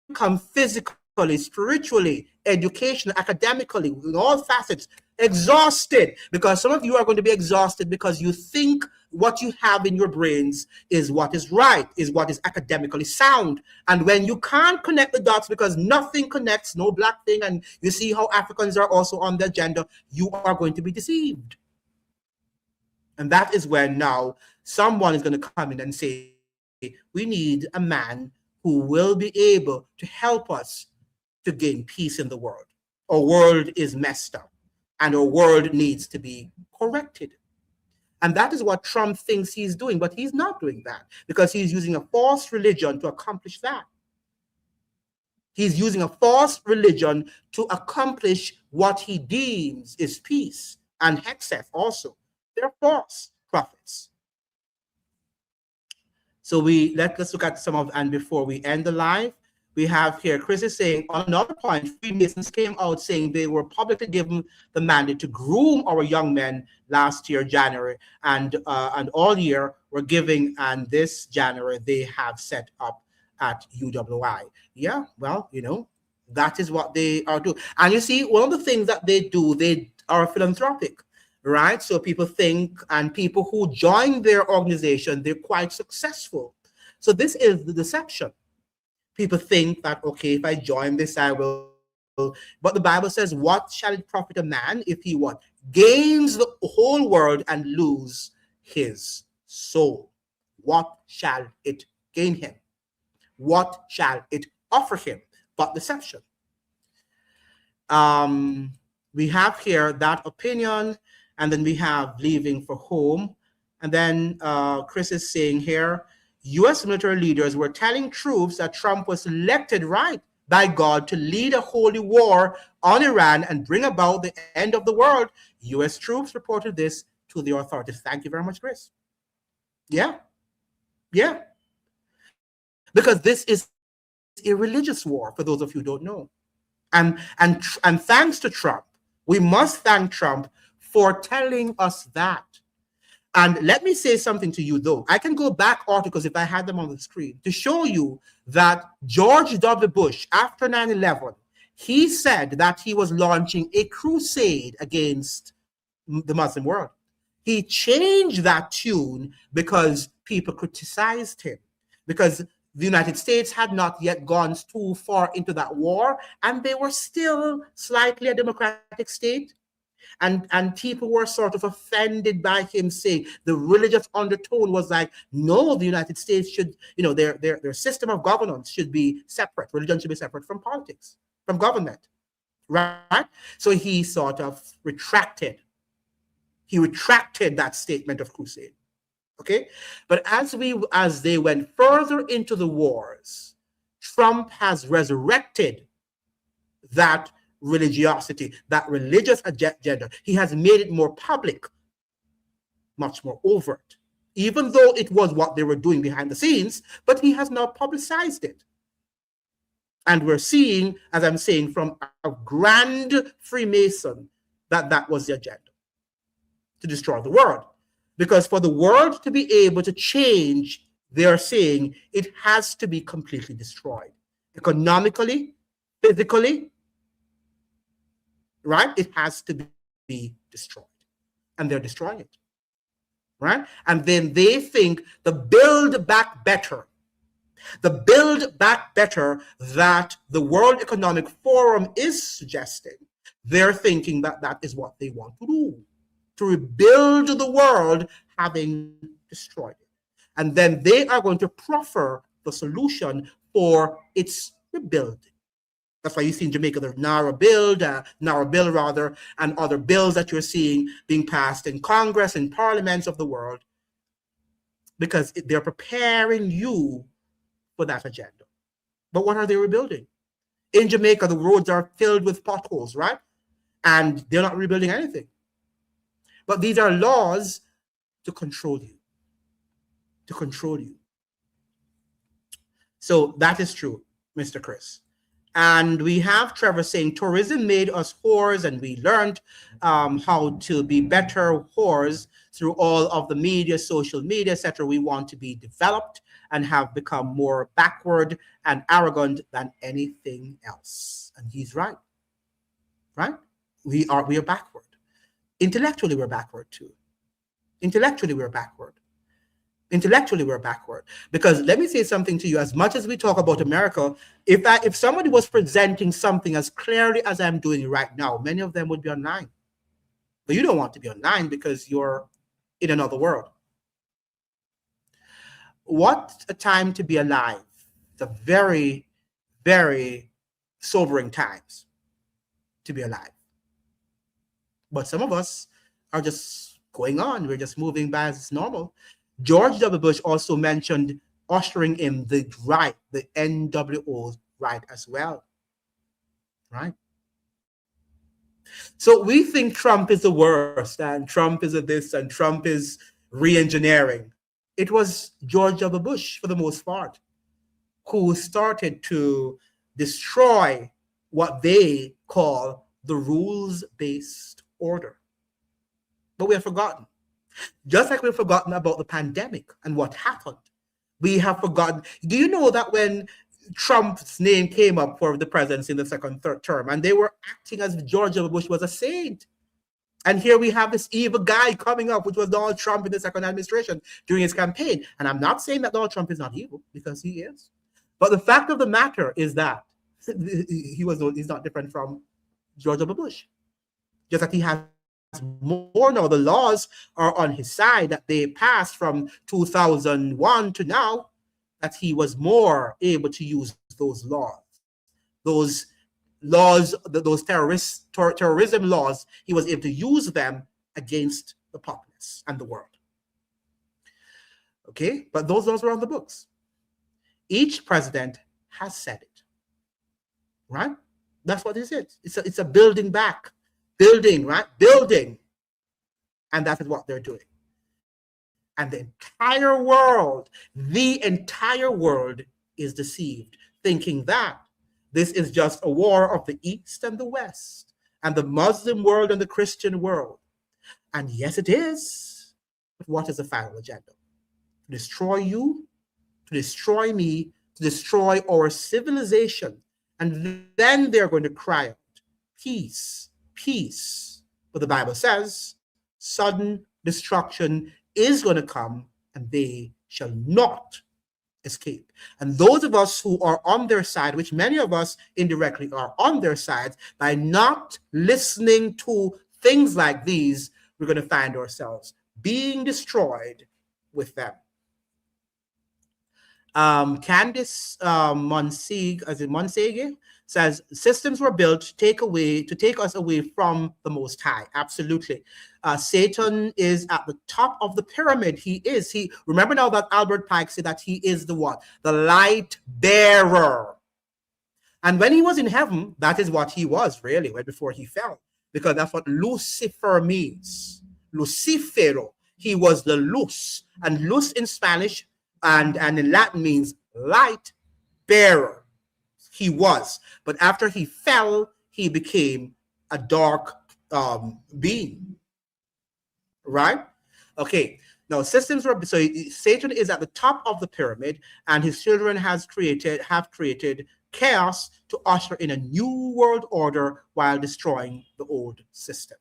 become physically, spiritually, educationally, academically, in all facets, exhausted, because some of you are going to be exhausted because you think what you have in your brains is what is right, is what is academically sound. And when you can't connect the dots because nothing connects, no black thing, and you see how Africans are also on the agenda, you are going to be deceived. And that is when now someone is going to come in and say, we need a man who will be able to help us to gain peace in the world. Our world is messed up and our world needs to be corrected. And that is what Trump thinks he's doing, but he's not doing that because he's using a false religion to accomplish that. He's using a false religion to accomplish what he deems is peace, and Hexeth also. They're false prophets. So let's look at some of, and before we end the live, we have here, Chris is saying, on another point, Freemasons came out saying they were publicly given the mandate to groom our young men last year, January, and all year we're giving, and this January they have set up at UWI. Yeah, well, that is what they are doing. And you see, one of the things that they do, they are philanthropic, right? So people think, and people who join their organization, they're quite successful. So this is the deception. People think that, okay, if I join this, I will. But the Bible says, what shall it profit a man if he what? Gains the whole world and lose his soul? What shall it gain him? What shall it offer him but deception? We have here that opinion, and then we have leaving for home. And then Chris is saying here, U.S. military leaders were telling troops that Trump was elected right by God to lead a holy war on Iran and bring about the end of the world. U.S. troops reported this to the authorities. Thank you very much, Chris. Yeah. Because this is a religious war, for those of you who don't know. And thanks to Trump, we must thank Trump for telling us that. And let me say something to you, though. I can go back articles if I had them on the screen to show you that George W. Bush, after 9/11, he said that he was launching a crusade against the Muslim world. He changed that tune because people criticized him, because the United States had not yet gone too far into that war, and they were still slightly a democratic state. And people were sort of offended by him saying the religious undertone was like, no, the United States should, their system of governance should be separate. Religion should be separate from politics, from government, right? So he sort of retracted. He retracted that statement of crusade, okay? But as they went further into the wars, Trump has resurrected that religiosity, that religious agenda. He has made it more public, much more overt, even though it was what they were doing behind the scenes, but he has now publicized it. And we're seeing, as I'm saying, from a grand Freemason, that was the agenda, to destroy the world. Because for the world to be able to change, they're saying it has to be completely destroyed. Economically, physically, right? It has to be destroyed. And they're destroying it, right? And then they think the build back better that the World Economic Forum is suggesting, they're thinking that is what they want to do, to rebuild the world having destroyed it. And then they are going to proffer the solution for its rebuilding. That's why you see in Jamaica the Narrow Bill rather, and other bills that you're seeing being passed in Congress and parliaments of the world, because they're preparing you for that agenda. But what are they rebuilding? In Jamaica, the roads are filled with potholes, right? And they're not rebuilding anything. But these are laws to control you. To control you. So that is true, Mr. Chris. And we have Trevor saying tourism made us whores, and we learned how to be better whores through all of the media, social media, etc. We want to be developed and have become more backward and arrogant than anything else. And he's right. Right? We are backward. Intellectually, we're backward too. Intellectually, we're backward. Because let me say something to you. As much as we talk about America, if somebody was presenting something as clearly as I'm doing right now, many of them would be online. But you don't want to be online because you're in another world. What a time to be alive. It's a very, very sobering times to be alive. But some of us are just going on. We're just moving by as normal. George W. Bush also mentioned ushering in the right, the NWO's right as well. Right? So we think Trump is the worst, and Trump is a this, and Trump is re-engineering. It was George W. Bush, for the most part, who started to destroy what they call the rules-based order. But we have forgotten. Just like we've forgotten about the pandemic and what happened, we have forgotten. Do you know that when Trump's name came up for the presidency in the third term, and they were acting as if George W. Bush was a saint? And here we have this evil guy coming up, which was Donald Trump in the second administration during his campaign. And I'm not saying that Donald Trump is not evil, because he is. But the fact of the matter is that he's not different from George W. Bush. Just that he has more now. The laws are on his side that they passed from 2001 to now, that he was more able to use those laws. Those terrorism laws, he was able to use them against the populace and the world. Okay, but those laws were on the books. Each president has said it, right? That's what this is. It's a building back, right? Building, and that is what they're doing. And the entire world is deceived, thinking that this is just a war of the East and the West, and the Muslim world and the Christian world. And yes, it is. But what is the final agenda? To destroy you, to destroy me, to destroy our civilization. And then they're going to cry out, peace, peace. But the Bible says, sudden destruction is going to come, and they shall not escape. And those of us who are on their side, which many of us indirectly are on their sides, by not listening to things like these, we're going to find ourselves being destroyed with them. Candice Monsege says, systems were built to take us away from the Most High. Absolutely. Satan is at the top of the pyramid. Remember now that Albert Pike said that he is the what? The light bearer. And when he was in heaven, that is what he was really, right before he fell, because that's what Lucifer means. Lucifero. He was the luz, and luz in Spanish and in Latin means light bearer. He was, but after he fell, he became a dark being. Right? Okay. Now systems were so Satan is at the top of the pyramid, and his children have created chaos to usher in a new world order while destroying the old system.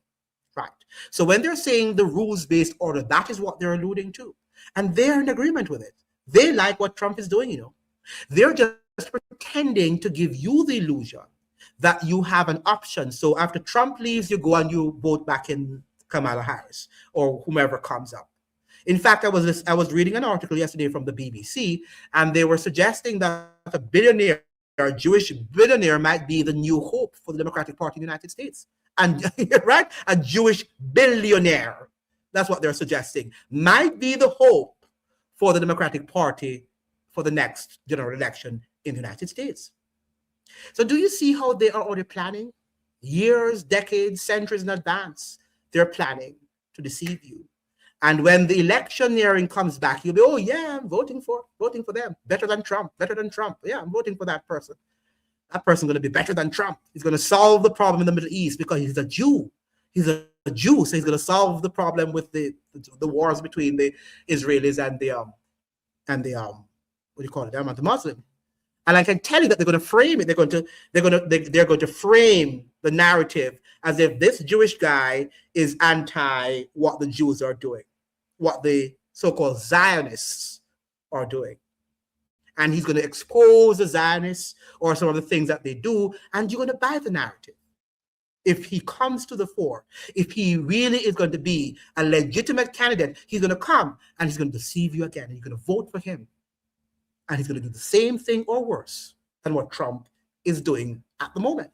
Right. So when they're saying the rules-based order, that is what they're alluding to, and they're in agreement with it. They like what Trump is doing. They're just pretending to give you the illusion that you have an option. So after Trump leaves, you go and you vote back in Kamala Harris or whomever comes up. In fact, I was reading an article yesterday from the BBC, and they were suggesting that a billionaire Jewish billionaire might be the new hope for the Democratic Party in the United States. And right, a Jewish billionaire, that's what they're suggesting, might be the hope for the Democratic Party for the next general election in the United States. So do you see how they are already planning? Years, decades, centuries in advance, they're planning to deceive you. And when the electioneering comes back, you'll be, oh yeah, I'm voting for them. Better than Trump. Yeah, I'm voting for that person. That person's going to be better than Trump. He's going to solve the problem in the Middle East because he's a Jew. He's a Jew, so he's going to solve the problem with the wars between the Israelis and the what do you call it? The Muslim. And I can tell you that they're going to frame it. They're going to frame the narrative as if this Jewish guy is anti what the Jews are doing, what the so-called Zionists are doing. And he's going to expose the Zionists or some of the things that they do, and you're going to buy the narrative. If he comes to the fore, if he really is going to be a legitimate candidate, he's going to come and he's going to deceive you again, and you're going to vote for him. And he's going to do the same thing or worse than what Trump is doing at the moment.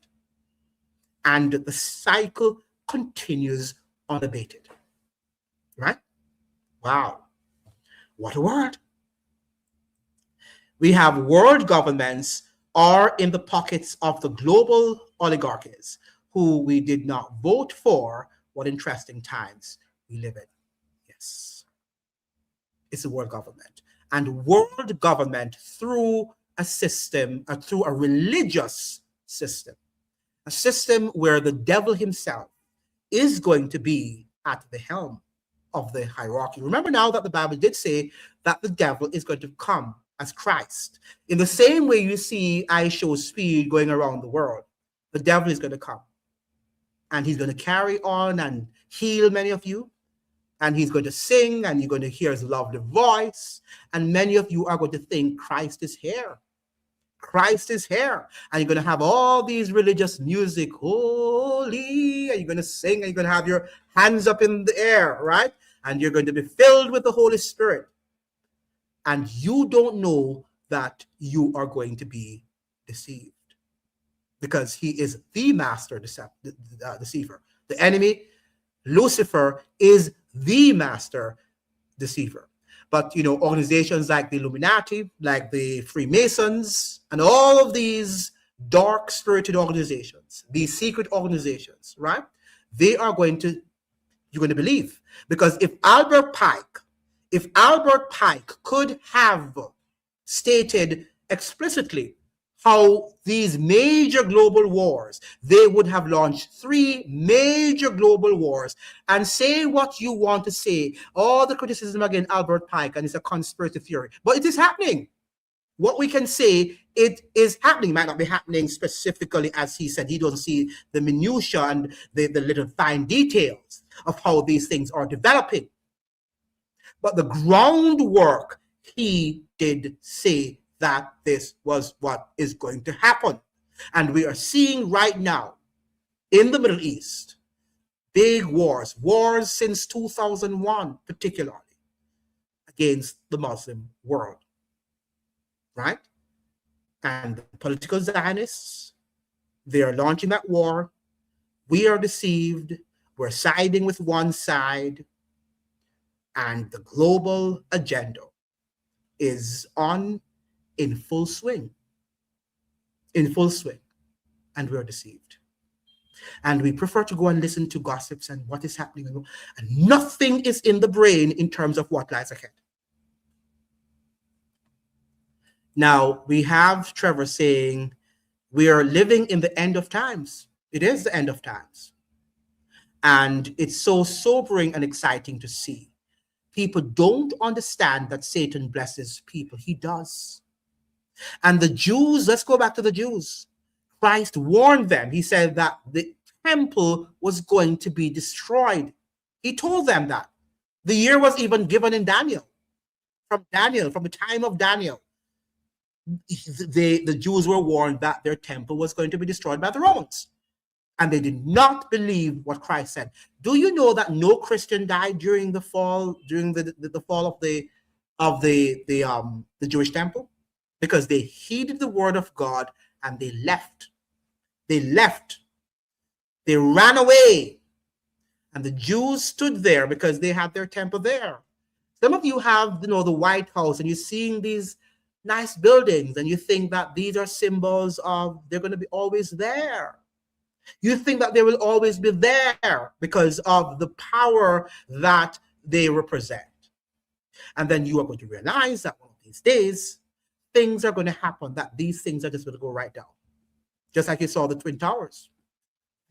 And the cycle continues unabated. Right? Wow. What a word. We have world governments are in the pockets of the global oligarchies who we did not vote for. What interesting times we live in. Yes. It's a world government. And world government through a system, through a religious system, a system where the devil himself is going to be at the helm of the hierarchy. Remember now that the Bible did say that the devil is going to come as Christ. In the same way you see I show speed going around the world, the devil is going to come. And he's going to carry on and heal many of you. And he's going to sing, and you're going to hear his lovely voice. And many of you are going to think Christ is here. Christ is here. And you're going to have all these religious music, holy, and you're going to sing, and you're going to have your hands up in the air, right? And you're going to be filled with the Holy Spirit. And you don't know that you are going to be deceived. Because he is the master deceiver. The enemy, Lucifer, is the master deceiver. But organizations like the Illuminati, like the Freemasons, and all of these dark spirited organizations, these secret organizations, right? You're going to believe. Because if Albert Pike could have stated explicitly how these major global wars, they would have launched 3 major global wars, and say what you want to say, all the criticism against Albert Pike, and it's a conspiracy theory, but it is happening. What we can say, it is happening. It might not be happening specifically as he said. He doesn't see the minutiae and the little fine details of how these things are developing. But the groundwork, he did say that this was what is going to happen. And we are seeing right now in the Middle East, big wars since 2001, particularly against the Muslim world, right? And the political Zionists, they are launching that war. We are deceived. We're siding with one side. And the global agenda is in full swing, and we're deceived. And we prefer to go and listen to gossips and what is happening, and nothing is in the brain in terms of what lies ahead. Now, we have Trevor saying, we are living in the end of times. It is the end of times. And it's so sobering and exciting to see. People don't understand that Satan blesses people. He does. And the Jews, let's go back to the Jews. Christ warned them. He said that the temple was going to be destroyed. He told them that. The year was even given in Daniel. From the time of Daniel, the Jews were warned that their temple was going to be destroyed by the Romans. And they did not believe what Christ said. Do you know that no Christian died during the fall of the Jewish temple? Because they heeded the word of God and they left. They left. They ran away. And the Jews stood there because they had their temple there. Some of you have, the White House, and you're seeing these nice buildings, and you think that these are symbols of they're going to be always there. You think that they will always be there because of the power that they represent. And then you are going to realize that one of these days, things are going to happen, that these things are just going to go right down. Just like you saw the Twin Towers.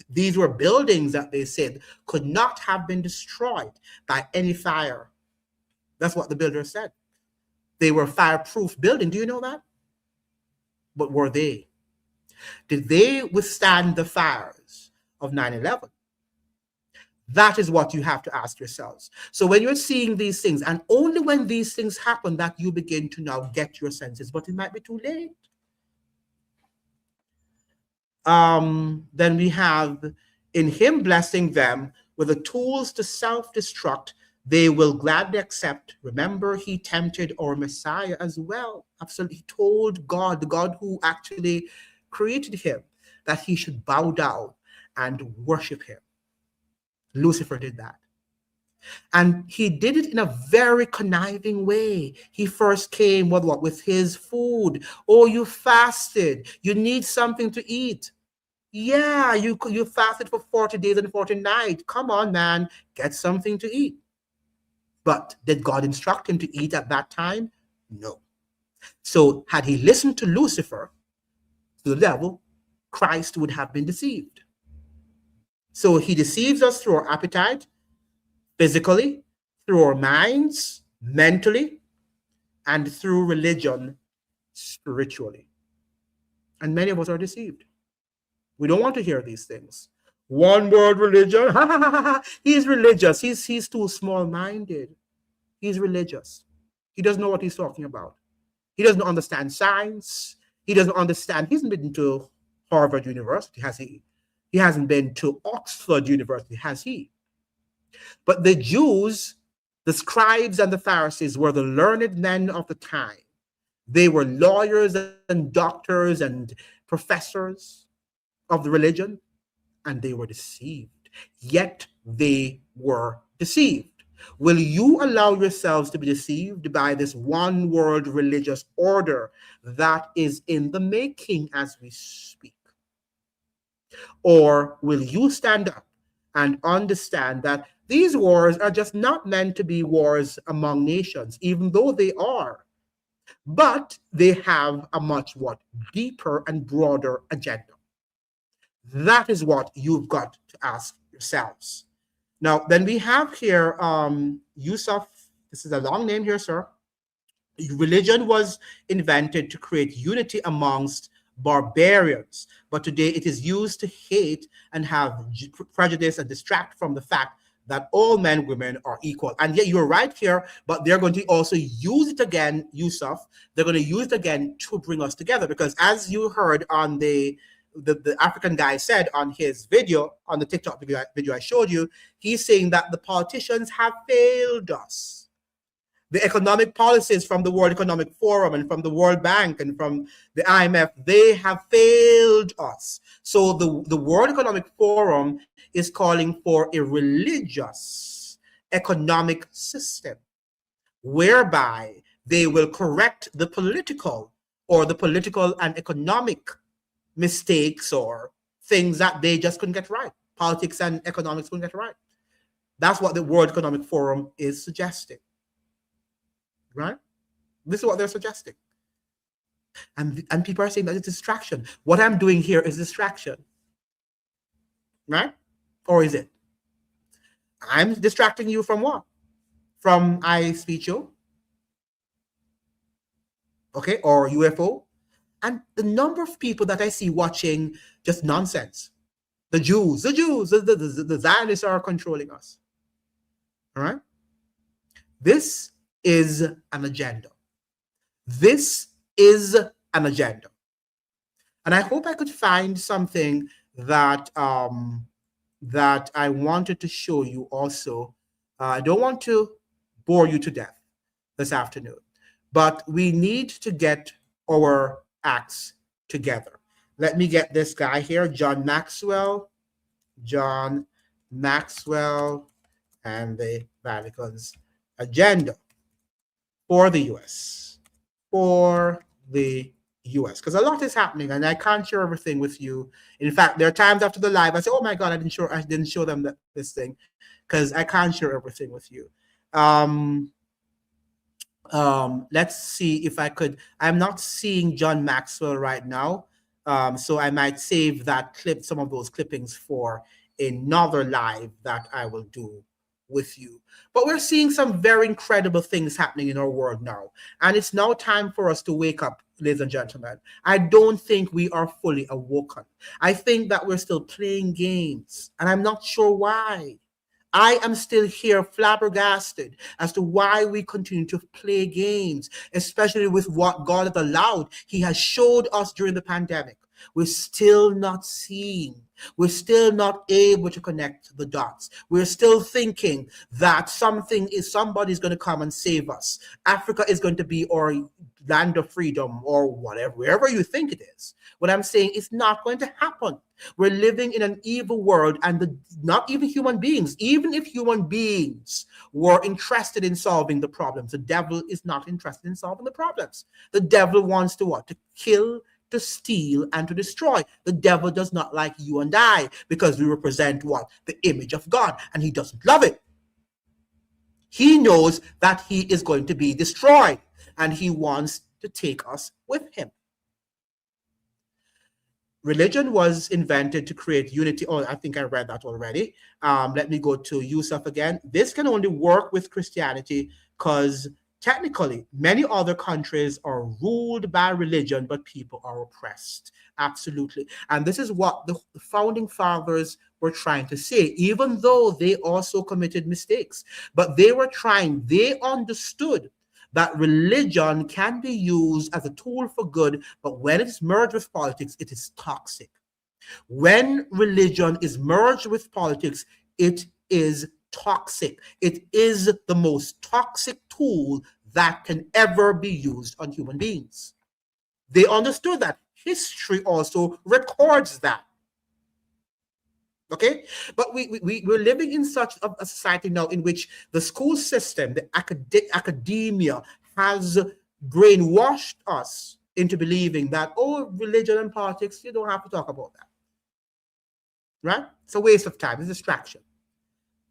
These were buildings that they said could not have been destroyed by any fire. That's what the builder said. They were fireproof buildings. Do you know that? But were they? Did they withstand the fires of 9/11? That is what you have to ask yourselves. So when you're seeing these things, and only when these things happen that you begin to now get your senses, but it might be too late. Then we have, in him blessing them with the tools to self-destruct, they will gladly accept. Remember, he tempted our Messiah as well. Absolutely. He told God, the God who actually created him, that he should bow down and worship him. Lucifer did that. And he did it in a very conniving way. He first came with his food. Oh, you fasted. You need something to eat. Yeah, you fasted for 40 days and 40 nights. Come on, man, get something to eat. But did God instruct him to eat at that time? No. So had he listened to Lucifer, to the devil, Christ would have been deceived. So he deceives us through our appetite, physically, through our minds, mentally, and through religion, spiritually. And many of us are deceived. We don't want to hear these things. One world religion. He's religious. He's too small-minded. He's religious. He doesn't know what he's talking about. He doesn't understand science. He doesn't understand. He hasn't been to Harvard University, has he? He hasn't been to Oxford University, has he? But the Jews, the scribes and the Pharisees, were the learned men of the time. They were lawyers and doctors and professors of the religion, and they were deceived. Yet they were deceived. Will you allow yourselves to be deceived by this one world religious order that is in the making as we speak? Or will you stand up and understand that these wars are just not meant to be wars among nations, even though they are, but they have a much deeper and broader agenda? That is what you've got to ask yourselves. Now, then we have here Yusuf. This is a long name here, sir. Religion was invented to create unity amongst barbarians, but today it is used to hate and have prejudice and distract from the fact that all men and women are equal. And yet you're right here, but they're going to also use it again, Yusuf. They're going to use it again to bring us together, because as you heard on the African guy said on his video, on the TikTok video I showed you, he's saying that the politicians have failed us. The economic policies from the World Economic Forum and from the World Bank and from the IMF, they have failed us. So the World Economic Forum is calling for a religious economic system whereby they will correct the political and economic mistakes or things that they just couldn't get right. Politics and economics couldn't get right. That's what the World Economic Forum is suggesting. Right? This is what they're suggesting. And people are saying that it's distraction. What I'm doing here is distraction. Right? Or is it? I'm distracting you from what? From iSpeecho? Okay, or UFO? And the number of people that I see watching just nonsense. The Jews, the Zionists are controlling us. All right? This is an agenda. This is an agenda. And I hope I could find something that that I wanted to show you also. I don't want to bore you to death this afternoon, but we need to get our acts together. Let me get this guy here, John Maxwell. John Maxwell and the Vatican's agenda for the US. For the US. Because a lot is happening and I can't share everything with you. In fact, there are times after the live I say, oh my God, I didn't show them this thing because I can't share everything with you. Let's see if I could. I'm not seeing John Maxwell right now. So I might save that clip, some of those clippings for another live that I will do with you. But we're seeing some very incredible things happening in our world now. And it's now time for us to wake up, ladies and gentlemen. I don't think we are fully awoken. I think that we're still playing games, and I'm not sure why. I am still here flabbergasted as to why we continue to play games, especially with what God has allowed. He has showed us during the pandemic. We're still not seeing. We're still not able to connect the dots. We're still thinking that somebody's going to come and save us. Africa is going to be our land of freedom or whatever, wherever you think it is. What I'm saying is not going to happen. We're living in an evil world, and not even human beings, even if human beings were interested in solving the problems, the devil is not interested in solving the problems. The devil wants to what? To kill, to steal, and to destroy. The devil does not like you and I because we represent what? The image of God, and he doesn't love it. He knows that he is going to be destroyed, and he wants to take us with him. Religion was invented to create unity. Oh, I think I read that already. Let me go to Yusuf again. This can only work with Christianity because technically many other countries are ruled by religion, but people are oppressed. Absolutely. And this is what the founding fathers were trying to say, even though they also committed mistakes. But they understood that religion can be used as a tool for good, but when it's merged with politics, it is toxic. When religion is merged with politics, it is toxic. It is the most toxic tool that can ever be used on human beings. They understood that. History also records that. Okay, but we're living in such a society now in which the school system, the academia has brainwashed us into believing that, oh, religion and politics, you don't have to talk about that. Right? It's a waste of time. It's a distraction.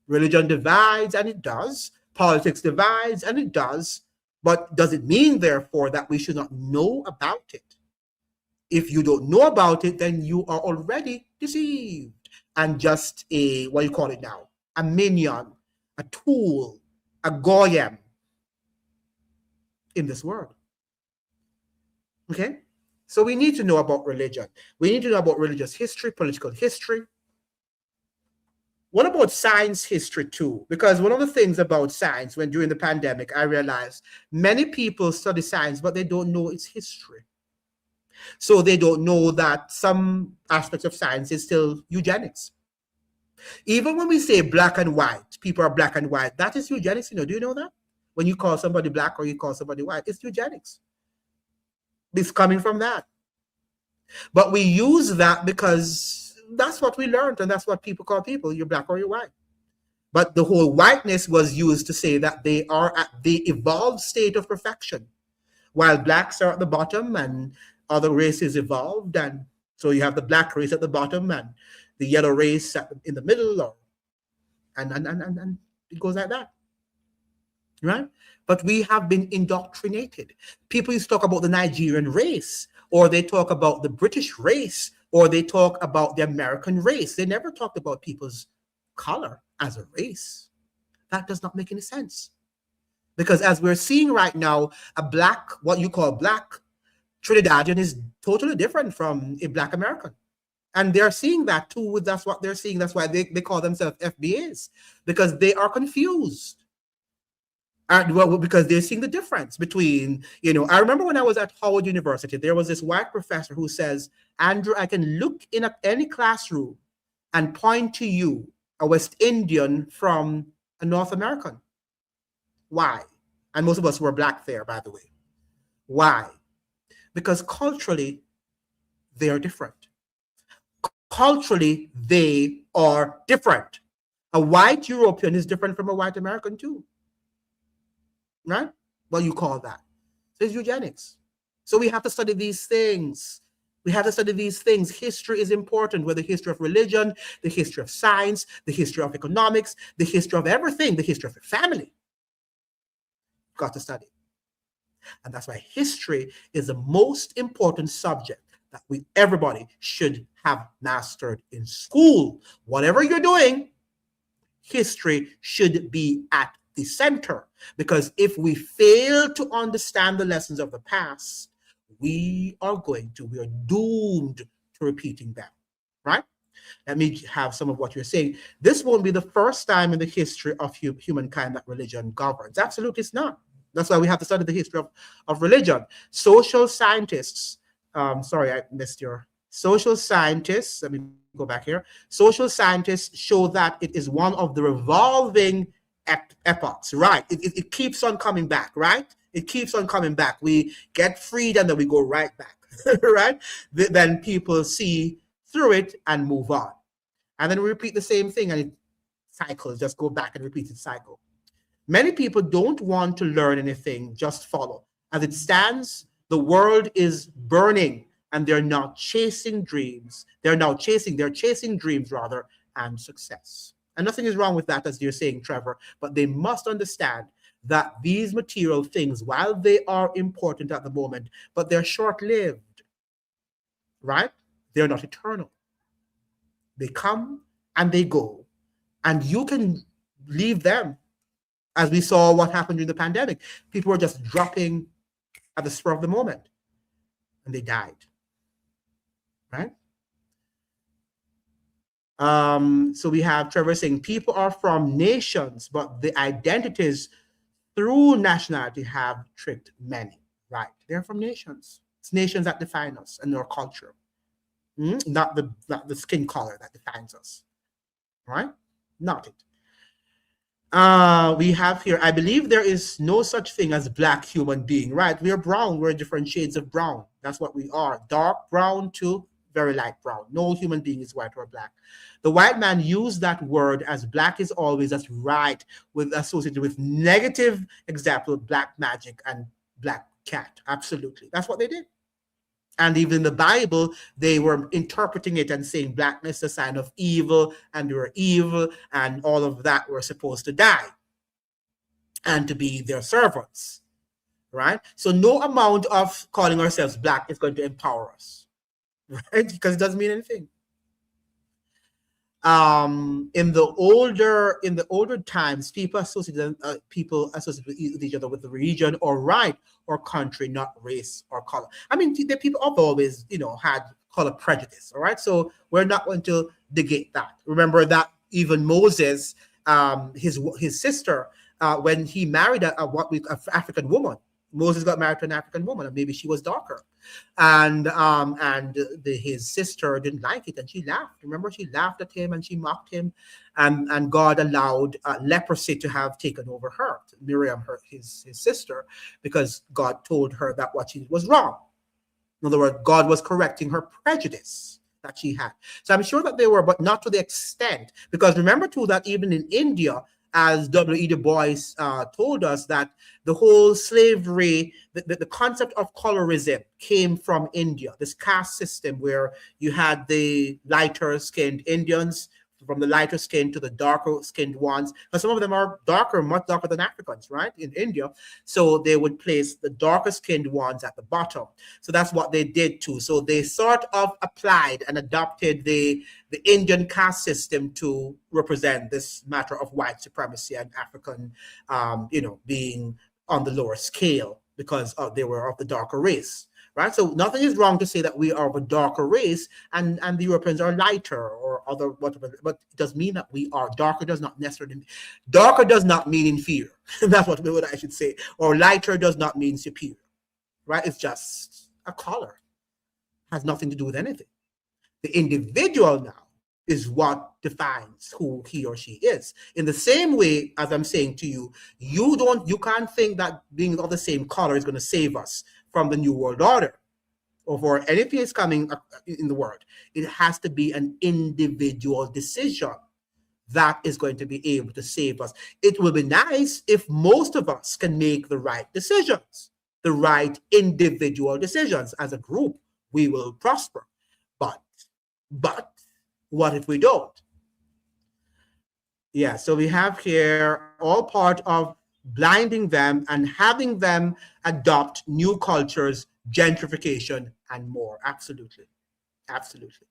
Religion divides, and it does. Politics divides, and it does. But does it mean, therefore, that we should not know about it? If you don't know about it, then you are already deceived. And just a minion, a tool, a goyim in this world. Okay? So we need to know about religion. We need to know about religious history, political history. What about science history too? Because one of the things about science, when during the pandemic, I realized many people study science, but they don't know its history. So they don't know that some aspects of science is still eugenics. Even when we say black and white, people are black and white, that is eugenics. Do you know that? When you call somebody black or you call somebody white, it's eugenics. It's coming from that. But we use that because that's what we learned, and that's what people call people. You're black or you're white. But the whole whiteness was used to say that they are at the evolved state of perfection, while blacks are at the bottom and other races evolved. And so you have the black race at the bottom and the yellow race in the middle, and it goes like that, right? But we have been indoctrinated. People used to talk about the Nigerian race, or they talk about the British race, or they talk about the American race. They never talked about people's color as a race. That does not make any sense. Because as we're seeing right now, what you call black Trinidadian is totally different from a black American. And they're seeing that too. That's what they're seeing. That's why they call themselves FBAs, because they are confused. Because they're seeing the difference between, I remember when I was at Howard University, there was this white professor who says, Andrew, I can look in any classroom and point to you, a West Indian from a North American. Why? And most of us were black there, by the way. Why? Because culturally, they are different. culturally, they are different. A white European is different from a white American too. Right? What you call that? So it's eugenics. So we have to study these things. We have to study these things. History is important, whether the history of religion, the history of science, the history of economics, the history of everything, the history of your family. Got to study. And that's why history is the most important subject that everybody should have mastered in school. Whatever you're doing, history should be at the center. Because if we fail to understand the lessons of the past, we are doomed to repeating them, right? Let me have some of what you're saying. This won't be the first time in the history of humankind that religion governs. Absolutely, it's not. That's why we have to study the history of religion. Social scientists, sorry, I missed your social scientists. Let me go back here. Social scientists show that it is one of the revolving epochs, right? It keeps on coming back, right? It keeps on coming back. We get freed and then we go right back, right? Then people see through it and move on. And then we repeat the same thing and it cycles, just go back and repeat its cycle. Many people don't want to learn anything, just follow. As it stands, the world is burning and they're not chasing dreams. They're chasing dreams rather and success. And nothing is wrong with that, as you're saying, Trevor, but they must understand that these material things, while they are important at the moment, but they're short-lived, right? They're not eternal. They come and they go, and you can leave them. As we saw what happened during the pandemic, people were just dropping at the spur of the moment, and they died, right? So we have Trevor saying people are from nations, but the identities through nationality have tricked many, right? They're from nations. It's nations that define us and our culture, not the skin color that defines us, right? Not it. We have here, I believe there is no such thing as black human being, right? We are brown. We're different shades of brown. That's what we are. Dark brown to very light brown. No human being is white or black. The white man used that word as black is always as right, associated with negative example of black magic and black cat. Absolutely. That's what they did. And even in the Bible, they were interpreting it and saying blackness is a sign of evil, and they were evil, and all of that were supposed to die and to be their servants, right? So no amount of calling ourselves black is going to empower us, right? Because it doesn't mean anything. In the older times, people associated with each other with the region or right or country, not race or color. I mean, the people have always, had color prejudice. All right, so we're not going to negate that. Remember that even Moses, his sister, when he married an African woman, Moses got married to an African woman, and maybe she was darker, and his sister didn't like it, and she laughed. Remember, she laughed at him and she mocked him, and God allowed leprosy to have taken over her, Miriam, his sister, because God told her that what she did was wrong. In other words, God was correcting her prejudice that she had. So I'm sure that they were, but not to the extent, because remember too that even in India, as W.E. Du Bois told us, that the whole slavery, the concept of colorism came from India, this caste system where you had the lighter skinned Indians, from the lighter skin to the darker skinned ones, because some of them are darker, much darker than Africans, right, in India. So they would place the darker skinned ones at the bottom. So that's what they did too. So they sort of applied and adopted the Indian caste system to represent this matter of white supremacy and African, being on the lower scale because they were of the darker race. Right, so nothing is wrong to say that we are of a darker race and the Europeans are lighter or other whatever, but it does mean that we are darker. Does not necessarily darker does not mean inferior. That's what I should say. Or lighter does not mean superior. Right? It's just a color. Has nothing to do with anything. The individual now is what defines who he or she is. In the same way, as I'm saying to you, you can't think that being of the same color is going to save us from the New World Order or for anything that's coming in the world, it has to be an individual decision that is going to be able to save us. It will be nice if most of us can make the right decisions, the right individual decisions. As a group, we will prosper. But what if we don't? Yeah, so we have here all part of blinding them and having them adopt new cultures, gentrification, and more. Absolutely. Absolutely.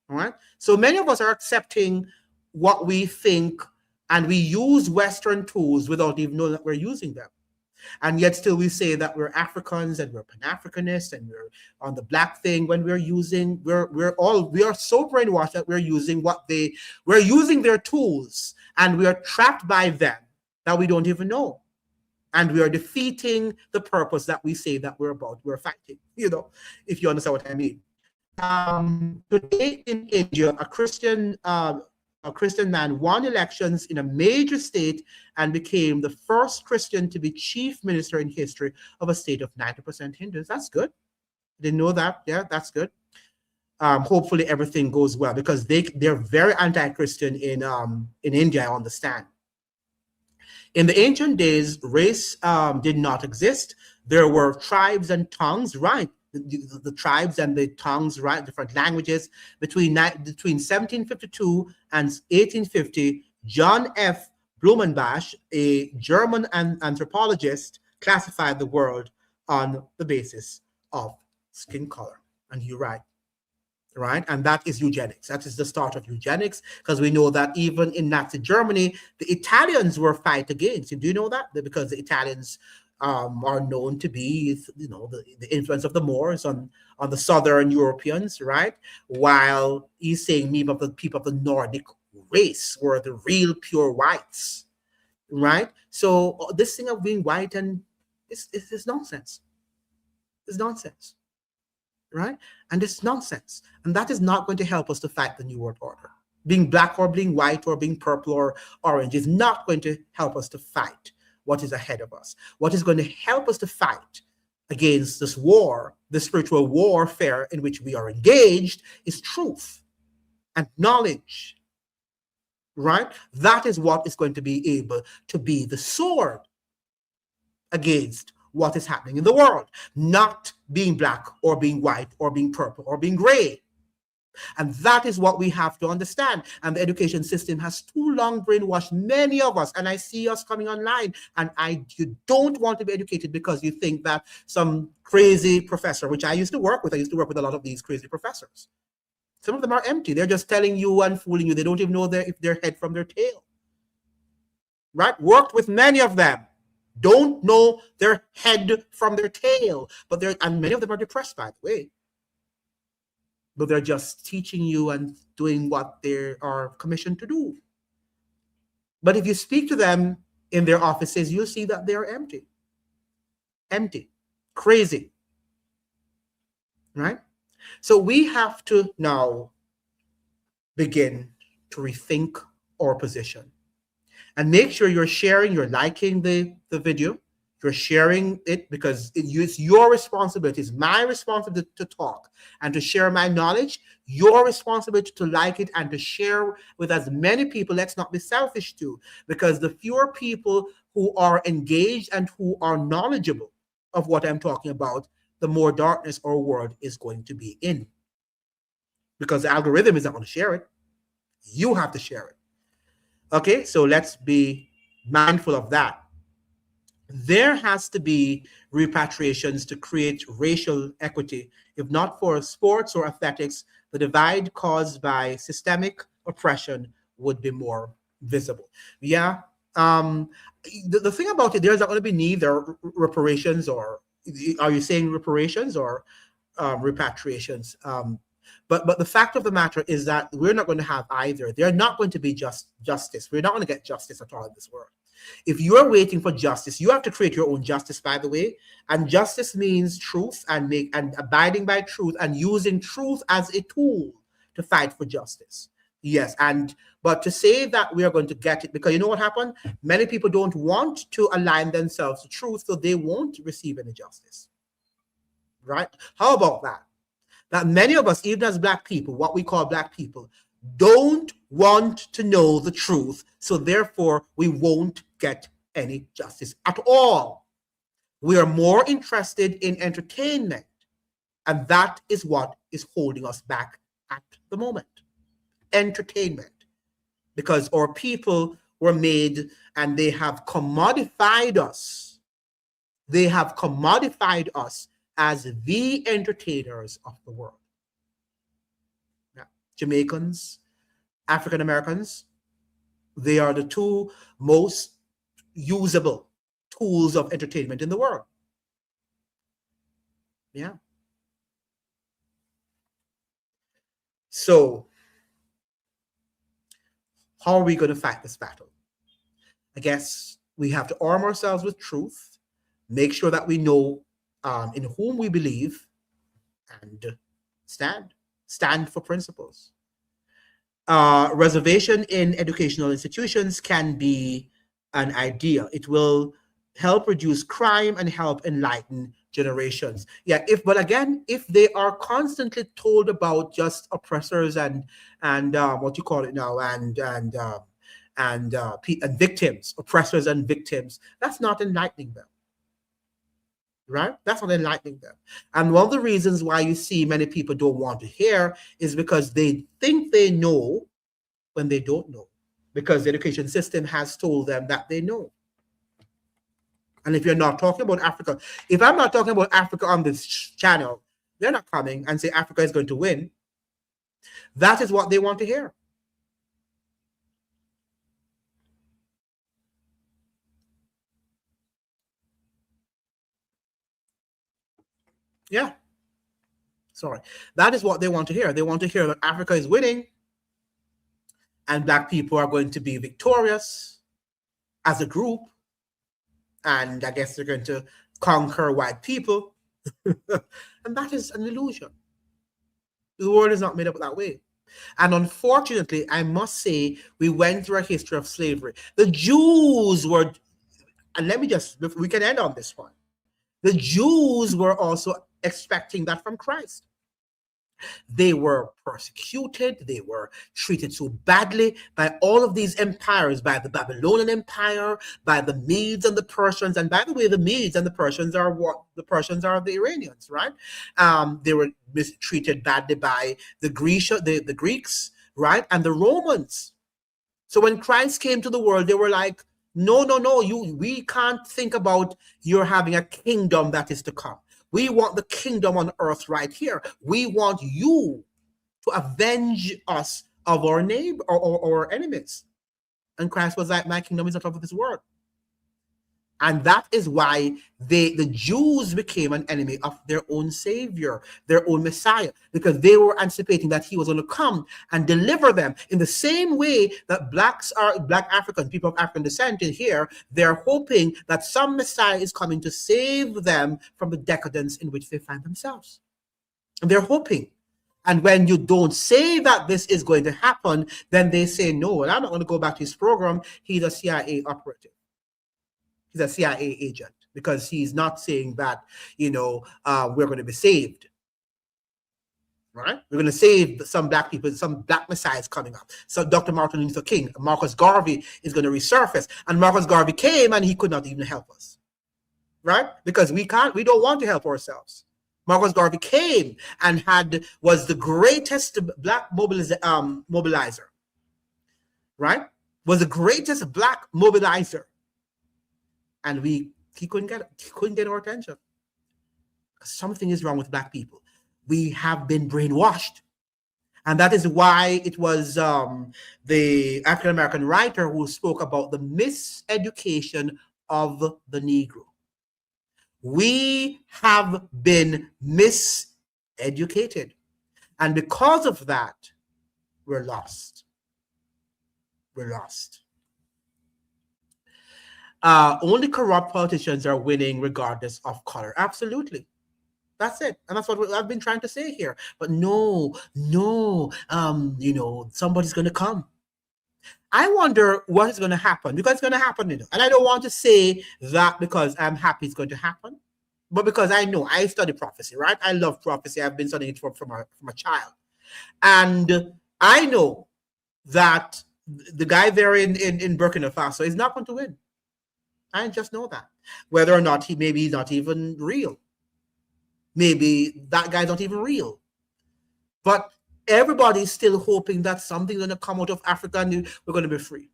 All right. So many of us are accepting what we think, and we use Western tools without even knowing that we're using them. And yet still we say that we're Africans and we're Pan-Africanists and we're on the black thing when we are so brainwashed that we're using we're using their tools, and we are trapped by them that we don't even know. And we are defeating the purpose that we say that we're fighting, if you understand what I mean. Today in India, a Christian man won elections in a major state and became the first Christian to be chief minister in history of a state of 90% Hindus. That's good. Didn't know that. Yeah, that's good. Hopefully everything goes well, because they're very anti-Christian in India, I understand. In the ancient days, race did not exist. There were tribes and tongues, right? The tribes and the tongues, right? Different languages. Between 1752 and 1850, John F. Blumenbach, a German anthropologist, classified the world on the basis of skin color. And you're right. Right? And that is eugenics. That is the start of eugenics, because we know that even in Nazi Germany, the Italians were fight against. Do you know that? Because the Italians are known to be, the influence of the Moors on the Southern Europeans, right? While he's saying many of the people of the Nordic race were the real pure whites, right? So this thing of being white and it's nonsense. It's nonsense. Right? And it's nonsense. And that is not going to help us to fight the New World Order. Being black or being white or being purple or orange is not going to help us to fight what is ahead of us. What is going to help us to fight against this war, the spiritual warfare in which we are engaged, is truth and knowledge. Right? That is what is going to be able to be the sword against what is happening in the world, not being black or being white or being purple or being gray. And that is what we have to understand. And the education system has too long brainwashed many of us. And I see us coming online, and you don't want to be educated because you think that some crazy professor, which I used to work with a lot of these crazy professors. Some of them are empty. They're just telling you and fooling you. They don't even know if their head from their tail. Right? Worked with many of them. Don't know their head from their tail, and many of them are depressed, by the way. But they're just teaching you and doing what they are commissioned to do. But if you speak to them in their offices, you'll see that they're empty, crazy, right? So we have to now begin to rethink our position. And make sure you're sharing, you're liking the video, you're sharing it, because it's your responsibility. It's my responsibility to talk and to share my knowledge. Your responsibility to like it and to share with as many people. Let's not be selfish too, because the fewer people who are engaged and who are knowledgeable of what I'm talking about, the more darkness our world is going to be in. Because the algorithm isn't going to share it. You have to share it. Okay, so let's be mindful of that. There has to be repatriations to create racial equity. If not for sports or athletics, the divide caused by systemic oppression would be more visible. Yeah. The thing about it, there's not going to be neither reparations or, are you saying reparations or repatriations? But the fact of the matter is that we're not going to have either. They're not going to be justice. We're not going to get justice at all in this world. If you're waiting for justice, you have to create your own justice, by the way. And justice means truth and abiding by truth and using truth as a tool to fight for justice. Yes, but to say that we are going to get it, because you know what happened? Many people don't want to align themselves to truth, so they won't receive any justice. Right? How about that? that many of us, even as Black people, what we call Black people, don't want to know the truth. So therefore, we won't get any justice at all. We are more interested in entertainment. And that is what is holding us back at the moment. Entertainment. Because our people were made and they have commodified us. They have commodified us as the entertainers of the world. Yeah. Jamaicans, African Americans, they are the two most usable tools of entertainment in the world. Yeah. So, how are we going to fight this battle? I guess we have to arm ourselves with truth, make sure that we know in whom we believe, and stand for principles. Reservation in educational institutions can be an idea. It will help reduce crime and help enlighten generations. Yeah, but again, if they are constantly told about just oppressors and what you call it now, and victims, oppressors and victims, that's not enlightening them. Right? That's not enlightening them. And one of the reasons why you see many people don't want to hear is because they think they know when they don't know, because the education system has told them that they know. And if you're not talking about Africa, if I'm not talking about Africa on this channel, they're not coming and say Africa is going to win. That is what they want to hear. Yeah. Sorry. That is what they want to hear. They want to hear that Africa is winning and Black people are going to be victorious as a group. And I guess they're going to conquer white people. And that is an illusion. The world is not made up that way. And unfortunately, I must say, we went through a history of slavery. The Jews were, and we can end on this one. The Jews were also expecting that from Christ. They were persecuted. They were treated so badly by all of these empires, by the Babylonian Empire, by the Medes and the Persians. And by the way, the Medes and the Persians are what? The Persians are the Iranians, right? They were mistreated badly by the Greeks, right? And the Romans. So when Christ came to the world, they were like, no, we can't think about you're having a kingdom that is to come. We want the kingdom on earth right here. We want you to avenge us of our neighbor or our enemies. And Christ was like, my kingdom is not of this world. And that is why the Jews became an enemy of their own Savior, their own Messiah, because they were anticipating that he was going to come and deliver them in the same way that Black African, people of African descent in here, they're hoping that some Messiah is coming to save them from the decadence in which they find themselves. And they're hoping. And when you don't say that this is going to happen, then they say, no, well, I'm not going to go back to his program. He's a CIA operative. He's a CIA agent, because he's not saying that, we're going to be saved. Right? We're going to save some Black people, some Black messiahs coming up. So Dr. Martin Luther King, Marcus Garvey is going to resurface. And Marcus Garvey came and he could not even help us. Right? Because we don't want to help ourselves. Marcus Garvey came and was the greatest Black mobilizer. Right? Was the greatest Black mobilizer. And he couldn't get our attention. Something is wrong with Black people. We have been brainwashed. And that is why it was the African-American writer who spoke about the miseducation of the Negro. We have been miseducated. And because of that, we're lost. We're lost. Only corrupt politicians are winning regardless of color. Absolutely. That's it. And that's what I've been trying to say here. But no, somebody's going to come. I wonder what is going to happen, because it's going to happen. And I don't want to say that because I'm happy it's going to happen. but because I know I study prophecy, right? I love prophecy. I've been studying it from a child. And I know that the guy there in Burkina Faso is not going to win. I just know that. Whether or not maybe he's not even real. Maybe that guy's not even real. But everybody's still hoping that something's going to come out of Africa and we're going to be free.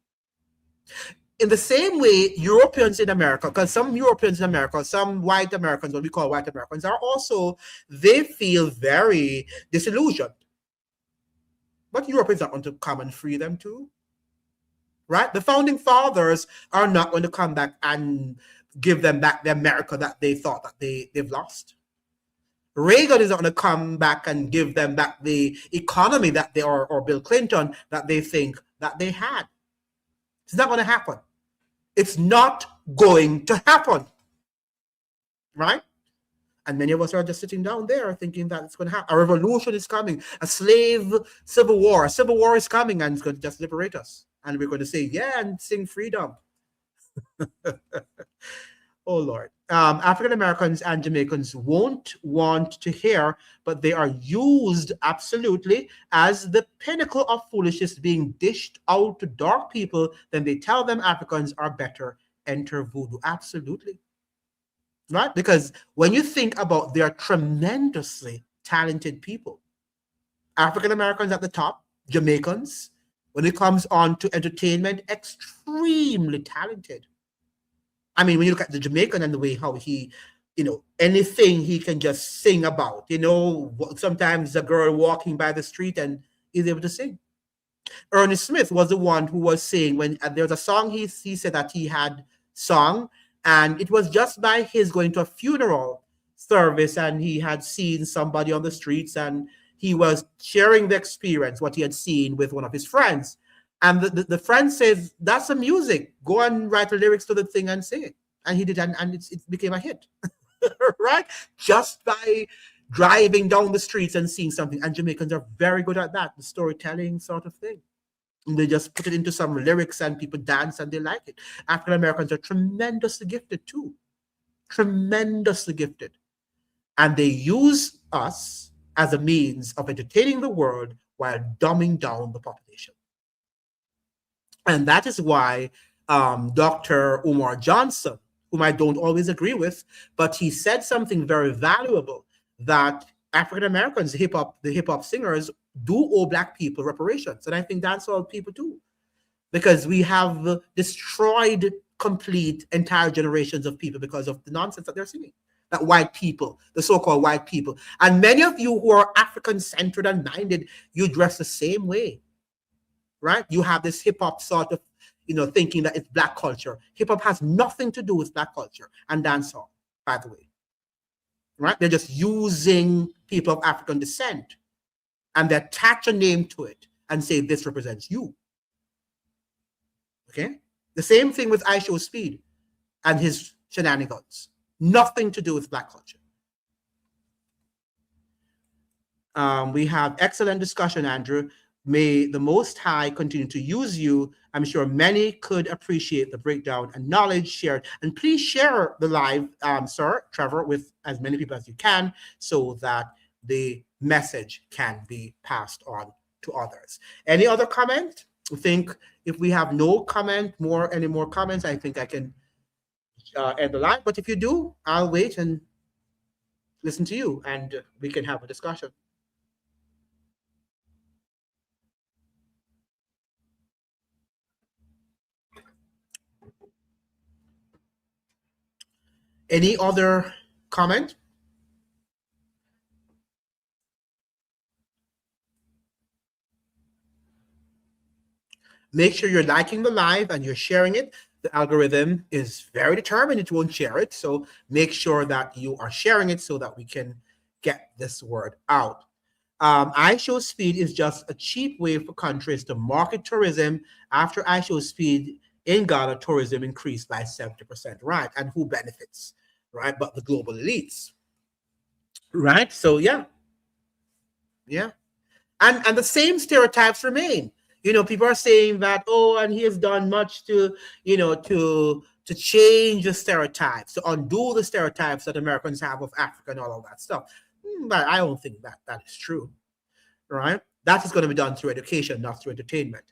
In the same way, Europeans in America, because some Europeans in America, some white Americans, what we call white Americans, are also, they feel very disillusioned. But Europeans are going to come and free them too. Right? The founding fathers are not going to come back and give them back the America that they thought that they've lost. Reagan is not going to come back and give them back the economy that they are, or Bill Clinton, that they think that they had. It's not going to happen. It's not going to happen. Right? And many of us are just sitting down there thinking that it's going to happen. A revolution is coming. A slave civil war. A civil war is coming and it's going to just liberate us. And we're going to say, yeah, and sing freedom. Oh, Lord. African Americans and Jamaicans won't want to hear, but they are used absolutely as the pinnacle of foolishness being dished out to dark people. Then they tell them Africans are better. Enter voodoo. Absolutely. Right? Because when you think about, they are tremendously talented people. African Americans at the top, Jamaicans, when it comes on to entertainment, extremely talented. I mean, when you look at the Jamaican and the way how he, anything he can just sing about, sometimes a girl walking by the street and is able to sing. Ernest Smith was the one who was saying when there was a song he said that he had sung, and it was just by his going to a funeral service and he had seen somebody on the streets and he was sharing the experience, what he had seen with one of his friends. And the friend says, that's the music. Go and write the lyrics to the thing and sing it. And he did, and it became a hit, right? Just by driving down the streets and seeing something. And Jamaicans are very good at that, the storytelling sort of thing. And they just put it into some lyrics and people dance and they like it. African Americans are tremendously gifted too. Tremendously gifted. And they use us as a means of entertaining the world while dumbing down the population. And that is why Dr. Umar Johnson, whom I don't always agree with, but he said something very valuable, that African Americans, the hip hop singers, do owe Black people reparations. And I think that's all people do, because we have destroyed complete entire generations of people because of the nonsense that they're singing. That white people, the so-called white people. And many of you who are African-centered and minded, you dress the same way. Right? You have this hip hop sort of, thinking that it's Black culture. Hip hop has nothing to do with Black culture and dancehall, by the way. Right? They're just using people of African descent and they attach a name to it and say this represents you. Okay? The same thing with I Show Speed and his shenanigans. Nothing to do with Black culture. We have excellent discussion, Andrew. May the Most High continue to use you. I'm sure many could appreciate the breakdown and knowledge shared. And please share the live, Sir Trevor, with as many people as you can so that the message can be passed on to others. Any other comment? I think if we have no comment, any more comments, I think I can end the live. But if you do, I'll wait and listen to you and we can have a discussion. Any other comment? Make sure you're liking the live and you're sharing it. The algorithm is very determined. It won't share it. So make sure that you are sharing it so that we can get this word out. I Show Speed is just a cheap way for countries to market tourism. After I Show Speed in Ghana, tourism increased by 70%, right? And who benefits, right? But the global elites, right? So yeah. And the same stereotypes remain. People are saying that, oh, and he has done much to, to change the stereotypes, to undo the stereotypes that Americans have of Africa and all of that stuff. But I don't think that is true, right? That is going to be done through education, not through entertainment.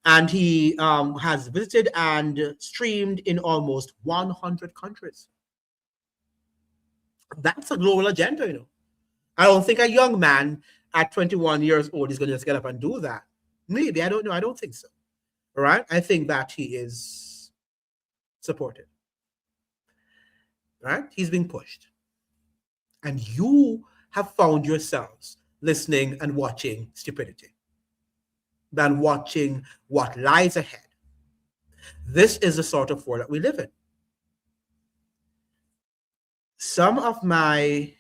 And he has visited and streamed in almost 100 countries. That's a global agenda. I don't think a young man at 21 years old is going to just get up and do that. Maybe, I don't know. I don't think so. All right? I think that he is supported. Right? He's being pushed. And you have found yourselves listening and watching stupidity than watching what lies ahead. This is the sort of world that we live in. Some of my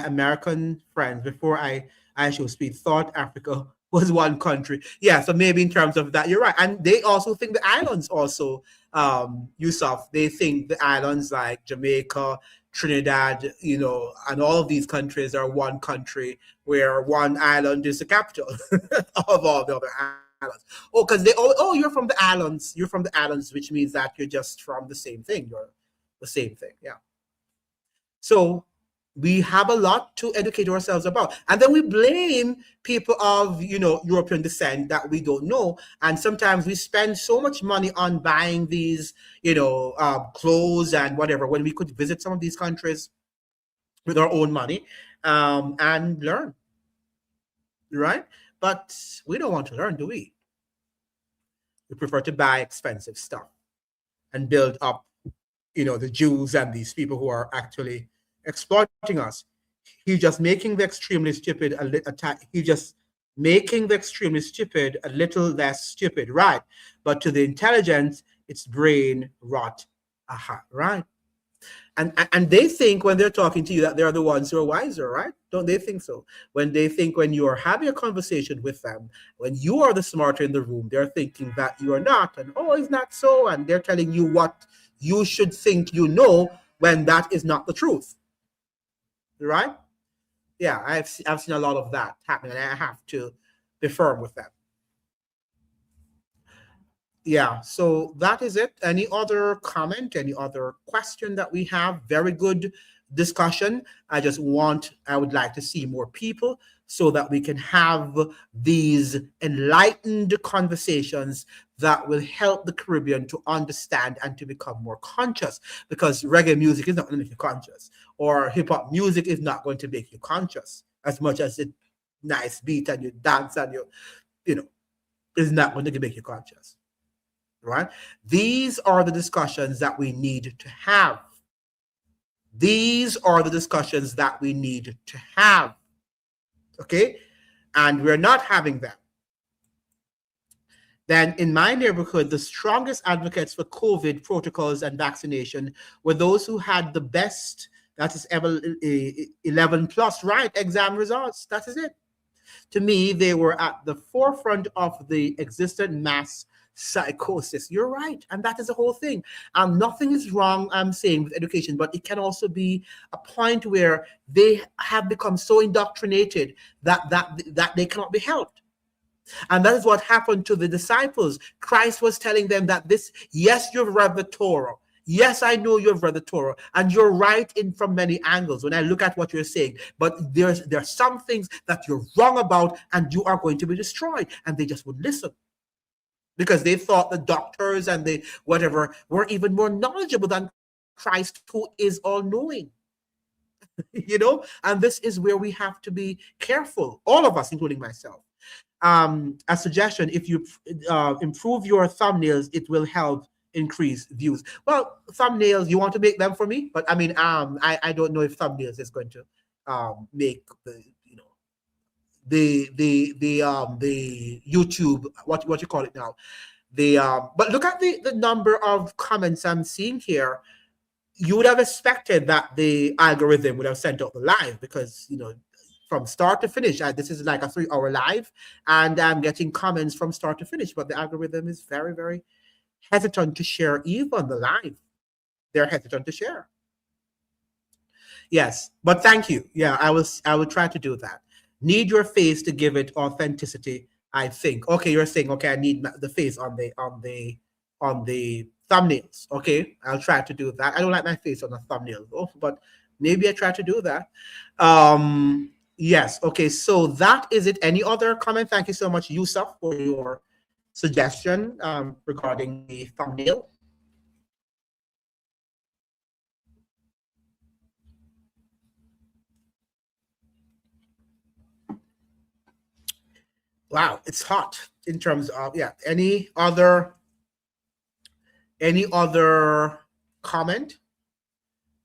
American friends, before I should speak, thought Africa was one country. Yeah, so maybe in terms of that, you're right. And they also think the islands also, Yusuf, they think the islands like Jamaica, Trinidad, and all of these countries are one country where one island is the capital of all the other islands. Oh, because you're from the islands. You're from the islands, which means that you're just from the same thing. You're the same thing. Yeah. So we have a lot to educate ourselves about. And then we blame people of, European descent that we don't know. And sometimes we spend so much money on buying these, clothes and whatever, when we could visit some of these countries with our own money and learn, right? But we don't want to learn, do we? We prefer to buy expensive stuff and build up, the Jews and these people who are actually exploiting us. He's just making the extremely stupid making the extremely stupid a little less stupid, right? But to the intelligent, it's brain rot. Aha, right? And they think when they're talking to you that they're the ones who are wiser, right? Don't they think so? When you are having a conversation with them, when you are the smarter in the room, they're thinking that you are not, and it's not so, and they're telling you what you should think when that is not the truth. Right? Yeah, I've seen a lot of that happening, and I have to be firm with that. Yeah, so that is it. Any other comment, any other question that we have? Very good discussion. I would like to see more people so that we can have these enlightened conversations that will help the Caribbean to understand and to become more conscious, because reggae music is not going to make you conscious, or hip hop music is not going to make you conscious as much as it nice beat and you dance and is not going to make you conscious. Right? These are the discussions that we need to have. These are the discussions that we need to have. Okay? And we're not having them. Then in my neighborhood, the strongest advocates for COVID protocols and vaccination were those who had the best, that is 11 plus, right, exam results. That is it. To me, they were at the forefront of the existent mass psychosis. You're right. And that is the whole thing. Nothing is wrong, I'm saying, with education, but it can also be a point where they have become so indoctrinated that they cannot be helped. And that is what happened to the disciples. Christ was telling them that yes, you've read the Torah. Yes, I know you've read the Torah, and you're right from many angles when I look at what you're saying. But there are some things that you're wrong about, and you are going to be destroyed. And they just would listen, because they thought the doctors and the whatever were even more knowledgeable than Christ, who is all-knowing. And this is where we have to be careful, all of us, including myself. A suggestion: if you improve your thumbnails, it will help increase views. Well, thumbnails, you want to make them for me? But I mean, I don't know if thumbnails is going to make the YouTube, what you call it now, but look at the number of comments I'm seeing here. You would have expected that the algorithm would have sent out the live, because from start to finish, this is like a 3-hour live, and I'm getting comments from start to finish, but the algorithm is very, very hesitant to share even the live. They're hesitant to share. Yes, but thank you. Yeah, I will try to do that. Need your face to give it authenticity I think. Okay, you're saying, okay, I need the face on the thumbnails. Okay, I'll try to do that. I don't like my face on the thumbnail, though, but maybe I try to do that. Yes. Okay. So that is it. Any other comment? Thank you so much, Yusuf, for your suggestion regarding the thumbnail. Wow, it's hot in terms of, yeah. Any other comment,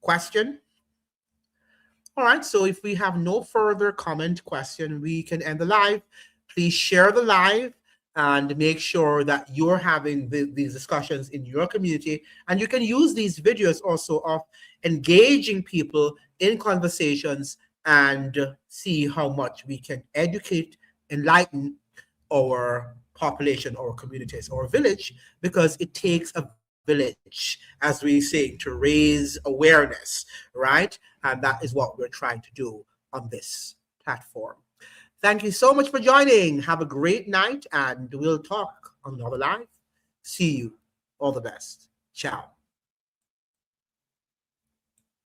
question? All right, so if we have no further comment, question, we can end the live. Please share the live and make sure that you're having these discussions in your community. And you can use these videos also of engaging people in conversations and see how much we can educate, enlighten our population, our communities, our village, because it takes a village, as we say, to raise awareness, right? And that is what we're trying to do on this platform. Thank you so much for joining. Have a great night, and we'll talk on another live. See you. All the best. Ciao.